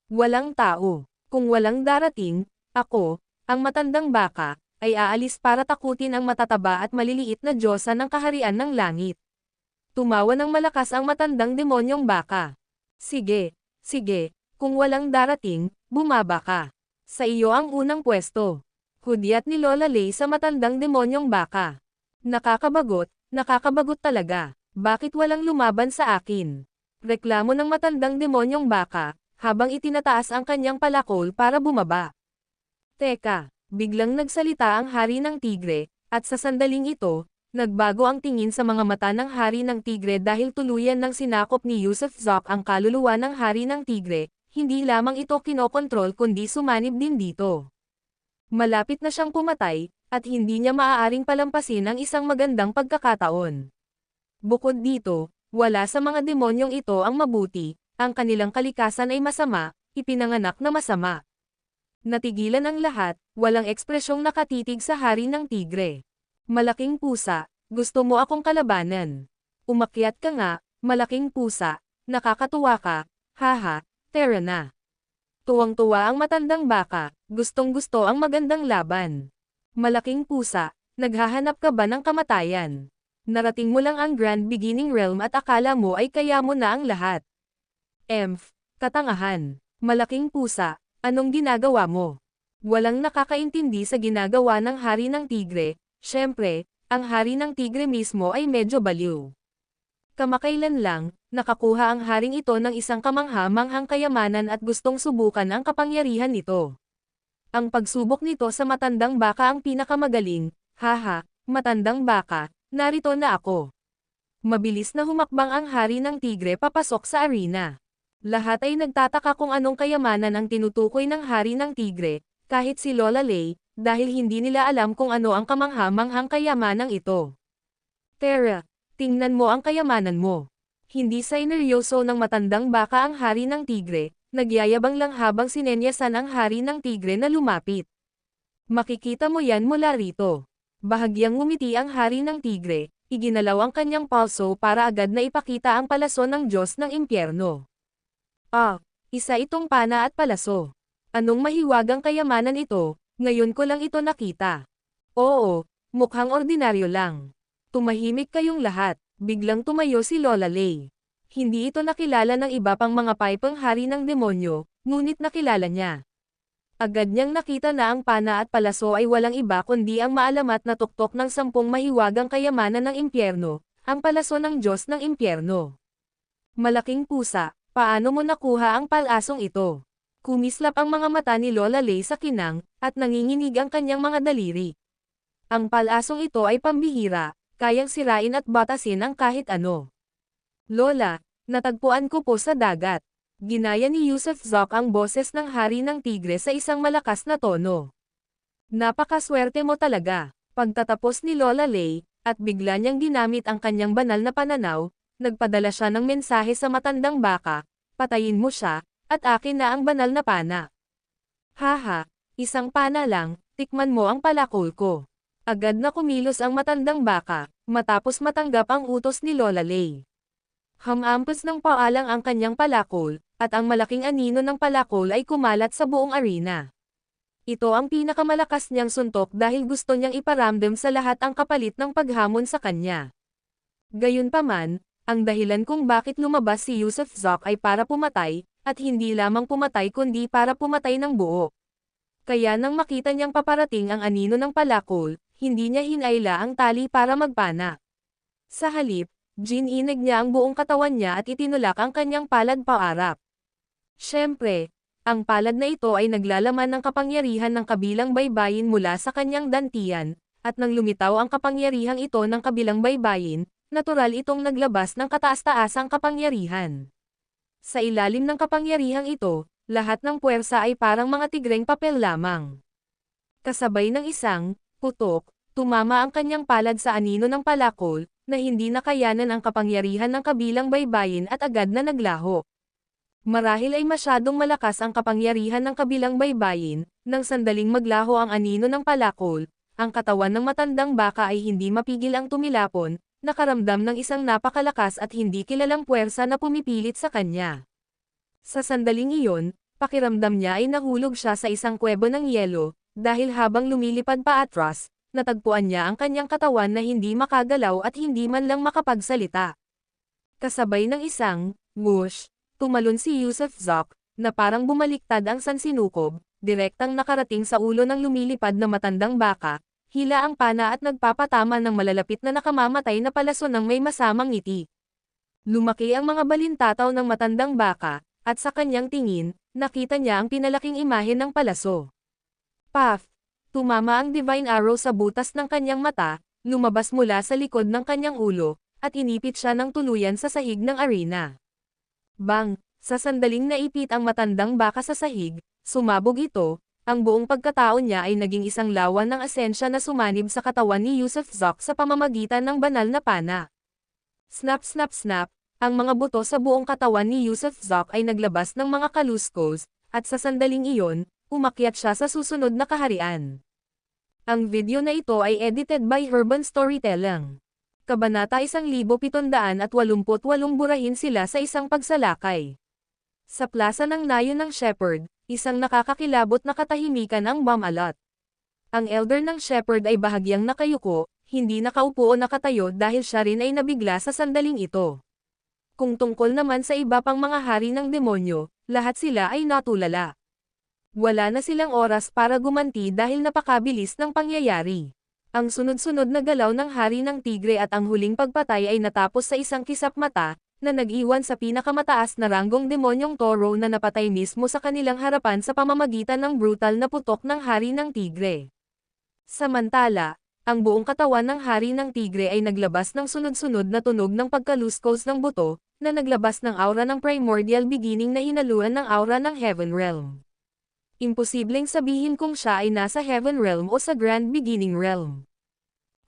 Walang tao. Kung walang darating, ako, ang matandang baka, ay aalis para takutin ang matataba at maliliit na diyosa ng kaharian ng langit. Tumawa ng malakas ang matandang demonyong baka. Sige, kung walang darating, bumaba ka. Sa iyo ang unang pwesto. Hudyat ni Lola Lei sa matandang demonyong baka. Nakakabagot talaga. Bakit walang lumaban sa akin? Reklamo ng matandang demonyong baka, habang itinataas ang kanyang palakol para bumaba. Teka, biglang nagsalita ang hari ng tigre, at sa sandaling ito, nagbago ang tingin sa mga mata ng hari ng tigre dahil tuluyan ng sinakop ni Yusuf Zok ang kaluluwa ng hari ng tigre, hindi lamang ito kinokontrol kundi sumanib din dito. Malapit na siyang pumatay, at hindi niya maaaring palampasin ang isang magandang pagkakataon. Bukod dito, wala sa mga demonyong ito ang mabuti, ang kanilang kalikasan ay masama, ipinanganak na masama. Natigilan ang lahat, walang ekspresyong nakatitig sa hari ng tigre. Malaking pusa, gusto mo akong kalabanan? Umakyat ka nga, malaking pusa, nakakatuwa ka, tara na. Tuwang-tuwa ang matandang baka, gustong-gusto ang magandang laban. Malaking pusa, naghahanap ka ba ng kamatayan? Narating mo lang ang Grand Beginning Realm at akala mo ay kaya mo na ang lahat. Katangahan. Malaking pusa, anong ginagawa mo? Walang nakakaintindi sa ginagawa ng hari ng tigre, syempre, ang hari ng tigre mismo ay medyo baliw. Kamakailan lang, nakakuha ang haring ito ng isang kamangha-manghang kayamanan at gustong subukan ang kapangyarihan nito. Ang pagsubok nito sa matandang baka ang pinakamagaling, matandang baka, narito na ako. Mabilis na humakbang ang hari ng tigre papasok sa arena. Lahat ay nagtataka kung anong kayamanan ang tinutukoy ng hari ng tigre, kahit si Lola Lei, dahil hindi nila alam kung ano ang kamangha-manghang kayamanang ito. Terra, tingnan mo ang kayamanan mo. Hindi sineryoso ng matandang baka ang hari ng tigre, nagyayabang lang habang sinenyasan ang hari ng tigre na lumapit. Makikita mo yan mula rito. Bahagyang ngumiti ang hari ng tigre, iginalaw ang kanyang palso para agad na ipakita ang palaso ng Diyos ng impyerno. Isa itong pana at palaso. Anong mahiwagang kayamanan ito, ngayon ko lang ito nakita. Oo, mukhang ordinaryo lang. Tumahimik kayong lahat, biglang tumayo si Lola Lei. Hindi ito nakilala ng iba pang mga paipang hari ng demonyo, ngunit nakilala niya. Agad niyang nakita na ang pana at palaso ay walang iba kundi ang maalamat na tuktok ng 10 mahiwagang kayamanan ng impyerno, ang palaso ng Diyos ng impyerno. Malaking pusa, paano mo nakuha ang palasong ito? Kumislap ang mga mata ni Lola Lei sa kinang, at nanginginig ang kanyang mga daliri. Ang palasong ito ay pambihira, kayang sirain at batasin ang kahit ano. Lola, natagpuan ko po sa dagat. Ginaya ni Yusuf Zok ang boses ng hari ng tigre sa isang malakas na tono. Napakaswerte mo talaga. Pagtatapos ni Lola Lei, at bigla niyang ginamit ang kanyang banal na pananaw, nagpadala siya ng mensahe sa matandang baka, patayin mo siya, at akin na ang banal na pana. Haha, isang pana lang, tikman mo ang palakol ko. Agad na kumilos ang matandang baka, matapos matanggap ang utos ni Lola Lei. Hamampas ng paalang ang kanyang palakol, at ang malaking anino ng palakol ay kumalat sa buong arena. Ito ang pinakamalakas niyang suntok dahil gusto niyang iparamdam sa lahat ang kapalit ng paghamon sa kanya. Gayunpaman, ang dahilan kung bakit lumabas si Yusuf Zok ay para pumatay, at hindi lamang pumatay kundi para pumatay ng buo. Kaya nang makita niyang paparating ang anino ng palakol, hindi niya hinayla ang tali para magpana. Sa halip, gininig niya ang buong katawan niya at itinulak ang kanyang palad paarap. Siyempre, ang palad na ito ay naglalaman ng kapangyarihan ng kabilang baybayin mula sa kanyang dantian, at nang lumitaw ang kapangyarihang ito ng kabilang baybayin, natural itong naglabas ng kataas-taasang kapangyarihan. Sa ilalim ng kapangyarihang ito, lahat ng puwersa ay parang mga tigreng papel lamang. Kasabay ng isang putok, tumama ang kanyang palad sa anino ng palakol, na hindi nakayanan ang kapangyarihan ng kabilang baybayin at agad na naglaho. Marahil ay masyadong malakas ang kapangyarihan ng kabilang baybayin, nang sandaling maglaho ang anino ng palakol, ang katawan ng matandang baka ay hindi mapigil ang tumilapon, nakaramdam ng isang napakalakas at hindi kilalang puwersa na pumipilit sa kanya. Sa sandaling iyon, pakiramdam niya ay nahulog siya sa isang kuwebo ng yelo, dahil habang lumilipad pa atras, natagpuan niya ang kanyang katawan na hindi makagalaw at hindi man lang makapagsalita. Kasabay ng isang whoosh, tumalon si Yusuf Zok, na parang bumaliktad ang sansinukob, direktang nakarating sa ulo ng lumilipad na matandang baka, hila ang pana at nagpapatama ng malalapit na nakamamatay na palaso ng may masamang ngiti. Lumaki ang mga balintataw ng matandang baka, at sa kanyang tingin, nakita niya ang pinalaking imahe ng palaso. Puff! Tumama ang divine arrow sa butas ng kanyang mata, lumabas mula sa likod ng kanyang ulo, at inipit siya ng tuluyan sa sahig ng arena. Bang! Sa sandaling naipit ang matandang baka sa sahig, sumabog ito, ang buong pagkatao niya ay naging isang lawan ng asensya na sumanib sa katawan ni Yusuf Zok sa pamamagitan ng banal na pana. Snap snap snap, ang mga buto sa buong katawan ni Yusuf Zok ay naglabas ng mga kaluskos, at sa sandaling iyon, umakyat siya sa susunod na kaharian. Ang video na ito ay edited by Herban Storytelling. Kabanata 1788 burahin sila sa isang pagsalakay. Sa plaza ng nayon ng shepherd, isang nakakakilabot na katahimikan ang bumalot. Ang elder ng shepherd ay bahagyang nakayuko, hindi nakaupo o nakatayo dahil siya rin ay nabigla sa sandaling ito. Kung tungkol naman sa iba pang mga hari ng demonyo, lahat sila ay natulala. Wala na silang oras para gumanti dahil napakabilis ng pangyayari. Ang sunod-sunod na galaw ng hari ng tigre at ang huling pagpatay ay natapos sa isang kisap mata, na nag-iwan sa pinakamataas na ranggong demonyong toro na napatay mismo sa kanilang harapan sa pamamagitan ng brutal na putok ng hari ng tigre. Samantala, ang buong katawan ng hari ng tigre ay naglabas ng sunod-sunod na tunog ng pagkaluskos ng buto, na naglabas ng aura ng primordial beginning na hinaluan ng aura ng heaven realm. Imposibleng sabihin kung siya ay nasa Heaven Realm o sa Grand Beginning Realm.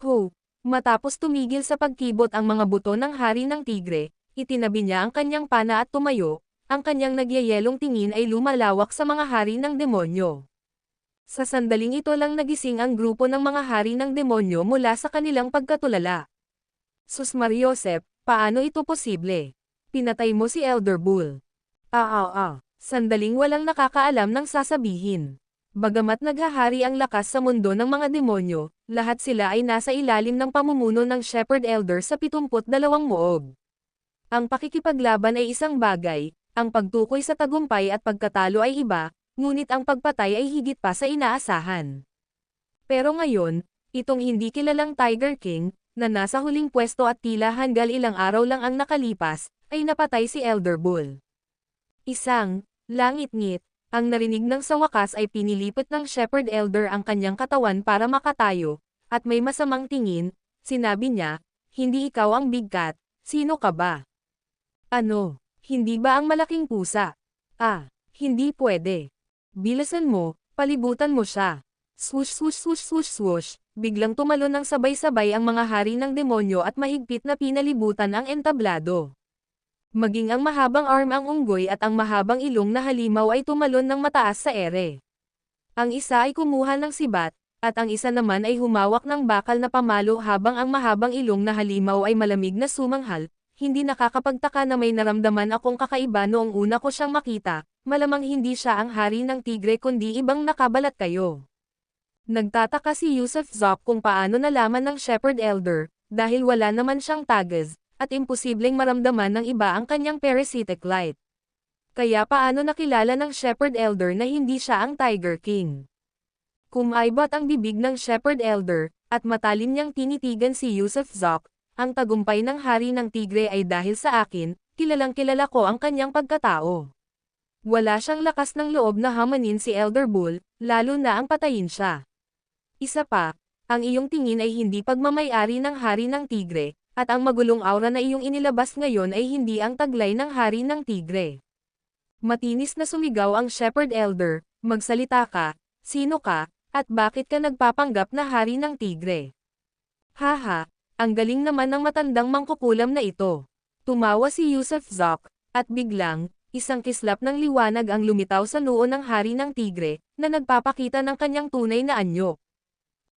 Ho! Matapos tumigil sa pagkibot ang mga buto ng Hari ng Tigre, itinabi niya ang kanyang pana at tumayo, ang kanyang nagyayelong tingin ay lumalawak sa mga hari ng demonyo. Sa sandaling ito lang nagising ang grupo ng mga hari ng demonyo mula sa kanilang pagkatulala. Sus Mariosep, paano ito posible? Pinatay mo si Elder Bull. Sandaling walang nakakaalam ng sasabihin. Bagamat naghahari ang lakas sa mundo ng mga demonyo, lahat sila ay nasa ilalim ng pamumuno ng Shepherd Elder sa 72 muog. Ang pakikipaglaban ay isang bagay, ang pagtukoy sa tagumpay at pagkatalo ay iba, ngunit ang pagpatay ay higit pa sa inaasahan. Pero ngayon, itong hindi kilalang Tiger King, na nasa huling pwesto at tila hanggang ilang araw lang ang nakalipas, ay napatay si Elder Bull. Isang langit-ngit, ang narinig ng sa wakas ay pinilipot ng Shepherd Elder ang kanyang katawan para makatayo, at may masamang tingin, sinabi niya, hindi ikaw ang Big Cat, sino ka ba? Ano, hindi ba ang malaking pusa? Hindi pwede. Bilasan mo, palibutan mo siya. Swoosh swoosh swoosh swoosh swoosh, biglang tumalon ng sabay-sabay ang mga hari ng demonyo at mahigpit na pinalibutan ang entablado. Maging ang mahabang arm ang unggoy at ang mahabang ilong na halimaw ay tumalon ng mataas sa ere. Ang isa ay kumuha ng sibat, at ang isa naman ay humawak ng bakal na pamalo habang ang mahabang ilong na halimaw ay malamig na sumanghal. Hindi nakakapagtaka na may naramdaman akong kakaiba noong una ko siyang makita, malamang hindi siya ang hari ng tigre kundi ibang nakabalat kayo. Nagtataka si Yusuf Zop kung paano nalaman ng Shepherd Elder, dahil wala naman siyang tags, at imposibleng maramdaman ng iba ang kanyang parasitic light. Kaya paano nakilala ng Shepherd Elder na hindi siya ang Tiger King? Kumaibot ang bibig ng Shepherd Elder, at matalim niyang tinitigan si Yusuf Zop, ang tagumpay ng Hari ng Tigre ay dahil sa akin, kilalang kilala ko ang kanyang pagkatao. Wala siyang lakas ng loob na hamanin si Elder Bull, lalo na ang patayin siya. Isa pa, ang iyong tingin ay hindi pagmamayari ng Hari ng Tigre, at ang magulong aura na iyong inilabas ngayon ay hindi ang taglay ng Hari ng Tigre. Matinis na sumigaw ang Shepherd Elder, magsalita ka, sino ka, at bakit ka nagpapanggap na Hari ng Tigre? Haha, ang galing naman ng matandang mangkukulam na ito. Tumawa si Yusuf Zok, at biglang, isang kislap ng liwanag ang lumitaw sa noo ng Hari ng Tigre, na nagpapakita ng kanyang tunay na anyo.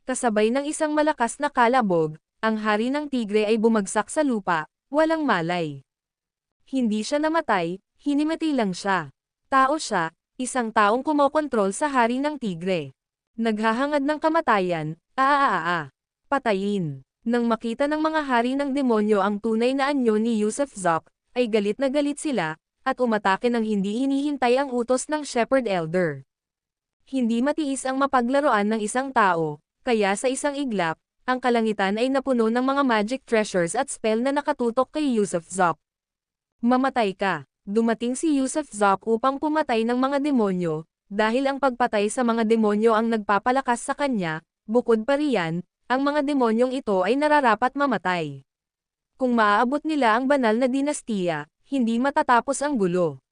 Kasabay ng isang malakas na kalabog, ang Hari ng Tigre ay bumagsak sa lupa, walang malay. Hindi siya namatay, hinimati lang siya. Tao siya, isang taong kumokontrol sa Hari ng Tigre. Naghahangad ng kamatayan, patayin. Nang makita ng mga hari ng demonyo ang tunay na anyo ni Yusuf Zok, ay galit na galit sila, at umatake nang hindi hinihintay ang utos ng Shepherd Elder. Hindi matiis ang mapaglaruan ng isang tao, kaya sa isang iglap, ang kalangitan ay napuno ng mga magic treasures at spell na nakatutok kay Yusuf Zok. Mamatay ka! Dumating si Yusuf Zok upang pumatay ng mga demonyo, dahil ang pagpatay sa mga demonyo ang nagpapalakas sa kanya, bukod pa riyan, ang mga demonyong ito ay nararapat mamatay. Kung maaabot nila ang banal na dinastiya, hindi matatapos ang gulo.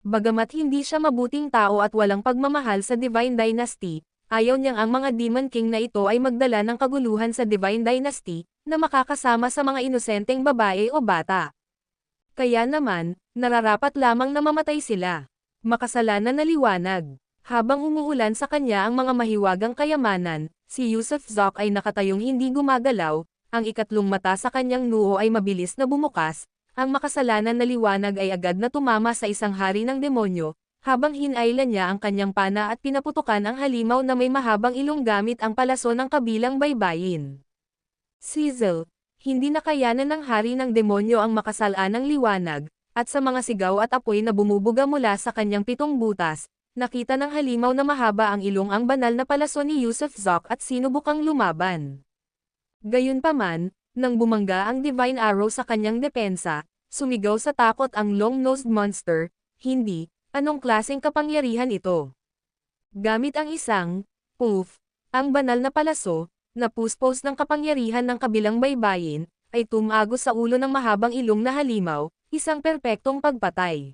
Bagamat hindi siya mabuting tao at walang pagmamahal sa Divine Dynasty, ayaw niyang ang mga Demon King na ito ay magdala ng kaguluhan sa Divine Dynasty, na makakasama sa mga inosenteng babae o bata. Kaya naman, nararapat lamang na mamatay sila. Makasalanan na liwanag. Habang umuulan sa kanya ang mga mahiwagang kayamanan, si Yusuf Zok ay nakatayong hindi gumagalaw, ang ikatlong mata sa kanyang noo ay mabilis na bumukas, ang makasalanan na liwanag ay agad na tumama sa isang hari ng demonyo, habang hinailan niya ang kanyang pana at pinaputukan ang halimaw na may mahabang ilong gamit ang palaso ng kabilang baybayin. Sizzle, hindi nakayanan ng hari ng demonyo ang makasalanang liwanag, at sa mga sigaw at apoy na bumubuga mula sa kanyang 7 butas, nakita ng halimaw na mahaba ang ilong ang banal na palaso ni Yusuf Zok at sinubukang lumaban. Gayunpaman, nang bumangga ang Divine Arrow sa kanyang depensa, sumigaw sa takot ang long-nosed monster, hindi, anong klaseng kapangyarihan ito? Gamit ang isang, poof, ang banal na palaso, na puspos ng kapangyarihan ng kabilang baybayin, ay tumagos sa ulo ng mahabang ilong na halimaw, isang perpektong pagpatay.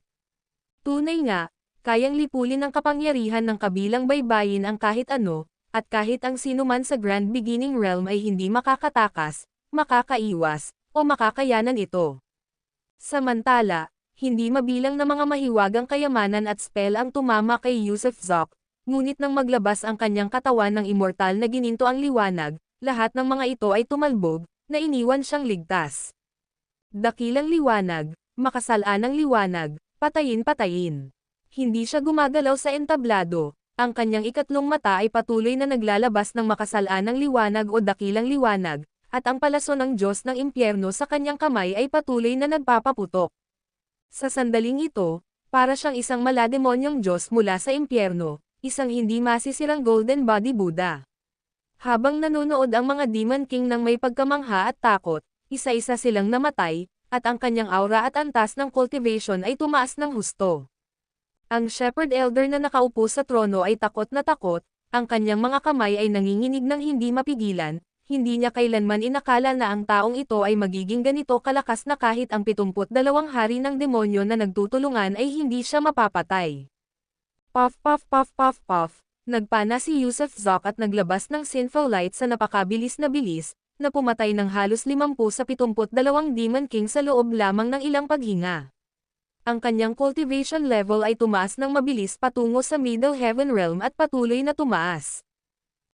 Tunay nga, kayang lipulin ng kapangyarihan ng kabilang baybayin ang kahit ano, at kahit ang sinuman sa Grand Beginning Realm ay hindi makakatakas, makakaiwas, o makakayanan ito. Samantala, hindi mabilang na mga mahiwagang kayamanan at spell ang tumama kay Yusuf Zok, ngunit nang maglabas ang kanyang katawan ng immortal na gininto ang liwanag, lahat ng mga ito ay tumalbog, na iniwan siyang ligtas. Dakilang liwanag, makasalanang liwanag, patayin-patayin. Hindi siya gumagalaw sa entablado, ang kanyang ikatlong mata ay patuloy na naglalabas ng makasalanang liwanag o dakilang liwanag, at ang palaso ng Diyos ng impyerno sa kanyang kamay ay patuloy na nagpapaputok. Sa sandaling ito, para siyang isang malademonyong Diyos mula sa impyerno, isang hindi masisirang golden body Buddha. Habang nanonood ang mga Demon King ng may pagkamangha at takot, isa-isa silang namatay, at ang kanyang aura at antas ng cultivation ay tumaas ng husto. Ang Shepherd Elder na nakaupo sa trono ay takot na takot, ang kanyang mga kamay ay nanginginig ng hindi mapigilan, hindi niya kailanman inakala na ang taong ito ay magiging ganito kalakas na kahit ang 72 hari ng demonyo na nagtutulungan ay hindi siya mapapatay. Puff puff puff puff puff, nagpana si Yusuf Zok at naglabas ng sinful light sa napakabilis na bilis, na pumatay ng halos 50 sa 72 Demon King sa loob lamang ng ilang paghinga. Ang kanyang cultivation level ay tumaas ng mabilis patungo sa Middle Heaven Realm at patuloy na tumaas.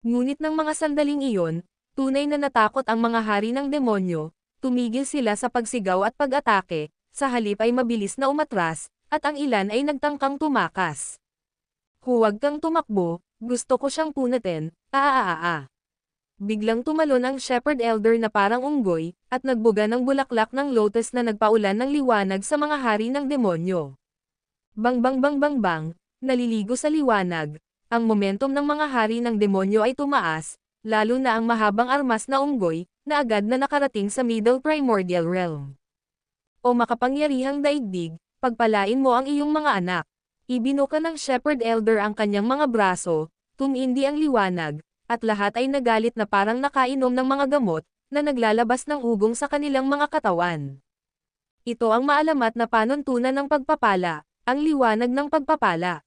Ngunit ng mga sandaling iyon, tunay na natakot ang mga hari ng demonyo, tumigil sila sa pagsigaw at pag-atake, sa halip ay mabilis na umatras, at ang ilan ay nagtangkang tumakas. Huwag kang tumakbo, gusto ko siyang punatin, Biglang tumalon ang Shepherd Elder na parang unggoy, at nagbuga ng bulaklak ng lotus na nagpaulan ng liwanag sa mga hari ng demonyo. Bang bang bang bang bang, naliligo sa liwanag, ang momentum ng mga hari ng demonyo ay tumaas, lalo na ang mahabang armas na unggoy, na agad na nakarating sa Middle Primordial Realm. O makapangyarihang daigdig, pagpalain mo ang iyong mga anak. Ibinuka ng Shepherd Elder ang kanyang mga braso, tumindi ang liwanag, at lahat ay nagalit na parang nakainom ng mga gamot, na naglalabas ng ugong sa kanilang mga katawan. Ito ang maalamat na panuntunan ng pagpapala, ang liwanag ng pagpapala.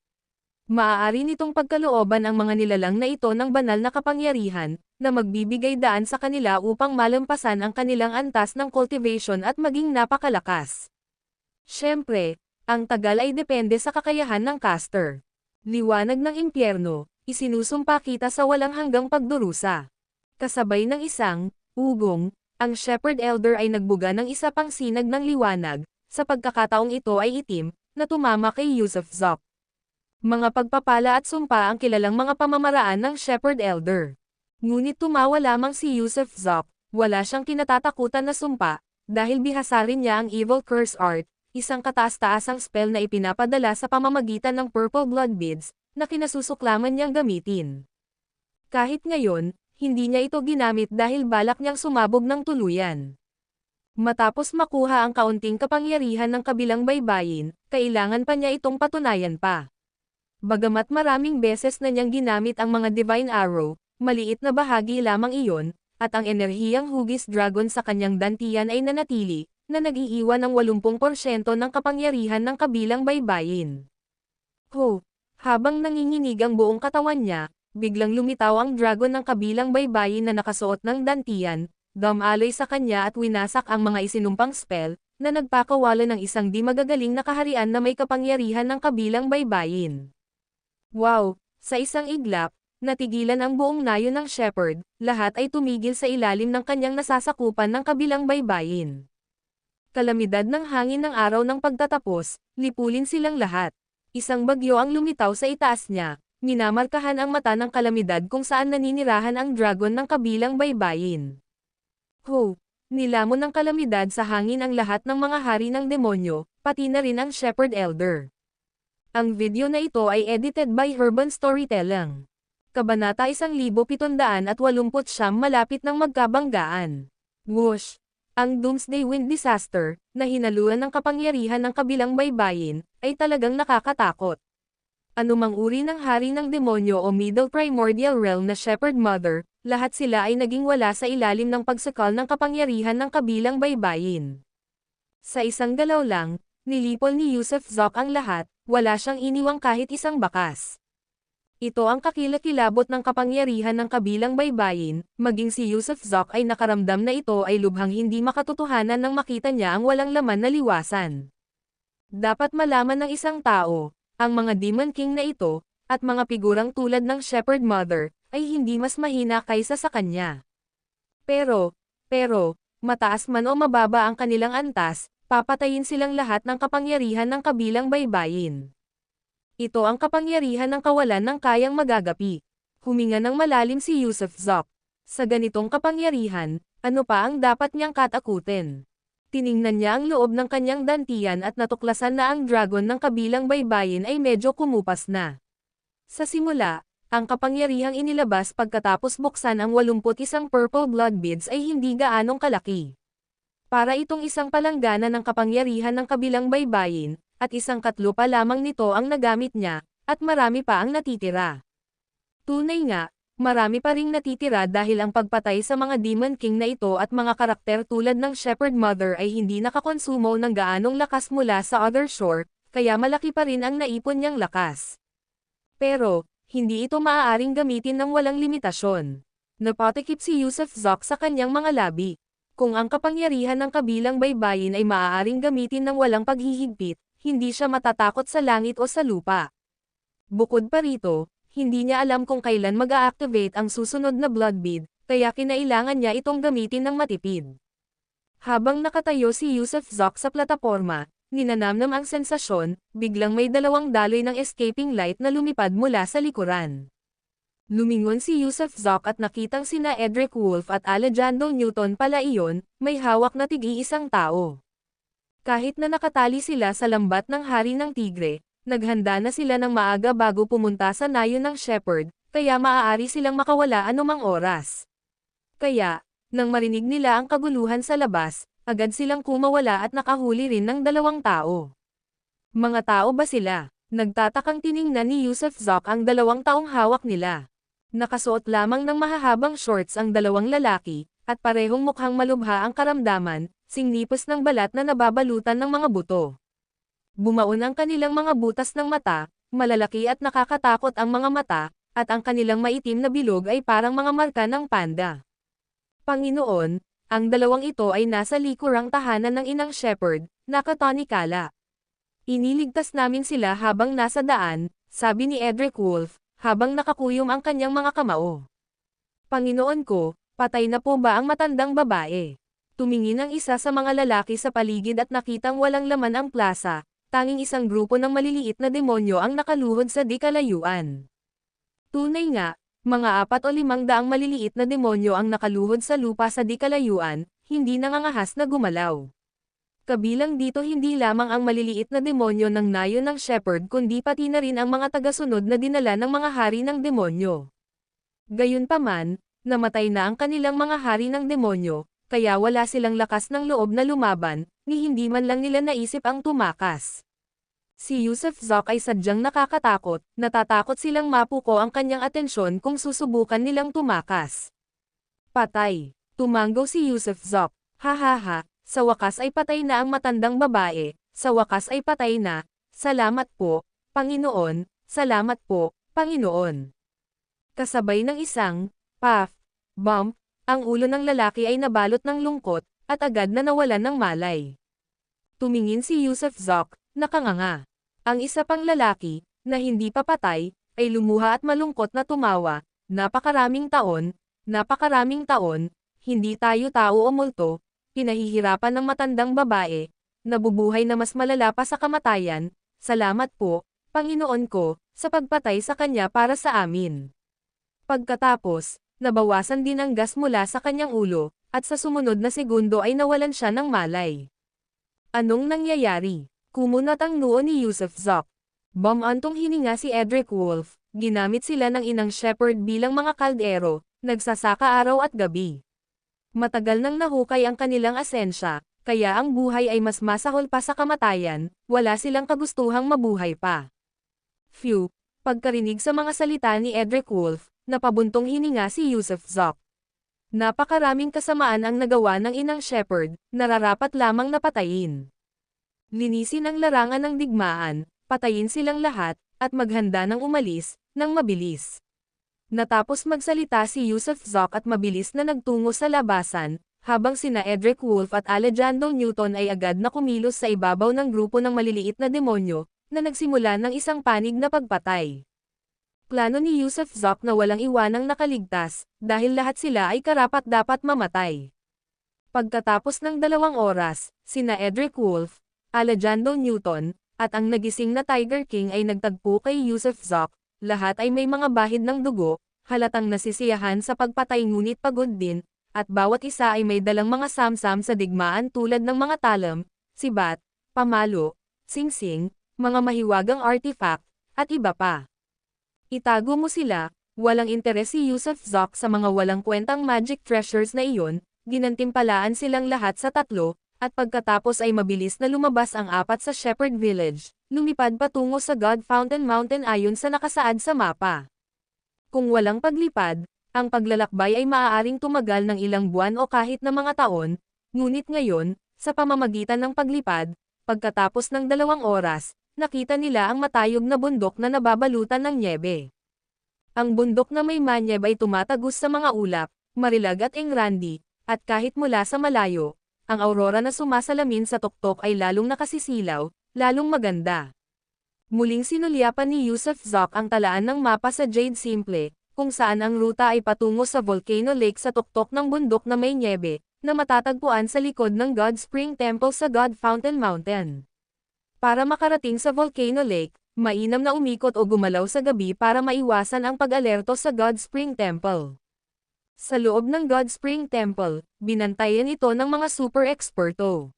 Maaari nitong pagkalooban ang mga nilalang na ito ng banal na kapangyarihan, na magbibigay daan sa kanila upang malampasan ang kanilang antas ng cultivation at maging napakalakas. Siyempre, ang tagal ay depende sa kakayahan ng caster. Liwanag ng impyerno, isinusumpa kita sa walang hanggang pagdurusa. Kasabay ng isang ugong, ang Shepherd Elder ay nagbuga ng isa pang sinag ng liwanag, sa pagkakataong ito ay itim, na tumama kay Yusuf Zok. Mga pagpapala at sumpa ang kilalang mga pamamaraan ng Shepherd Elder. Ngunit tumawa lamang si Yusuf Zok, wala siyang kinatatakutan na sumpa, dahil bihasa rin niya ang Evil Curse Art, isang kataas-taasang spell na ipinapadala sa pamamagitan ng Purple Blood Beads, na kinasusuklaman niyang gamitin. Kahit ngayon, hindi niya ito ginamit dahil balak niyang sumabog ng tuluyan. Matapos makuha ang kaunting kapangyarihan ng kabilang baybayin, kailangan pa niya itong patunayan pa. Bagamat maraming beses na niyang ginamit ang mga Divine Arrow, maliit na bahagi lamang iyon, at ang enerhiyang hugis dragon sa kanyang dantian ay nanatili, na nag-iiwan ng 80% ng kapangyarihan ng kabilang baybayin. Habang nanginginig ang buong katawan niya, biglang lumitaw ang dragon ng kabilang baybayin na nakasuot ng dantian, dumaloy sa kanya at winasak ang mga isinumpang spell, na nagpakawala ng isang di magagaling na kaharian na may kapangyarihan ng kabilang baybayin. Wow! Sa isang iglap, natigilan ang buong nayo ng Shepherd, lahat ay tumigil sa ilalim ng kanyang nasasakupan ng kabilang baybayin. Kalamidad ng hangin ng araw ng pagtatapos, lipulin silang lahat. Isang bagyo ang lumitaw sa itaas niya, minamarkahan ang mata ng kalamidad kung saan naninirahan ang dragon ng kabilang baybayin. Nilamon ng kalamidad sa hangin ang lahat ng mga hari ng demonyo, pati na rin ang Shepherd Elder. Ang video na ito ay edited by Herban Storytelling. Kabanata 1789 malapit ng magkabanggaan. Whoosh! Ang Doomsday Wind Disaster, na hinaluan ng kapangyarihan ng kabilang baybayin, ay talagang nakakatakot. Anumang uri ng hari ng demonyo o Middle Primordial Realm na Shepherd Mother, lahat sila ay naging wala sa ilalim ng pagsakal ng kapangyarihan ng kabilang baybayin. Sa isang galaw lang, nilipol ni Yusuf Zok ang lahat, wala siyang iniwang kahit isang bakas. Ito ang kakilakilabot ng kapangyarihan ng kabilang baybayin, maging si Yusuf Zok ay nakaramdam na ito ay lubhang hindi makatotohanan nang makita niya ang walang laman na liwasan. Dapat malaman ng isang tao, ang mga Demon King na ito, at mga figurang tulad ng Shepherd Mother, ay hindi mas mahina kaysa sa kanya. Pero, mataas man o mababa ang kanilang antas, papatayin silang lahat ng kapangyarihan ng kabilang baybayin. Ito ang kapangyarihan ng kawalan ng kayang magagapi. Huminga ng malalim si Yusuf Zok. Sa ganitong kapangyarihan, ano pa ang dapat niyang katakutin? Tiningnan niya ang loob ng kanyang dantian at natuklasan na ang dragon ng kabilang baybayin ay medyo kumupas na. Sa simula, ang kapangyarihang inilabas pagkatapos buksan ang 81 purple blood beads ay hindi gaanong kalaki. Para itong isang palanggana ng kapangyarihan ng kabilang baybayin, at isang katlo pa lamang nito ang nagamit niya, at marami pa ang natitira. Tunay nga, marami pa ring natitira dahil ang pagpatay sa mga Demon King na ito at mga karakter tulad ng Shepherd Mother ay hindi nakakonsumo ng gaanong lakas mula sa Other Shore, kaya malaki pa rin ang naipon niyang lakas. Pero, hindi ito maaaring gamitin ng walang limitasyon. Napatikip si Yusuf Zok sa kanyang mga labi. Kung ang kapangyarihan ng kabilang baybayin ay maaaring gamitin ng walang paghihigpit, hindi siya matatakot sa langit o sa lupa. Bukod pa rito, hindi niya alam kung kailan mag-a-activate ang susunod na blood bead, kaya kinailangan niya itong gamitin ng matipid. Habang nakatayo si Yusuf Zok sa plataporma, ninanamnam ang sensasyon, biglang may dalawang daloy ng escaping light na lumipad mula sa likuran. Lumingon si Yusuf Zok at nakitang sina Edric Wolf at Alejandro Newton pala iyon, may hawak na tig-iisang tao. Kahit na nakatali sila sa lambat ng Hari ng Tigre, naghanda na sila ng maaga bago pumunta sa nayon ng Shepherd, kaya maaari silang makawala anumang oras. Kaya, nang marinig nila ang kaguluhan sa labas, agad silang kumawala at nakahuli rin ng dalawang tao. Mga tao ba sila? Nagtatakang tiningnan ni Yusuf Zok ang dalawang taong hawak nila. Nakasuot lamang ng mahahabang shorts ang dalawang lalaki, at parehong mukhang malubha ang karamdaman, singnipos ng balat na nababalutan ng mga buto. Bumaon ang kanilang mga butas ng mata, malalaki at nakakatakot ang mga mata, at ang kanilang maitim na bilog ay parang mga marka ng panda. Panginoon, ang dalawang ito ay nasa likurang tahanan ng inang Shepherd, nakatanikala. Iniligtas namin sila habang nasa daan, sabi ni Edric Wolf, habang nakakuyom ang kanyang mga kamao. Panginoon ko, patay na po ba ang matandang babae? Tumingin ang isa sa mga lalaki sa paligid at nakitang walang laman ang plaza, tanging isang grupo ng maliliit na demonyo ang nakaluhod sa di kalayuan. Tunay nga, mga 4 o 5 daang maliliit na demonyo ang nakaluhod sa lupa sa di kalayuan, hindi nangangahas na gumalaw. Kabilang dito hindi lamang ang maliliit na demonyo ng nayon ng Shepherd kundi pati na rin ang mga tagasunod na dinala ng mga hari ng demonyo. Gayunpaman, namatay na ang kanilang mga hari ng demonyo, kaya wala silang lakas ng loob na lumaban, ni hindi man lang nila naisip ang tumakas. Si Yusuf Zok ay sadyang nakakatakot, natatakot silang mapuko ang kanyang atensyon kung susubukan nilang tumakas. Patay. Tumanggo si Yusuf Zok. Hahaha, sa wakas ay patay na ang matandang babae, sa wakas ay patay na, salamat po, Panginoon, salamat po, Panginoon. Kasabay ng isang, puff, bump, ang ulo ng lalaki ay nabalot ng lungkot, at agad na nawalan ng malay. Tumingin si Yusuf Zok, nakanganga. Ang isa pang lalaki, na hindi pa patay, ay lumuha at malungkot na tumawa, napakaraming taon, hindi tayo tao o multo, pinahihirapan ng matandang babae, nabubuhay na mas malala pa sa kamatayan, salamat po, Panginoon ko, sa pagpatay sa kanya para sa amin. Pagkatapos, nabawasan din ang gas mula sa kanyang ulo, at sa sumunod na segundo ay nawalan siya ng malay. Anong nangyayari? Kumunat ang noo ni Yusuf Zok. Bumantong hininga si Edric Wolf, ginamit sila ng inang Shepherd bilang mga kaldero, nagsasaka araw at gabi. Matagal nang nahukay ang kanilang asensya, kaya ang buhay ay mas masahol pa sa kamatayan, wala silang kagustuhang mabuhay pa. Phew, pagkarinig sa mga salita ni Edric Wolf, napabuntong hininga si Yusuf Zok. Napakaraming kasamaan ang nagawa ng inang Shepherd, nararapat lamang napatayin. Linisin ang larangan ng digmaan, patayin silang lahat, at maghanda ng umalis, ng mabilis. Natapos magsalita si Yusuf Zok at mabilis na nagtungo sa labasan, habang sina Edric Wolf at Alejandro Newton ay agad na kumilos sa ibabaw ng grupo ng maliliit na demonyo, na nagsimula ng isang panig na pagpatay. Plano ni Yusuf Zok na walang iwanang nakaligtas, dahil lahat sila ay karapat-dapat mamatay. Pagkatapos ng 2 oras, sina Edric Wolf, Alejandro Newton, at ang nagising na Tiger King ay nagtagpo kay Yusuf Zok, lahat ay may mga bahid ng dugo, halatang nasisiyahan sa pagpatay ngunit pagod din, at bawat isa ay may dalang mga samsam sa digmaan tulad ng mga talam, sibat, pamalo, singsing, mga mahiwagang artifact, at iba pa. Itago mo sila, walang interes si Yusuf Zok sa mga walang kwentang magic treasures na iyon, ginantimpalaan silang lahat sa 3, at pagkatapos ay mabilis na lumabas ang 4 sa Shepherd Village, lumipad patungo sa God Fountain Mountain ayon sa nakasaad sa mapa. Kung walang paglipad, ang paglalakbay ay maaaring tumagal ng ilang buwan o kahit na mga taon, ngunit ngayon, sa pamamagitan ng paglipad, pagkatapos ng 2 oras, nakita nila ang matayog na bundok na nababalutan ng nyebe. Ang bundok na may manyeb ay tumatagos sa mga ulap, marilag at engrandi, at kahit mula sa malayo, ang aurora na sumasalamin sa tuktok ay lalong nakasisilaw, lalong maganda. Muling sinulyapan ni Yusuf Zok ang talaan ng mapa sa Jade Simple, kung saan ang ruta ay patungo sa Volcano Lake sa tuktok ng bundok na may nyebe, na matatagpuan sa likod ng God Spring Temple sa God Fountain Mountain. Para makarating sa Volcano Lake, mainam na umikot o gumalaw sa gabi para maiwasan ang pag-alerto sa God Spring Temple. Sa loob ng God Spring Temple, binantayan ito ng mga super eksperto.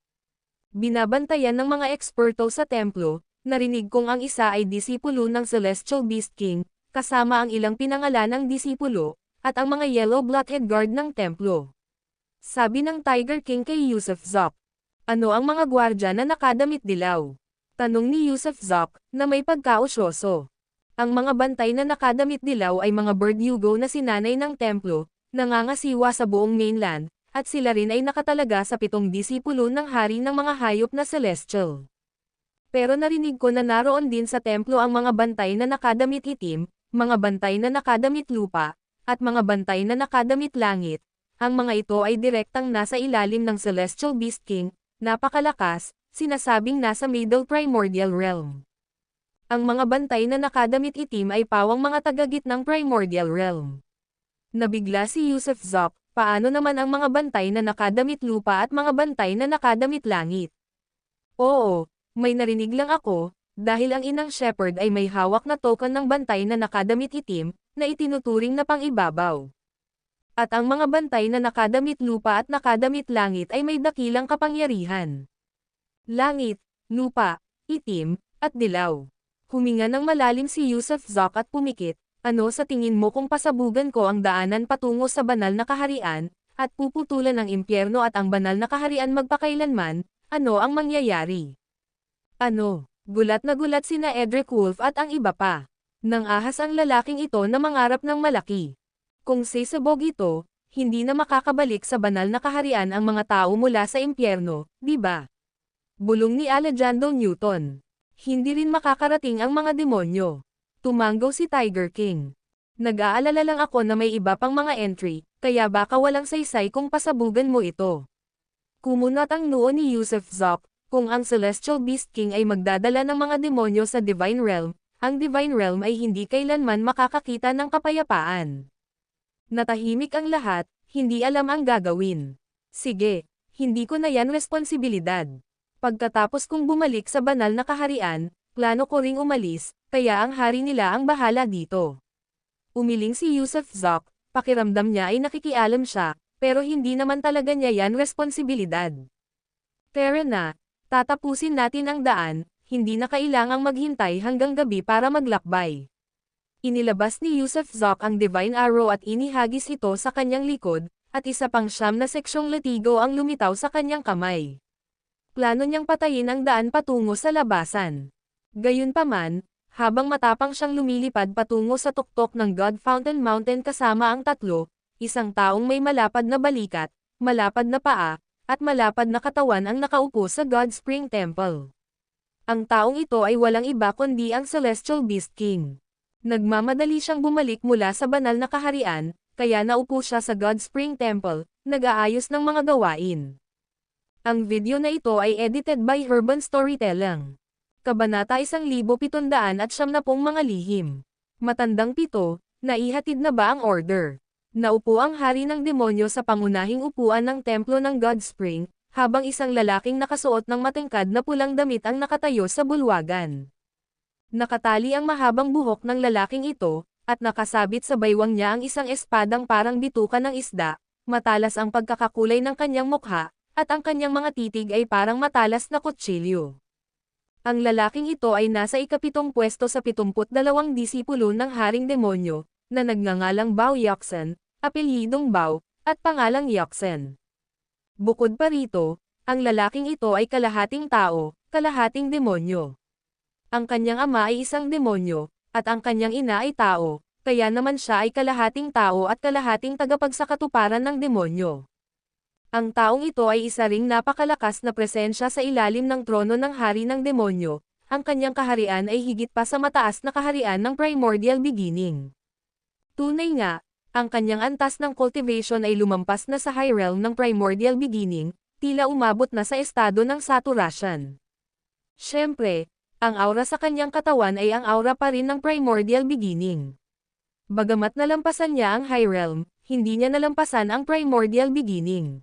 Binabantayan ng mga eksperto sa templo, narinig kong ang isa ay disipulo ng Celestial Beast King, kasama ang ilang pinangalanang disipulo, at ang mga Yellow Bloodhead Guard ng templo. Sabi ng Tiger King kay Yusuf Zok. Ano ang mga gwardya na nakadamit dilaw? Tanong ni Yusuf Zok, na may pagkausyoso. Ang mga bantay na nakadamit dilaw ay mga Verdugo na sinanay ng templo, nangangasiwa sa buong mainland, at sila rin ay nakatalaga sa 7 disipulo ng hari ng mga hayop na celestial. Pero narinig ko na naroon din sa templo ang mga bantay na nakadamit itim, mga bantay na nakadamit lupa, at mga bantay na nakadamit langit. Ang mga ito ay direktang nasa ilalim ng Celestial Beast King, napakalakas, sinasabing nasa Middle Primordial Realm. Ang mga bantay na nakadamit itim ay pawang mga tagagitnang Primordial Realm. Nabigla si Yusuf Zok, paano naman ang mga bantay na nakadamit lupa at mga bantay na nakadamit langit? Oo, may narinig lang ako, dahil ang inang shepherd ay may hawak na token ng bantay na nakadamit itim, na itinuturing na pang-ibabaw. At ang mga bantay na nakadamit lupa at nakadamit langit ay may dakilang kapangyarihan. Langit, lupa, itim, at dilaw. Huminga ng malalim si Yusuf Zok at pumikit, ano sa tingin mo kung pasabugan ko ang daanan patungo sa banal na kaharian, at puputulan ng impyerno at ang banal na kaharian magpakailanman, ano ang mangyayari? Ano? Gulat na gulat sina Edric Wolf at ang iba pa. Nang ahas ang lalaking ito na mangarap ng malaki. Kung sisabog ito, hindi na makakabalik sa banal na kaharian ang mga tao mula sa impyerno, di ba? Bulong ni Alejandro Newton. Hindi rin makakarating ang mga demonyo. Tumanggaw si Tiger King. Nag-aalala lang ako na may iba pang mga entry, kaya baka walang saysay kung pasabugan mo ito. Kumunat ang noo ni Yusuf Zok, kung ang Celestial Beast King ay magdadala ng mga demonyo sa Divine Realm, ang Divine Realm ay hindi kailanman makakakita ng kapayapaan. Natahimik ang lahat, hindi alam ang gagawin. Sige, hindi ko na yan responsibilidad. Pagkatapos kong bumalik sa banal na kaharian, plano ko ring umalis, kaya ang hari nila ang bahala dito. Umiling si Yusuf Zok, pakiramdam niya ay nakikialam siya, pero hindi naman talaga niya yan responsibilidad. Tara na, tatapusin natin ang daan, hindi na kailangang maghintay hanggang gabi para maglakbay. Inilabas ni Yusuf Zok ang Divine Arrow at inihagis ito sa kanyang likod, at isa pang 9 na seksyong latigo ang lumitaw sa kanyang kamay. Plano niyang patayin ang daan patungo sa labasan. Gayunpaman, habang matapang siyang lumilipad patungo sa tuktok ng God Fountain Mountain kasama ang 3, isang taong may malapad na balikat, malapad na paa, at malapad na katawan ang nakaupo sa God Spring Temple. Ang taong ito ay walang iba kundi ang Celestial Beast King. Nagmamadali siyang bumalik mula sa banal na kaharian, kaya naupo siya sa God Spring Temple, nag-aayos ng mga gawain. Ang video na ito ay edited by Urban Storytelling. Kabanata 1770 mga lihim. Matandang 7, naihatid na ba ang order? Naupo ang hari ng demonyo sa pangunahing upuan ng templo ng God Spring, habang isang lalaking nakasuot ng matingkad na pulang damit ang nakatayo sa bulwagan. Nakatali ang mahabang buhok ng lalaking ito, at nakasabit sa baywang niya ang isang espadang parang bituka ng isda, matalas ang pagkakakulay ng kanyang mukha, at ang kanyang mga titig ay parang matalas na kutsilyo. Ang lalaking ito ay nasa ikapitong pwesto sa 72 disipulo ng Haring Demonyo, na nagngangalang Bao Yoxen, apelyidong Bao, at pangalang Yoxen. Bukod pa rito, ang lalaking ito ay kalahating tao, kalahating demonyo. Ang kanyang ama ay isang demonyo, at ang kanyang ina ay tao, kaya naman siya ay kalahating tao at kalahating tagapagsakatuparan ng demonyo. Ang taong ito ay isa ring napakalakas na presensya sa ilalim ng trono ng hari ng demonyo, ang kanyang kaharian ay higit pa sa mataas na kaharian ng primordial beginning. Tunay nga, ang kanyang antas ng cultivation ay lumampas na sa high realm ng primordial beginning, tila umabot na sa estado ng saturation. Siyempre, ang aura sa kanyang katawan ay ang aura pa rin ng primordial beginning. Bagamat nalampasan niya ang high realm, hindi niya nalampasan ang primordial beginning.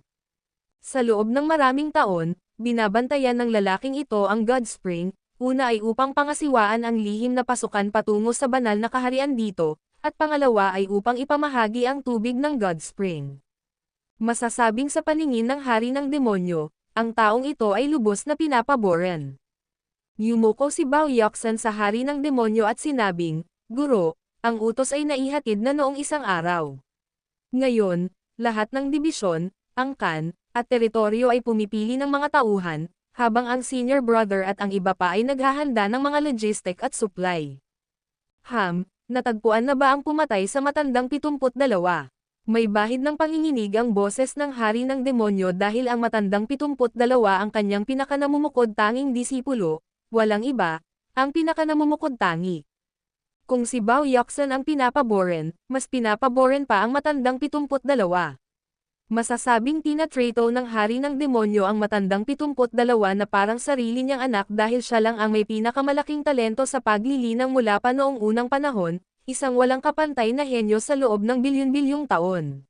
Sa loob ng maraming taon, binabantayan ng lalaking ito ang God Spring, una ay upang pangasiwaan ang lihim na pasukan patungo sa banal na kaharian dito, at pangalawa ay upang ipamahagi ang tubig ng God Spring. Masasabing sa paningin ng hari ng demonyo, ang taong ito ay lubos na pinapaboran. Yumuko si Bao Yoxen sa hari ng demonyo at sinabing, "Guro, ang utos ay naihatid na noong isang araw. Ngayon, lahat ng dibisyon, angkan, at teritoryo ay pumipili ng mga tauhan, habang ang senior brother at ang iba pa ay naghahanda ng mga logistic at supply." Natagpuan na ba ang pumatay sa matandang 72? May bahid ng panginginig ang boses ng hari ng demonyo dahil ang matandang 72 ang kanyang pinakanamumukod tanging disipulo, walang iba, ang pinakanamumukod tangi. Kung si Bao Yoxen ang pinapaboren, mas pinapaboren pa ang matandang 72. Masasabing tinatrato ng hari ng demonyo ang matandang 72 na parang sarili niyang anak dahil siya lang ang may pinakamalaking talento sa paglilinang mula pa noong unang panahon, isang walang kapantay na henyo sa loob ng bilyon-bilyong taon.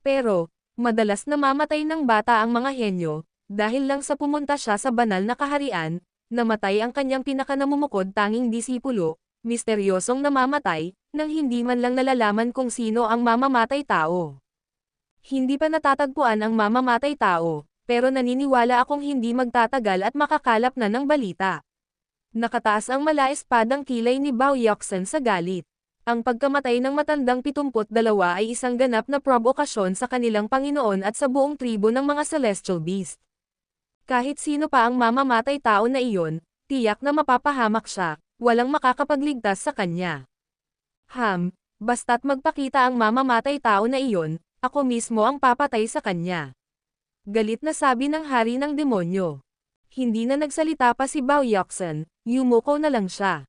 Pero, madalas namamatay ng bata ang mga henyo, dahil lang sa pumunta siya sa banal na kaharian, namatay ang kanyang pinakanamumukod tanging disipulo, misteryosong namamatay, nang hindi man lang nalalaman kung sino ang mamamatay tao. Hindi pa natatagpuan ang mamamatay tao, pero naniniwala akong hindi magtatagal at makakalap na ng balita. Nakataas ang mala-espadang kilay ni Bao Yoxen sa galit. Ang pagkamatay ng matandang 72 ay isang ganap na provokasyon sa kanilang Panginoon at sa buong tribo ng mga Celestial Beast. Kahit sino pa ang mamamatay tao na iyon, tiyak na mapapahamak siya, walang makakapagligtas sa kanya. Basta't magpakita ang mamamatay tao na iyon, ako mismo ang papatay sa kanya. Galit na sabi ng hari ng demonyo. Hindi na nagsalita pa si Bao Yoxen, yumuko na lang siya.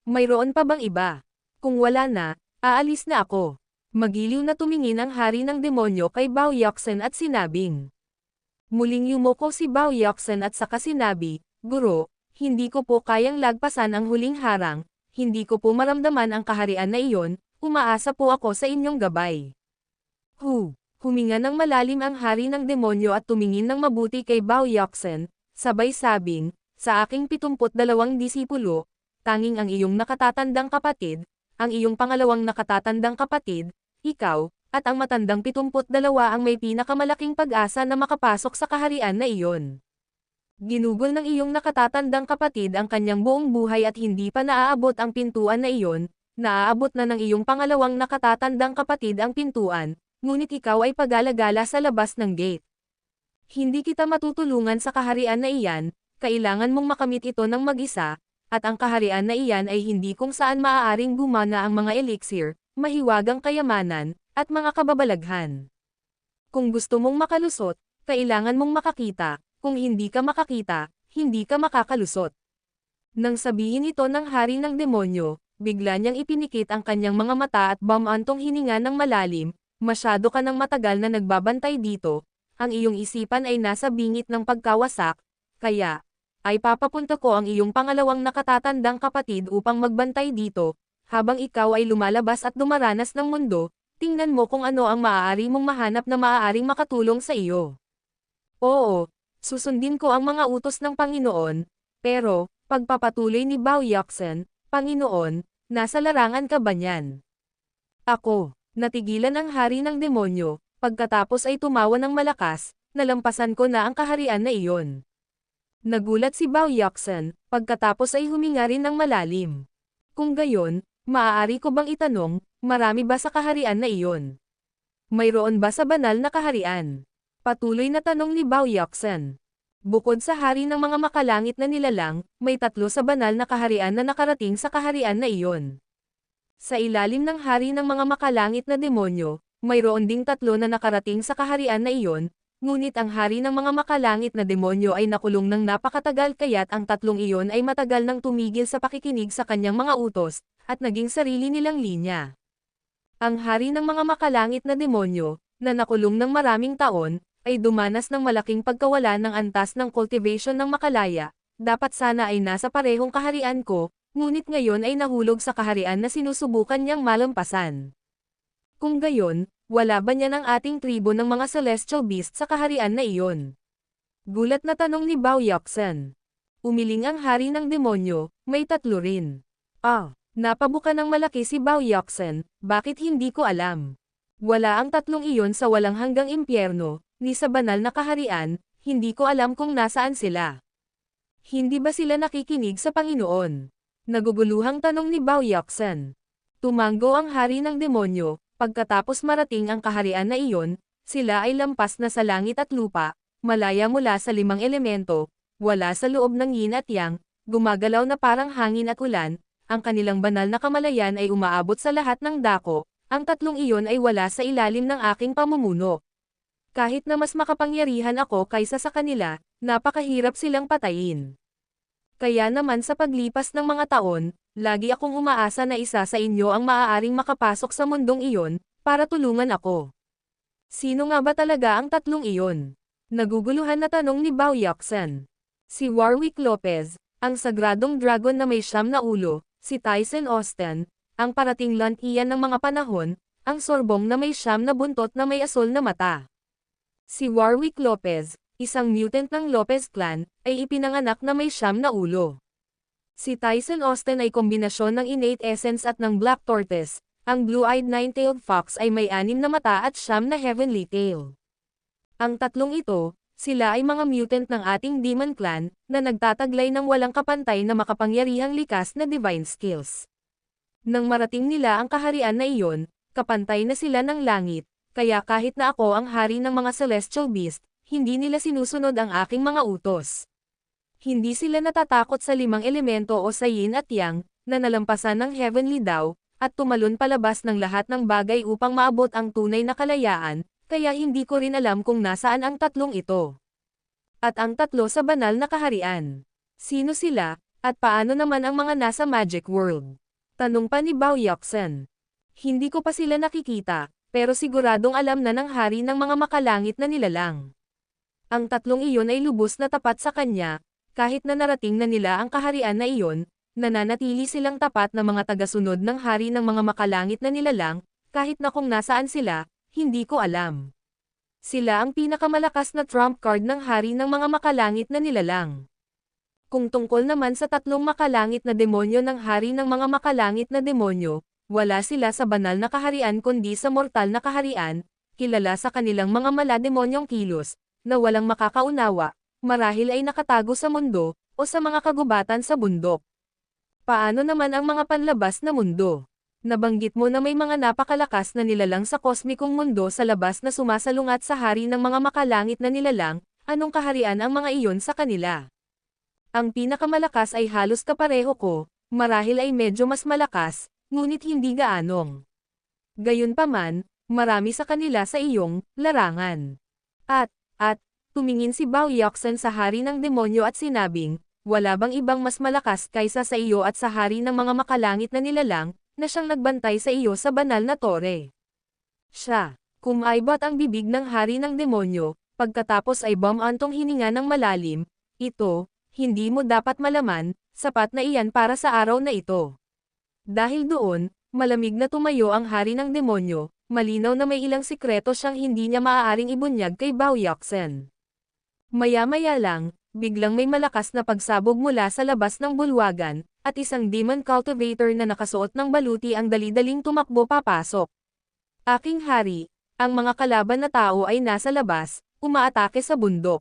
Mayroon pa bang iba? Kung wala na, aalis na ako. Magiliw na tumingin ang hari ng demonyo kay Bao Yoxen at sinabing. Muling yumuko si Bao Yoxen at saka sinabi, "Guro, hindi ko po kayang lagpasan ang huling harang, hindi ko po maramdaman ang kaharian na iyon, umaasa po ako sa inyong gabay." Huminga ng malalim ang hari ng demonyo at tumingin ng mabuti kay Bao Yoxen, sabay sabing, "Sa aking 72 disipulo, tanging ang iyong nakatatandang kapatid, ang iyong pangalawang nakatatandang kapatid, ikaw, at ang matandang 72 ang may pinakamalaking pag-asa na makapasok sa kaharian na iyon. Ginugol ng iyong nakatatandang kapatid ang kanyang buong buhay at hindi pa naaabot ang pintuan na iyon, naaabot na ng iyong pangalawang nakatatandang kapatid ang pintuan, ngunit ikaw ay pag-alagala sa labas ng gate. Hindi kita matutulungan sa kaharian na iyan, kailangan mong makamit ito ng mag-isa, at ang kaharian na iyan ay hindi kung saan maaaring gumana ang mga elixir, mahiwagang kayamanan, at mga kababalaghan. Kung gusto mong makalusot, kailangan mong makakita, kung hindi ka makakita, hindi ka makakalusot. Nang sabihin ito ng hari ng demonyo, bigla niyang ipinikit ang kanyang mga mata at bumantong hininga ng malalim, masyado ka ng matagal na nagbabantay dito, ang iyong isipan ay nasa bingit ng pagkawasak, kaya, ay papapunta ko ang iyong pangalawang nakatatandang kapatid upang magbantay dito, habang ikaw ay lumalabas at dumaranas ng mundo, tingnan mo kung ano ang maaari mong mahanap na maaaring makatulong sa iyo. Oo, susundin ko ang mga utos ng Panginoon, pero, pagpapatuloy ni Bao Yaxen, Panginoon, nasa larangan ka ba niyan? Ako, natigilan ang hari ng demonyo, pagkatapos ay tumawa ng malakas, nalampasan ko na ang kaharian na iyon. Nagulat si Bao Yaxen, pagkatapos ay huminga rin ng malalim. Kung gayon, maaari ko bang itanong, marami ba sa kaharian na iyon? Mayroon ba sa banal na kaharian? Patuloy na tanong ni Bao Yaxen. Bukod sa hari ng mga makalangit na nilalang, may 3 sa banal na kaharian na nakarating sa kaharian na iyon. Sa ilalim ng hari ng mga makalangit na demonyo, mayroon ding 3 na nakarating sa kaharian na iyon, ngunit ang hari ng mga makalangit na demonyo ay nakulong ng napakatagal kaya't ang 3 iyon ay matagal nang tumigil sa pakikinig sa kanyang mga utos, at naging sarili nilang linya. Ang hari ng mga makalangit na demonyo, na nakulong ng maraming taon, ay dumanas ng malaking pagkawala ng antas ng cultivation ng makalaya, dapat sana ay nasa parehong kaharian ko, ngunit ngayon ay nahulog sa kaharian na sinusubukan niyang malampasan. Kung gayon, wala ba niya ng ating tribo ng mga celestial beast sa kaharian na iyon? Gulat na tanong ni Bao Yaxen. Umiling ang hari ng demonyo, may 3 rin. Napabuka ng malaki si Bao Yaxen, bakit hindi ko alam? Wala ang 3 iyon sa walang hanggang impyerno, ni sa banal na kaharian, hindi ko alam kung nasaan sila. Hindi ba sila nakikinig sa Panginoon? Naguguluhang tanong ni Bao Yaxen. Tumango ang hari ng demonyo, pagkatapos marating ang kaharian na iyon, sila ay lampas na sa langit at lupa, malaya mula sa 5 elemento, wala sa loob ng yin at yang, gumagalaw na parang hangin at ulan, ang kanilang banal na kamalayan ay umaabot sa lahat ng dako, ang 3 iyon ay wala sa ilalim ng aking pamumuno. Kahit na mas makapangyarihan ako kaysa sa kanila, napakahirap silang patayin. Kaya naman sa paglipas ng mga taon, lagi akong umaasa na isa sa inyo ang maaaring makapasok sa mundong iyon, para tulungan ako. Sino nga ba talaga ang 3 iyon? Naguguluhan na tanong ni Bao Yaxen. Si Warwick Lopez, ang sagradong dragon na may 9 na ulo, si Tyson Austin, ang parating lantian ng mga panahon, ang sorbong na may 9 na buntot na may asul na mata. Si Warwick Lopez, isang mutant ng Lopez clan, ay ipinanganak na may 9 na ulo. Si Tyson Austin ay kombinasyon ng innate essence at ng Black Tortoise, ang blue-eyed nine-tailed fox ay may 6 na mata at 9 na heavenly tail. Ang 3 ito, sila ay mga mutant ng ating demon clan, na nagtataglay ng walang kapantay na makapangyarihang likas na divine skills. Nang marating nila ang kaharian na iyon, kapantay na sila ng langit, kaya kahit na ako ang hari ng mga celestial beast, hindi nila sinusunod ang aking mga utos. Hindi sila natatakot sa 5 elemento o sa yin at yang, na nalampasan ng heavenly Tao, at tumalon palabas ng lahat ng bagay upang maabot ang tunay na kalayaan, kaya hindi ko rin alam kung nasaan ang 3 ito. At ang 3 sa banal na kaharian. Sino sila, at paano naman ang mga nasa Magic World? Tanong pa ni Bao Yaxen. Hindi ko pa sila nakikita, pero siguradong alam na ng hari ng mga makalangit na nilalang. Ang 3 iyon ay lubos na tapat sa kanya, kahit na narating na nila ang kaharian na iyon, nananatili silang tapat na mga tagasunod ng hari ng mga makalangit na nilalang, kahit na kung nasaan sila, hindi ko alam. Sila ang pinakamalakas na trump card ng hari ng mga makalangit na nilalang. Kung tungkol naman sa 3 makalangit na demonyo ng hari ng mga makalangit na demonyo, wala sila sa banal na kaharian kundi sa mortal na kaharian, kilala sa kanilang mga malademonyong kilos, na walang makakaunawa, marahil ay nakatago sa mundo, o sa mga kagubatan sa bundok. Paano naman ang mga panlabas na mundo? Nabanggit mo na may mga napakalakas na nilalang sa kosmikong mundo sa labas na sumasalungat sa hari ng mga makalangit na nilalang, anong kaharian ang mga iyon sa kanila? Ang pinakamalakas ay halos kapareho ko, marahil ay medyo mas malakas, ngunit hindi gaanong. Gayunpaman, marami sa kanila sa iyong larangan. At, Tumingin si Bao Yoksan sa hari ng demonyo at sinabing, wala bang ibang mas malakas kaysa sa iyo at sa hari ng mga makalangit na nilalang, na siyang nagbantay sa iyo sa banal na tore? Siya. Kumaibot ang bibig ng hari ng demonyo, pagkatapos ay bumantong hininga ng malalim, ito, hindi mo dapat malaman, sapat na iyan para sa araw na ito. Dahil doon, malamig na tumayo ang hari ng demonyo, malinaw na may ilang sikreto siyang hindi niya maaaring ibunyag kay Bao Yoksan. Maya-maya lang, biglang may malakas na pagsabog mula sa labas ng bulwagan, at isang demon cultivator na nakasuot ng baluti ang dali-daling tumakbo papasok. Aking hari, ang mga kalaban na tao ay nasa labas, umaatake sa bundok.